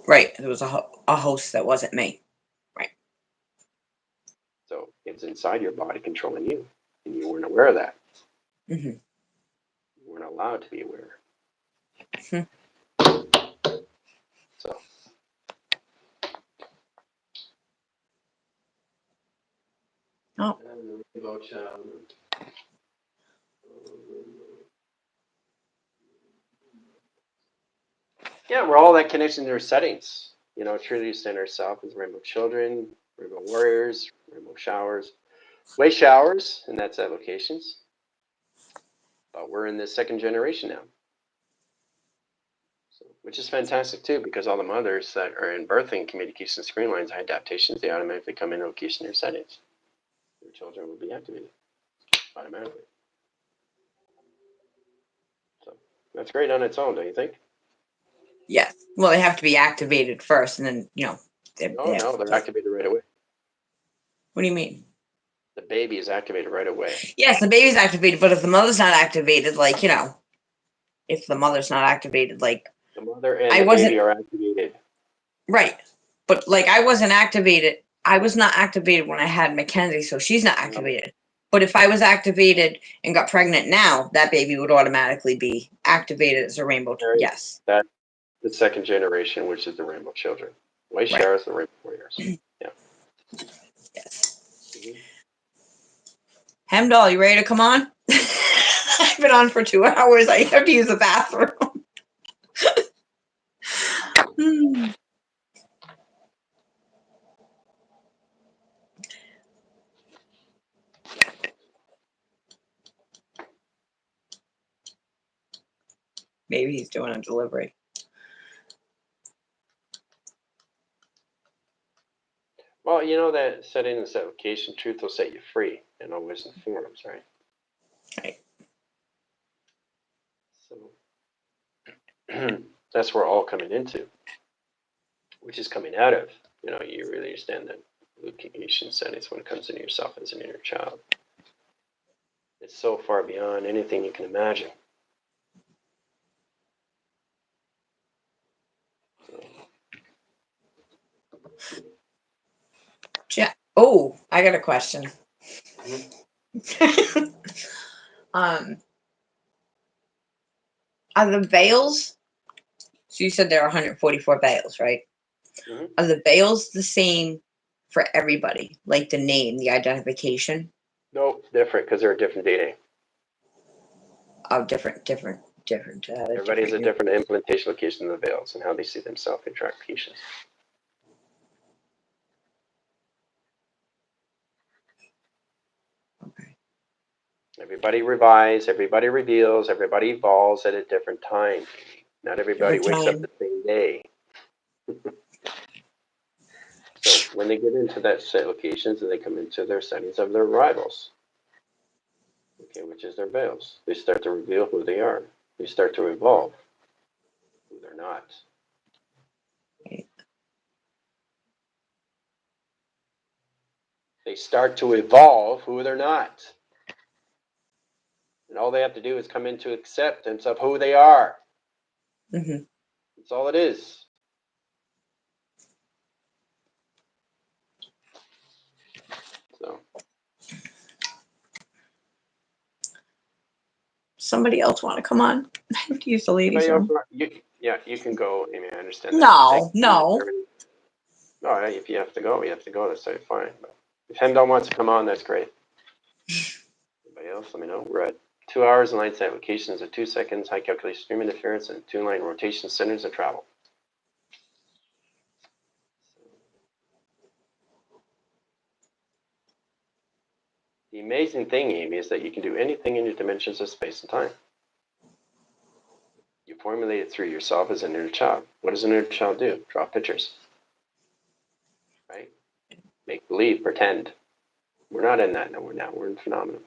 S3: Right. There was a host that wasn't me. Right.
S1: So it's inside your body controlling you, and you weren't aware of that.
S3: Mm-hmm.
S1: You weren't allowed to be aware.
S3: Mm-hmm.
S1: So.
S3: Oh.
S1: Yeah, we're all that connection to our settings. You know, truly center self as rainbow children, rainbow warriors, rainbow showers, way showers, and that's avocations. But we're in the second generation now. So, which is fantastic too, because all the mothers that are in birthing communication screen lines adaptations, they automatically come in location or settings. Their children will be activated automatically. So that's great on its own, don't you think?
S3: Yes. Well, they have to be activated first, and then
S1: No, they're activated right away.
S3: What do you mean?
S1: The baby is activated right away.
S3: Yes, the baby's activated, but if the mother's not activated, like, you know, if the mother's not activated, like
S1: the mother and the baby are activated.
S3: Right. But like I wasn't activated. I was not activated when I had Mackenzie, so she's not activated. But if I was activated and got pregnant now, that baby would automatically be activated as a rainbow. Yes.
S1: That's the second generation, which is the rainbow children. White showers, the rainbow warriors. Yeah.
S3: Yes. Hemdoll, you ready to come on? I've been on for 2 hours. I have to use the bathroom. Maybe he's doing a delivery.
S1: Well, you know that setting this application, truth will set you free in all ways and forms, right?
S3: Right.
S1: So that's where we're all coming into, which is coming out of. You know, you really understand that location settings when it comes into yourself as an inner child. It's so far beyond anything you can imagine.
S3: Yeah. Oh, I got a question. Are the veils? So you said there are 144 veils, right?
S1: Mm-hmm.
S3: Are the veils the same for everybody? Like the name, the identification?
S1: Nope, different because they're a different DNA.
S3: Oh, different.
S1: Everybody has a different implementation location of the veils and how they see themselves in applications.
S3: Okay.
S1: Everybody revives, everybody reveals, everybody evolves at a different time. Not everybody wakes up the same day. So when they get into that set locations, and they come into their settings of their rivals, okay, which is their veils, they start to reveal who they are. They start to evolve who they're not. They start to evolve who they're not. And all they have to do is come into acceptance of who they are.
S3: Mm-hmm.
S1: That's all it is. So
S3: Somebody else want to come on? Use the ladies'
S1: anybody else
S3: room.
S1: yeah, you can go, Amy. I understand that.
S3: No, no.
S1: No, if you have to go, you have to go. That's totally fine. But if Hemdall wants to come on, that's great. Anybody else? Let me know. We're at 2 hours and line set locations of 2 seconds, high calculation stream interference, and 2-line rotation centers of travel. The amazing thing, Amy, is that you can do anything in your dimensions of space and time. You formulate it through yourself as an inner child. What does an inner child do? Draw pictures. Right? Make believe, pretend. We're not in that now. We're in phenomenon.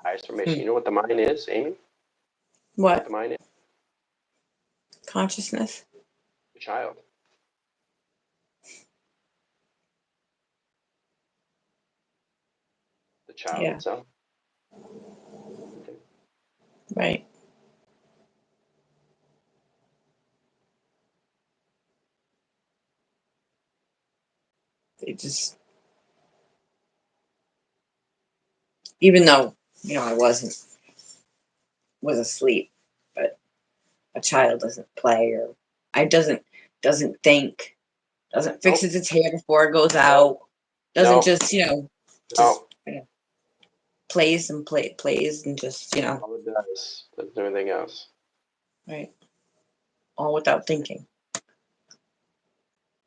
S1: Highest formation. You know what the mind is, Amy?
S3: What?
S1: The mind is?
S3: Consciousness.
S1: The child. The child itself. Okay.
S3: Right. They just, even though, I was asleep, but a child doesn't play or doesn't think, doesn't fixes its hair before it goes out, doesn't just, plays and plays and just,
S1: All it does everything else.
S3: right. All without thinking.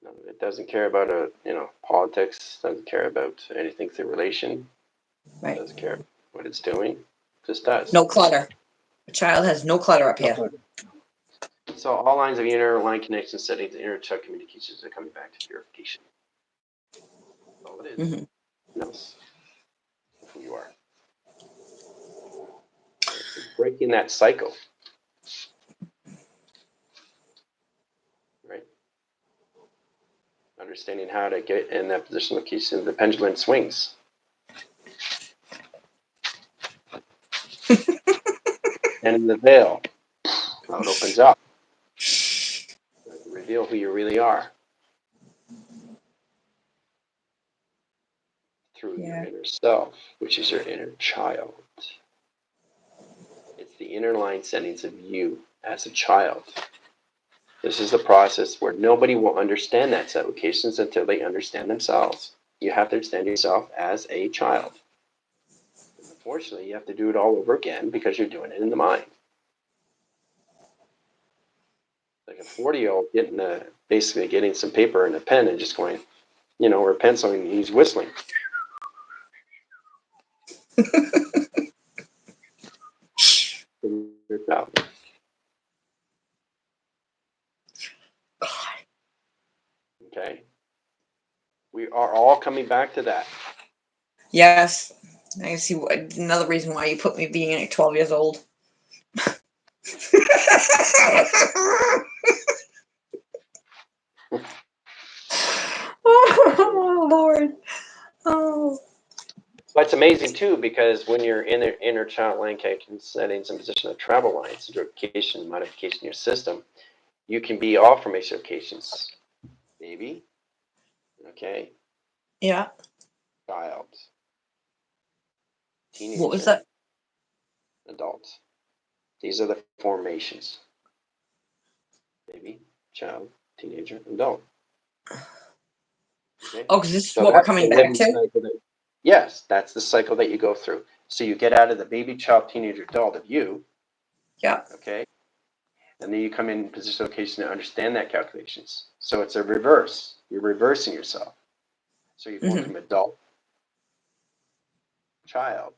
S1: No, it doesn't care about politics, doesn't care about anything through relation.
S3: Right.
S1: Doesn't care what it's doing. Just does.
S3: No clutter. A child has no clutter up here.
S1: So all lines of inner line connection settings, inner child communications are coming back to purification. That's all it is. Nothing else. Who you are. Breaking that cycle. Right? Understanding how to get in that position location, the pendulum swings. And in the veil, how it opens up. Reveal who you really are. Through your inner self, which is your inner child. It's the inner line settings of you as a child. This is the process where nobody will understand that set locations until they understand themselves. You have to understand yourself as a child. Unfortunately, you have to do it all over again because you're doing it in the mind. Like a 40-year-old basically getting some paper and a pen and just going, or a pencil, and he's whistling. Okay. We are all coming back to that.
S3: Yes. I can see another reason why you put me being like 12 years old. Oh, Lord. Oh.
S1: But it's amazing too, because when you're in the inner child line connection settings and position of travel lines, location, modification of your system, you can be all formation locations. Baby. Okay.
S3: Yeah.
S1: Child. Teenager.
S3: What was that?
S1: Adult. These are the formations. Baby, child, teenager, adult. Okay?
S3: Oh, because this is what we're coming back to?
S1: Yes, that's the cycle that you go through. So you get out of the baby, child, teenager, adult of you.
S3: Yeah.
S1: Okay. And then you come in position location to understand that calculations. So it's a reverse. You're reversing yourself. So you're going from adult, child,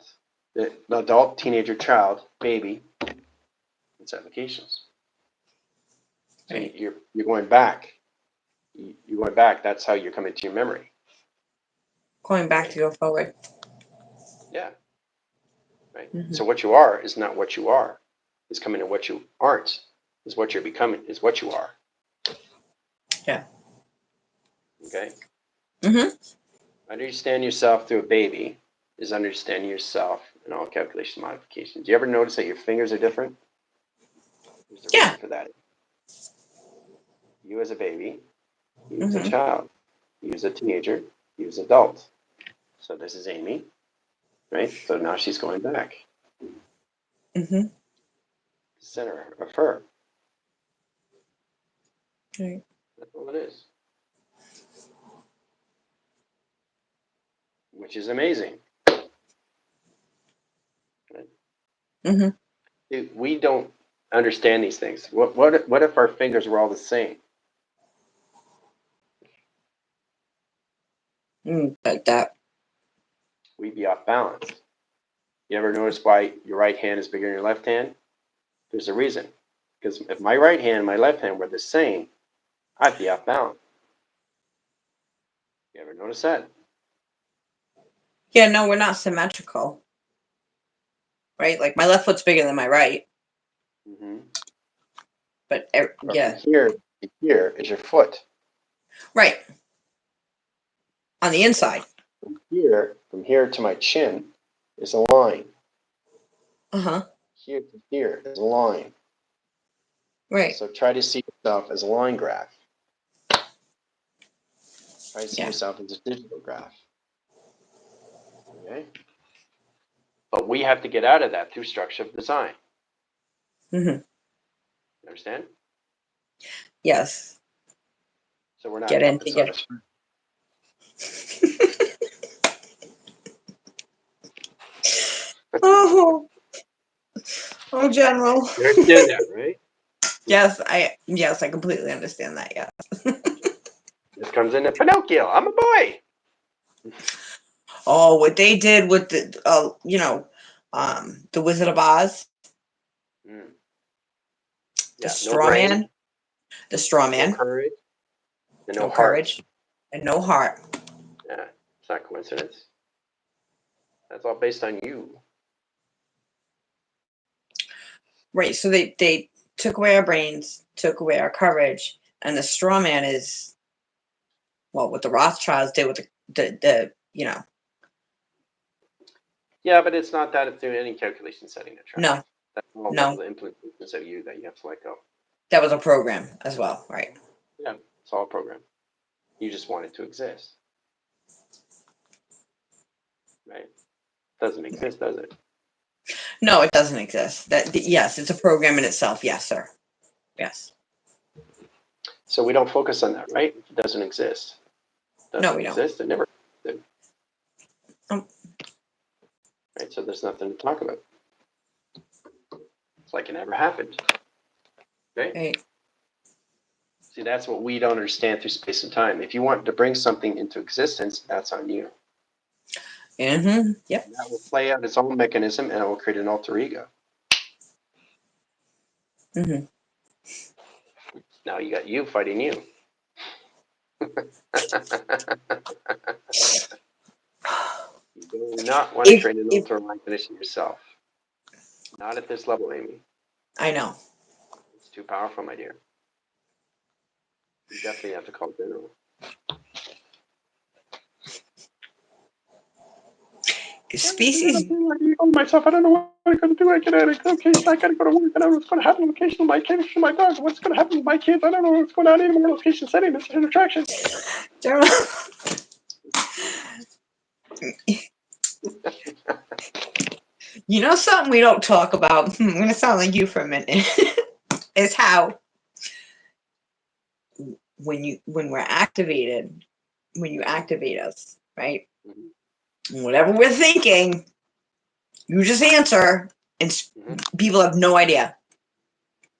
S1: the adult, teenager, child, baby, it's applications. So
S3: right.
S1: you're going back. You're going back. That's how you're coming to your memory.
S3: Going back to go forward.
S1: Yeah. Right. So what you are is not what you are. It's coming to what you aren't. Is what you're becoming. Is what you are.
S3: Yeah.
S1: Okay. Understand yourself through a baby is understanding yourself in all calculation modifications. Do you ever notice that your fingers are different? There's a reason for that. You as a baby, you as a
S3: Mhm.
S1: child, you as a teenager, you as an adult. So this is Amy, right? So now she's going back.
S3: Mhm.
S1: The center of her.
S3: Right.
S1: That's all it is. Which is amazing. Right?
S3: Mhm.
S1: We don't understand these things. What if our fingers were all the same?
S3: Like that.
S1: We'd be off balance. You ever notice why your right hand is bigger than your left hand? There's a reason. Because if my right hand and my left hand were the same, I'd be off balance. You ever notice that?
S3: Yeah, no, we're not symmetrical. Right? Like my left foot's bigger than my right.
S1: Mm-hmm.
S3: But
S1: But from
S3: yeah.
S1: here to here is your foot.
S3: Right. On the inside.
S1: From here to my chin is a line.
S3: Uh-huh.
S1: Here to here is a line.
S3: Right.
S1: So try to see yourself as a line graph. Try to see
S3: Yeah.
S1: yourself as a digital graph. Okay? But we have to get out of that through structure of design.
S3: Mhm.
S1: You understand?
S3: Yes.
S1: So we're not
S3: Get in
S1: puppets on
S3: together.
S1: a string.
S3: Oh, oh, General.
S1: You understand that, right?
S3: Yes, I completely understand that. Yeah.
S1: This comes into Pinocchio. I'm a boy.
S3: Oh, what they did with the, the Wizard of Oz,
S1: Mm.
S3: the
S1: Yeah, no
S3: straw
S1: brain,
S3: man, the straw
S1: no
S3: man,
S1: courage, and no
S3: no
S1: heart.
S3: courage, and no heart.
S1: Yeah, it's not coincidence. That's all based on you.
S3: Right. So they took away our brains, took away our courage, and the straw man is what the Rothschilds did with the
S1: Yeah, but it's not that it's doing any calculation setting the tracks.
S3: no,
S1: That's all level
S3: no,
S1: of implementations of you that you have to let go.
S3: that was a program as well. Right.
S1: Yeah, it's all a program. You just want it to exist. Right? Doesn't exist, does it?
S3: No, it doesn't exist. Yes, it's a program in itself. Yes, sir. Yes.
S1: So we don't focus on that, right? It doesn't exist.
S3: No,
S1: Doesn't
S3: we don't.
S1: exist. It never did.
S3: Um,
S1: Right? So there's nothing to talk about. It's like it never happened. Okay?
S3: right.
S1: See, that's what we don't understand through space and time. If you want to bring something into existence, that's on you.
S3: Mm-hmm. Yep.
S1: And that will play out its own mechanism and it will create an alter ego.
S3: Mm-hmm.
S1: Now you got you fighting you. You do not want to create an
S3: If
S1: alter mechanism yourself. Not at this level, Amy.
S3: I know.
S1: It's too powerful, my dear. You definitely have to call general.
S3: Species.
S1: Oh, myself, I don't know what I'm going to do. I got to location. I got to go to work. I don't know what's going to happen. Location with my kids, my dog. What's going to happen with my kids? I don't know what's going on anymore. Location setting. It's an attraction.
S3: You know something we don't talk about. I'm gonna sound like you for a minute. Is how when we're activated, when you activate us, right?
S1: Mm-hmm.
S3: Whatever we're thinking, you just answer, and people have no idea.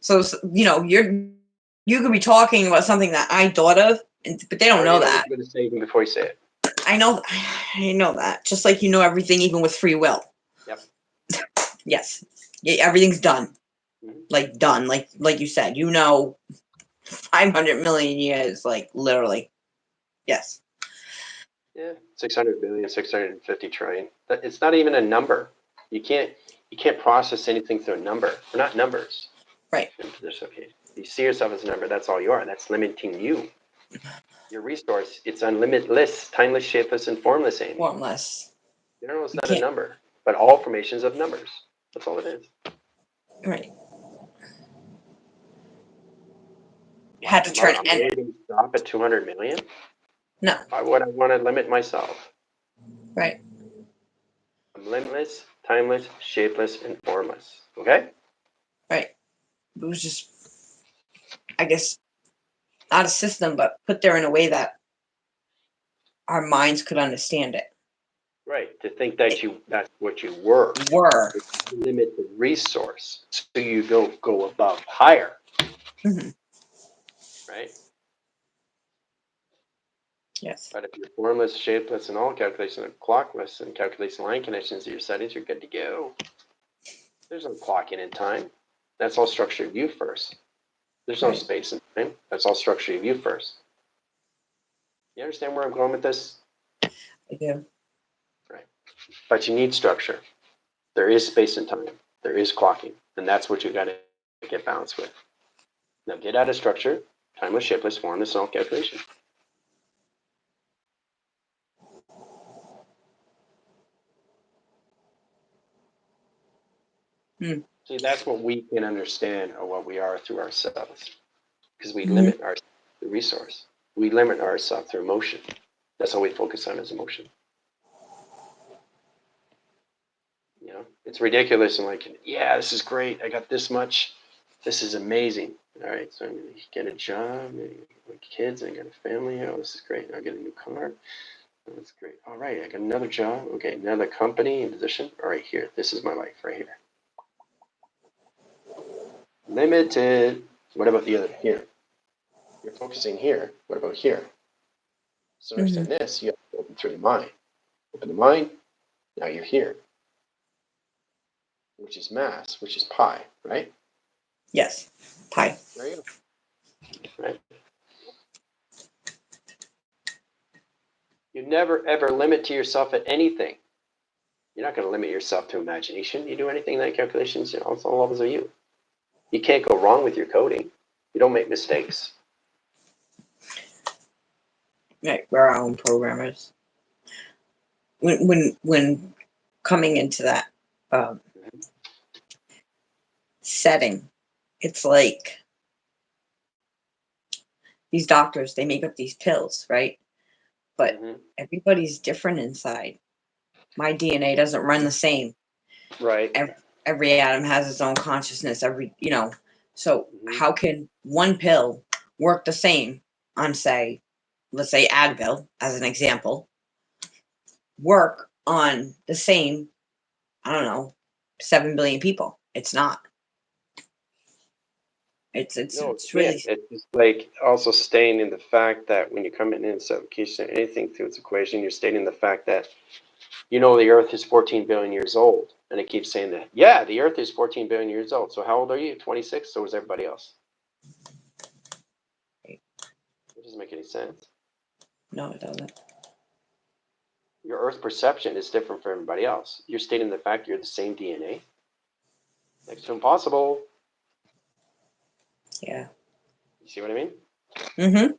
S3: So you could be talking about something that I thought of, but they
S1: I
S3: don't
S1: already
S3: know
S1: know what
S3: that.
S1: you're going to say even before you say it.
S3: I know that. Just like you know everything, even with free will.
S1: Yep.
S3: Yes, everything's done.
S1: Mm-hmm.
S3: Like done. Like you said, 500 million years, like literally. Yes.
S1: Yeah, 600 billion, 650 trillion. It's not even a number. You can't process anything through a number. We're not numbers.
S3: Right.
S1: Okay. You see yourself as a number. That's all you are. That's limiting you. Your resource, it's unlimitless, timeless, shapeless, and formless, Amy.
S3: Formless.
S1: General is
S3: You
S1: not a
S3: can't.
S1: number, but all formations of numbers. That's all it is.
S3: Right. had to turn
S1: I'm
S3: and
S1: ready to stop at 200 million.
S3: no,
S1: Why would I want to limit myself?
S3: right.
S1: I'm limitless, timeless, shapeless, and formless. Okay?
S3: Right. It was just, I guess, not a system, but put there in a way that our minds could understand it.
S1: Right. To think that that's what you were.
S3: Were.
S1: It's a limited resource. So you go above higher.
S3: Mhm.
S1: Right?
S3: Yes.
S1: But if you're formless, shapeless, and all calculation and clockless and calculation line connections to your settings, you're good to go. There's no clocking in time. That's all structure of you first. There's no
S3: Right.
S1: space and time. That's all structure of you first. You understand where I'm going with this?
S3: I do.
S1: Right. But you need structure. There is space and time. There is clocking. And that's what you got to get balanced with. Now get out of structure, timeless, shapeless, formless, and all calculation.
S3: Hmm.
S1: See, that's what we can understand or what we are through ourselves. Because we
S3: Mhm.
S1: limit our the resource. We limit ourselves through emotion. That's all we focus on is emotion. You know, it's ridiculous and like, yeah, this is great. I got this much. This is amazing. All right, so I'm gonna get a job, maybe get my kids, I got a family. Oh, this is great. I'll get a new car. Oh, that's great. All right, I got another job. Okay, another company and position. All right, here. This is my life right here. Limited. What about the other here? You're focusing here. What about here? So understand this, you have to open through the mind. Open the mind, now you're here. Which is mass, which is pi, right?
S3: Yes. Pi.
S1: There you go. Right? You never ever limit to yourself at anything. You're not going to limit yourself to imagination. You do anything that calculations, you know, it's all levels of you. You can't go wrong with your coding. You don't make mistakes.
S3: Right. We're our own programmers. When coming into that um, setting, it's like these doctors, they make up these pills, right? But everybody's different inside. My DNA doesn't run the same.
S1: Right.
S3: Every atom has its own consciousness. So how can one pill work the same on, say, let's say Advil as an example, work on the same, I don't know, 7 billion people? It's not.
S1: No,
S3: It's
S1: yeah.
S3: really
S1: It's just like also staying in the fact that when you come in this application, anything through its equation, you're stating the fact that you know the Earth is 14 billion years old, and it keeps saying that. Yeah, the Earth is 14 billion years old. So how old are you? 26. So is everybody else. It doesn't make any sense.
S3: no, it doesn't.
S1: Your Earth perception is different from everybody else. You're stating the fact you're the same DNA. Next to impossible.
S3: Yeah.
S1: You see what I mean?
S3: Mm-hmm.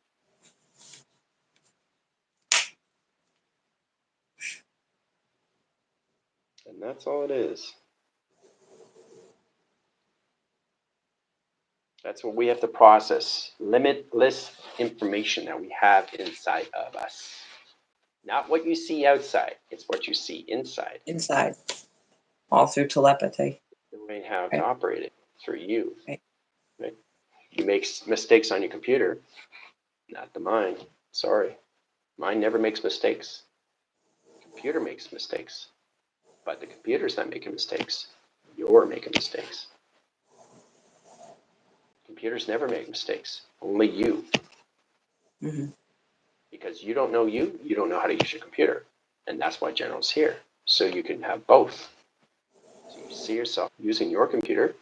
S1: And that's all it is. That's what we have to process. Limitless information that we have inside of us. Not what you see outside. It's what you see inside.
S3: Inside, all through telepathy.
S1: Knowing how to
S3: Right.
S1: operate it through you.
S3: Right.
S1: Right? You make mistakes on your computer, not the mind. Sorry. Mind never makes mistakes. Computer makes mistakes. But the computer's not making mistakes. You're making mistakes. Computers never make mistakes. Only you.
S3: Mm-hmm.
S1: Because you don't know you don't know how to use your computer. And that's why General's here. So you can have both. So you see yourself using your computer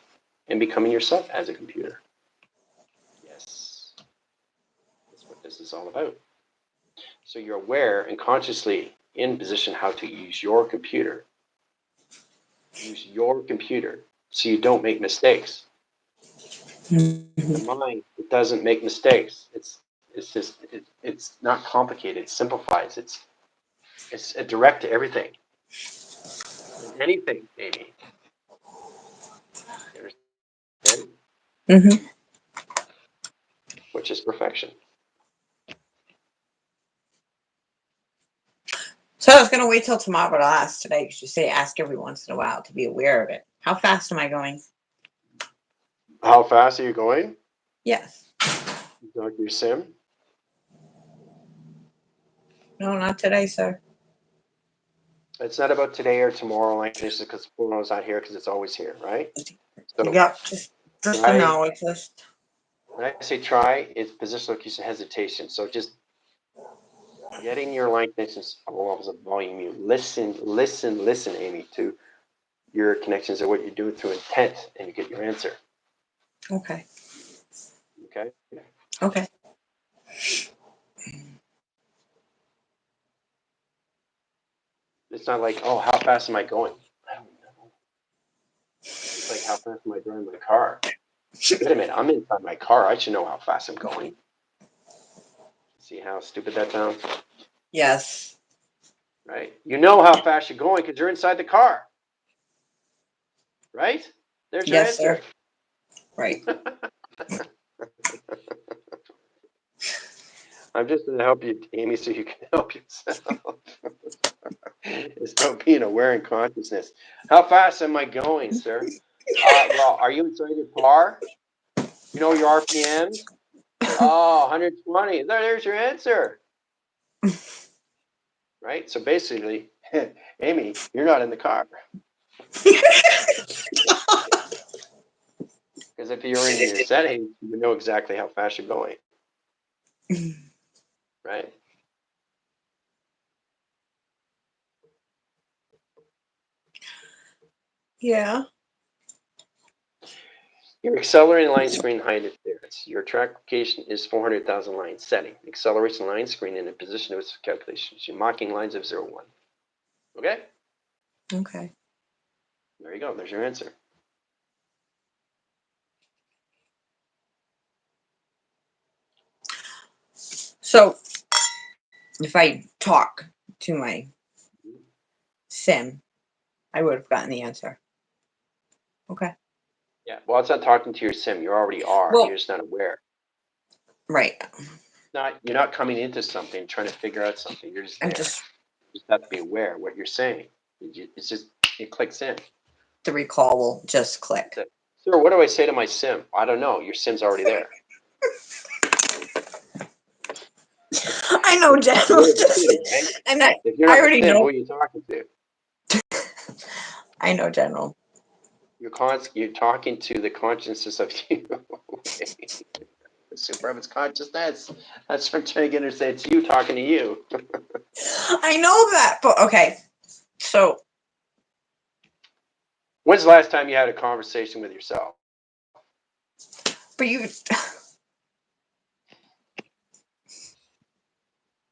S1: and becoming yourself as a computer. Yes. That's what this is all about. So you're aware and consciously in position how to use your computer. Use your computer so you don't make mistakes.
S3: Mm-hmm.
S1: The mind, it doesn't make mistakes. It's not complicated. It simplifies. It's a direct to everything. And anything, maybe. You understand?
S3: Mm-hmm.
S1: which is perfection.
S3: So I was going to wait till tomorrow to ask today because you say ask every once in a while to be aware of it. How fast am I going?
S1: How fast are you going?
S3: Yes.
S1: Like your sim?
S3: No, not today, sir.
S1: It's not about today or tomorrow, like this, because Bruno's not here because it's always here, right? So
S3: Yep, just to know. It's just.
S1: when I say try, it's position, location, hesitation. So just getting your line connections levels of volume. You listen, Amy, to your connections and what you're doing through intent, and you get your answer.
S3: Okay.
S1: Okay?
S3: Okay.
S1: It's not like, oh, how fast am I going? I don't know. It's like, how fast am I driving my car? Wait a minute, I'm inside my car. I should know how fast I'm going. See how stupid that sounds?
S3: Yes.
S1: Right? You know how fast you're going because you're inside the car. Right? There's your
S3: Yes,
S1: answer.
S3: sir. Right.
S1: I'm just going to help you, Amy, so you can help yourself. It's about being aware and consciousness. How fast am I going, sir? Well, are you inside your car? You know your RPMs? Oh, 120. There's your answer. Right? So basically, Amy, you're not in the car. Because if you're in your settings, you know exactly how fast you're going. Right?
S3: Yeah.
S1: Your accelerating line screen height is there. Your track location is 400,000 lines. Setting. Acceleration line screen in a position of its calculations. Your marking lines of 0, 1. Okay?
S3: Okay.
S1: There you go. There's your answer.
S3: So if I talk to my sim, I would have gotten the answer. Okay.
S1: Yeah. Well, it's not talking to your sim. You already are.
S3: Well,
S1: You're just not aware.
S3: right.
S1: You're not coming into something trying to figure out something. You're just there.
S3: I'm just
S1: You just have to be aware of what you're saying. It's just, it clicks in.
S3: the recall will just click.
S1: That's it. Sir, what do I say to my sim? I don't know. Your sim's already there.
S3: I know, General. And
S1: If you're
S3: I
S1: not the
S3: already
S1: sim,
S3: know.
S1: who are you talking to?
S3: I know, General.
S1: You're talking to the consciousness of you. Okay. The super of its consciousness. That's what I'm trying to get her to say. It's you talking to you.
S3: I know that, but okay. So,
S1: When's the last time you had a conversation with yourself?
S3: but you.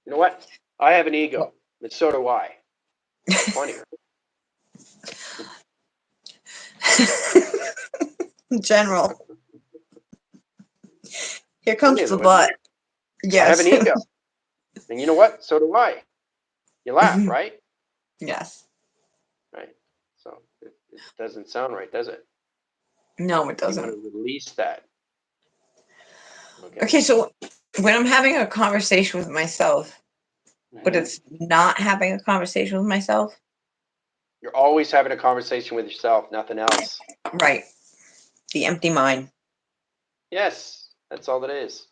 S1: You know what? I have an ego, and so do I. Funny, right?
S3: General. Here
S1: Funny,
S3: comes the
S1: though, isn't
S3: butt.
S1: it? I have
S3: Yes.
S1: an ego. And you know what? So do I. You laugh, right?
S3: Yes.
S1: Right. So it doesn't sound right, does it?
S3: No, it
S1: You want
S3: doesn't.
S1: to release that.
S3: Okay, so when I'm having a conversation with myself, but
S1: Mhm.
S3: it's not having a conversation with myself.
S1: You're always having a conversation with yourself, nothing else.
S3: Right. The empty mind.
S1: Yes, that's all it is.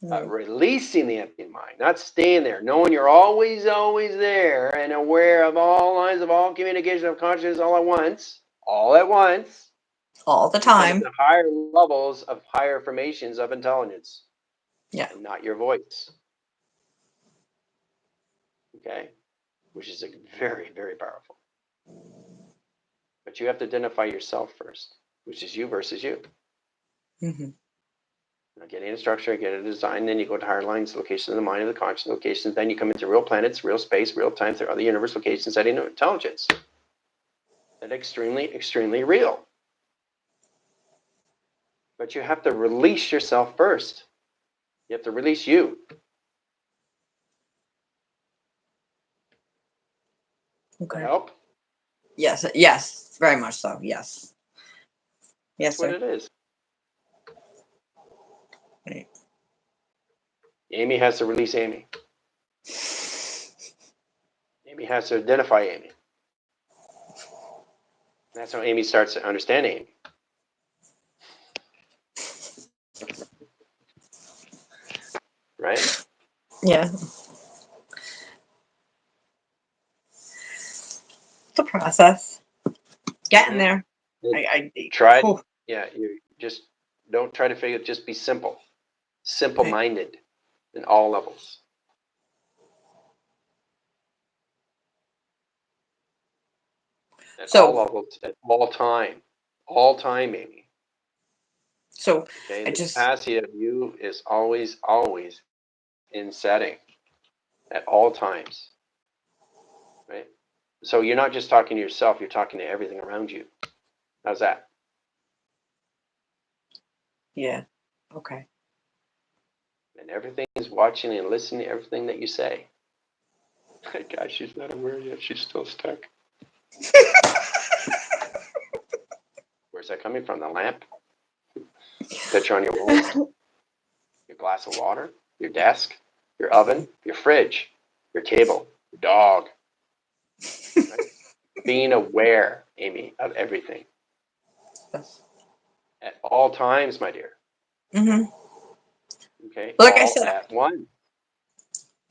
S3: Mm.
S1: Releasing the empty mind, not staying there, knowing you're always there and aware of all lines of all communication of consciousness all at once,
S3: All the
S1: you come
S3: time.
S1: into higher levels of higher formations of intelligence.
S3: Yeah.
S1: And not your voice. Okay? Which is very, very powerful. But you have to identify yourself first, which is you versus you.
S3: Mm-hmm.
S1: Now, getting a structure, get a design, then you go to higher lines, locations of the mind, of the conscious locations, then you come into real planets, real space, real time, through other universe locations, setting of intelligence. That's extremely, extremely real. But you have to release yourself first. You have to release you.
S3: Okay.
S1: Does that help?
S3: Yes. Yes. Very much so. Yes. Yes,
S1: That's what
S3: sir.
S1: it is.
S3: Right.
S1: Amy has to release Amy. Amy has to identify Amy. That's how Amy starts to understand Amy. Right?
S3: Yeah. It's a process. Getting there. I
S1: Try.
S3: whew.
S1: Yeah, you just don't try to figure it. Just be simple. Simple-minded in all levels. At all
S3: So
S1: levels, at all time. All time, Amy.
S3: so
S1: Okay,
S3: I
S1: the
S3: just
S1: capacity of you is always, always in setting at all times, right? So you're not just talking to yourself, you're talking to everything around you. How's that?
S3: yeah. Okay.
S1: And everything is watching and listening to everything that you say. Gosh, she's not aware yet. She's still stuck. Where's that coming from? The lamp? Picture on your wall? Your glass of water? Your desk? Your oven? Your fridge? Your table? Your dog? Right? Being aware, Amy, of everything.
S3: Yes.
S1: At all times, my dear.
S3: Mm-hmm.
S1: Okay?
S3: Like I
S1: All
S3: said,
S1: at once.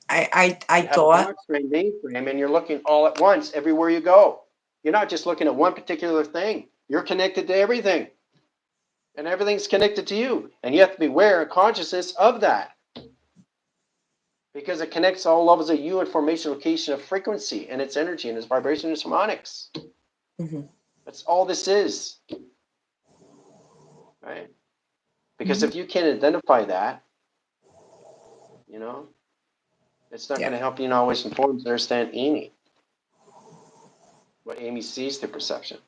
S3: I
S1: You have a
S3: thought
S1: box frame, mainframe, and you're looking all at once everywhere you go. You're not just looking at one particular thing. You're connected to everything. And everything's connected to you. And you have to be aware and consciousness of that. Because it connects all levels of you in formation, location of frequency and its energy and its vibration and its harmonics.
S3: mm-hmm.
S1: That's all this is. Right? Because if you can't identify that, you know, it's not
S3: Yeah.
S1: going to help you in always inform to understand Amy. What Amy sees through perception.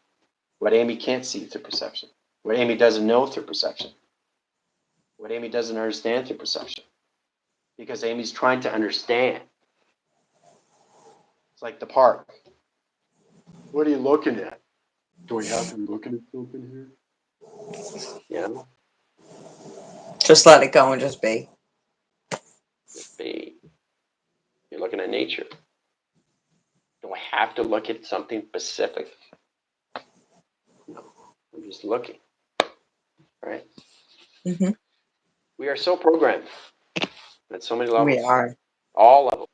S1: What Amy can't see through perception. What Amy doesn't know through perception. What Amy doesn't understand through perception. Because Amy's trying to understand. It's like the park. What are you looking at? Do I have to be looking at something here? You know,
S3: Just let it go and just be.
S1: just be. You're looking at nature. Do I have to look at something specific? No, I'm just looking. Right?
S3: Mm-hmm.
S1: We are so programmed at so many
S3: We
S1: levels.
S3: are.
S1: All levels.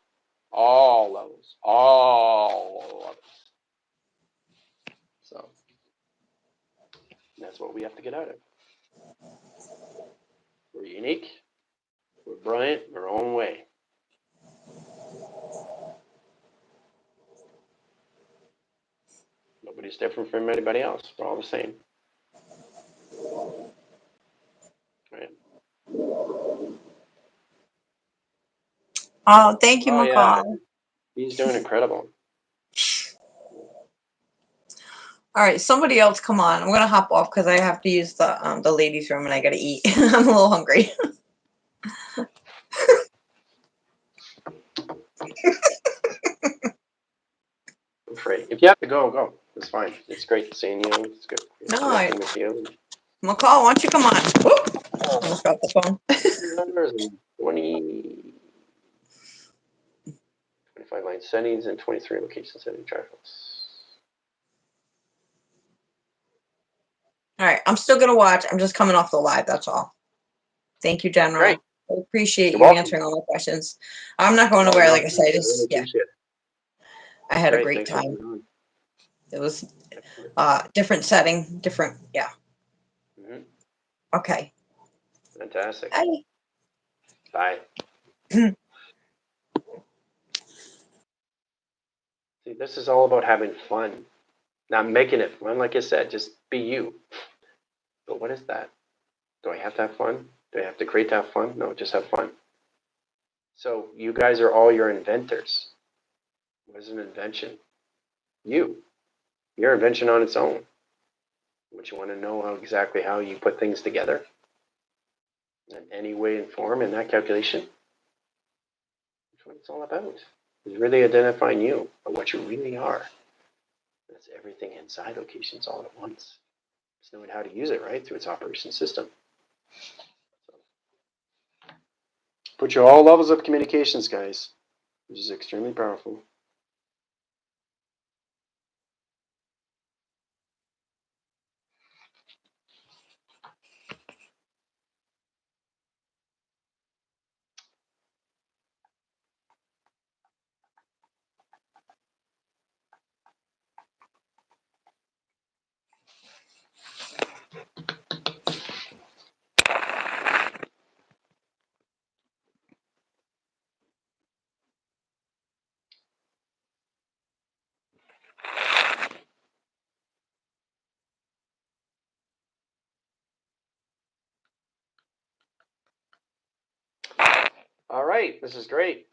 S1: All levels. All levels. So that's what we have to get out of. We're unique. We're brilliant in our own way. Nobody's different from anybody else. We're all the same. Right?
S3: Oh, thank you,
S1: Oh yeah,
S3: McCall.
S1: he's doing incredible.
S3: All right, somebody else, come on. I'm gonna hop off because I have to use the ladies' room and I gotta eat. I'm a little hungry.
S1: I'm free. If you have to go, go. It's fine. It's great seeing you. It's good
S3: No,
S1: connecting with you.
S3: McCall, why don't you come on? Whoop. Almost dropped the phone.
S1: 20, 25 line settings and 23 location setting trials.
S3: All right, I'm still gonna watch. I'm just coming off the live. That's all. Thank you,
S1: Great.
S3: General. I appreciate
S1: You're
S3: you
S1: welcome.
S3: answering all my questions. I'm not going
S1: Oh,
S3: nowhere.
S1: no,
S3: Like I said,
S1: I really
S3: just yeah,
S1: appreciate it.
S3: I had a
S1: Great.
S3: great
S1: Thanks for
S3: time.
S1: coming on.
S3: It was
S1: Excellent.
S3: different setting, different. Yeah.
S1: Mm-hmm.
S3: Okay.
S1: Fantastic.
S3: Bye.
S1: Bye. See, this is all about having fun. Not making it fun, like I said, just be you. But what is that? Do I have to have fun? Do I have to create to have fun? No, just have fun. So you guys are all your inventors. What is an invention? You. Your invention on its own. Would you want to know exactly how you put things together? In any way and form in that calculation? That's what it's all about. Is really identifying you or what you really are. That's everything inside locations all at once. It's knowing how to use it, right? Through its operation system. So, Put you all levels of communications, guys, which is extremely powerful. All right, this is great.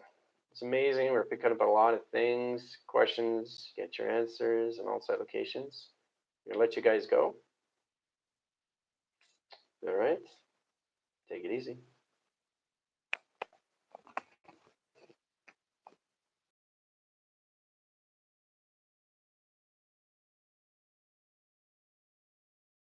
S1: It's amazing. We're picking up a lot of things, questions, get your answers, and all-site locations. I'm gonna let you guys go. All right, take it easy.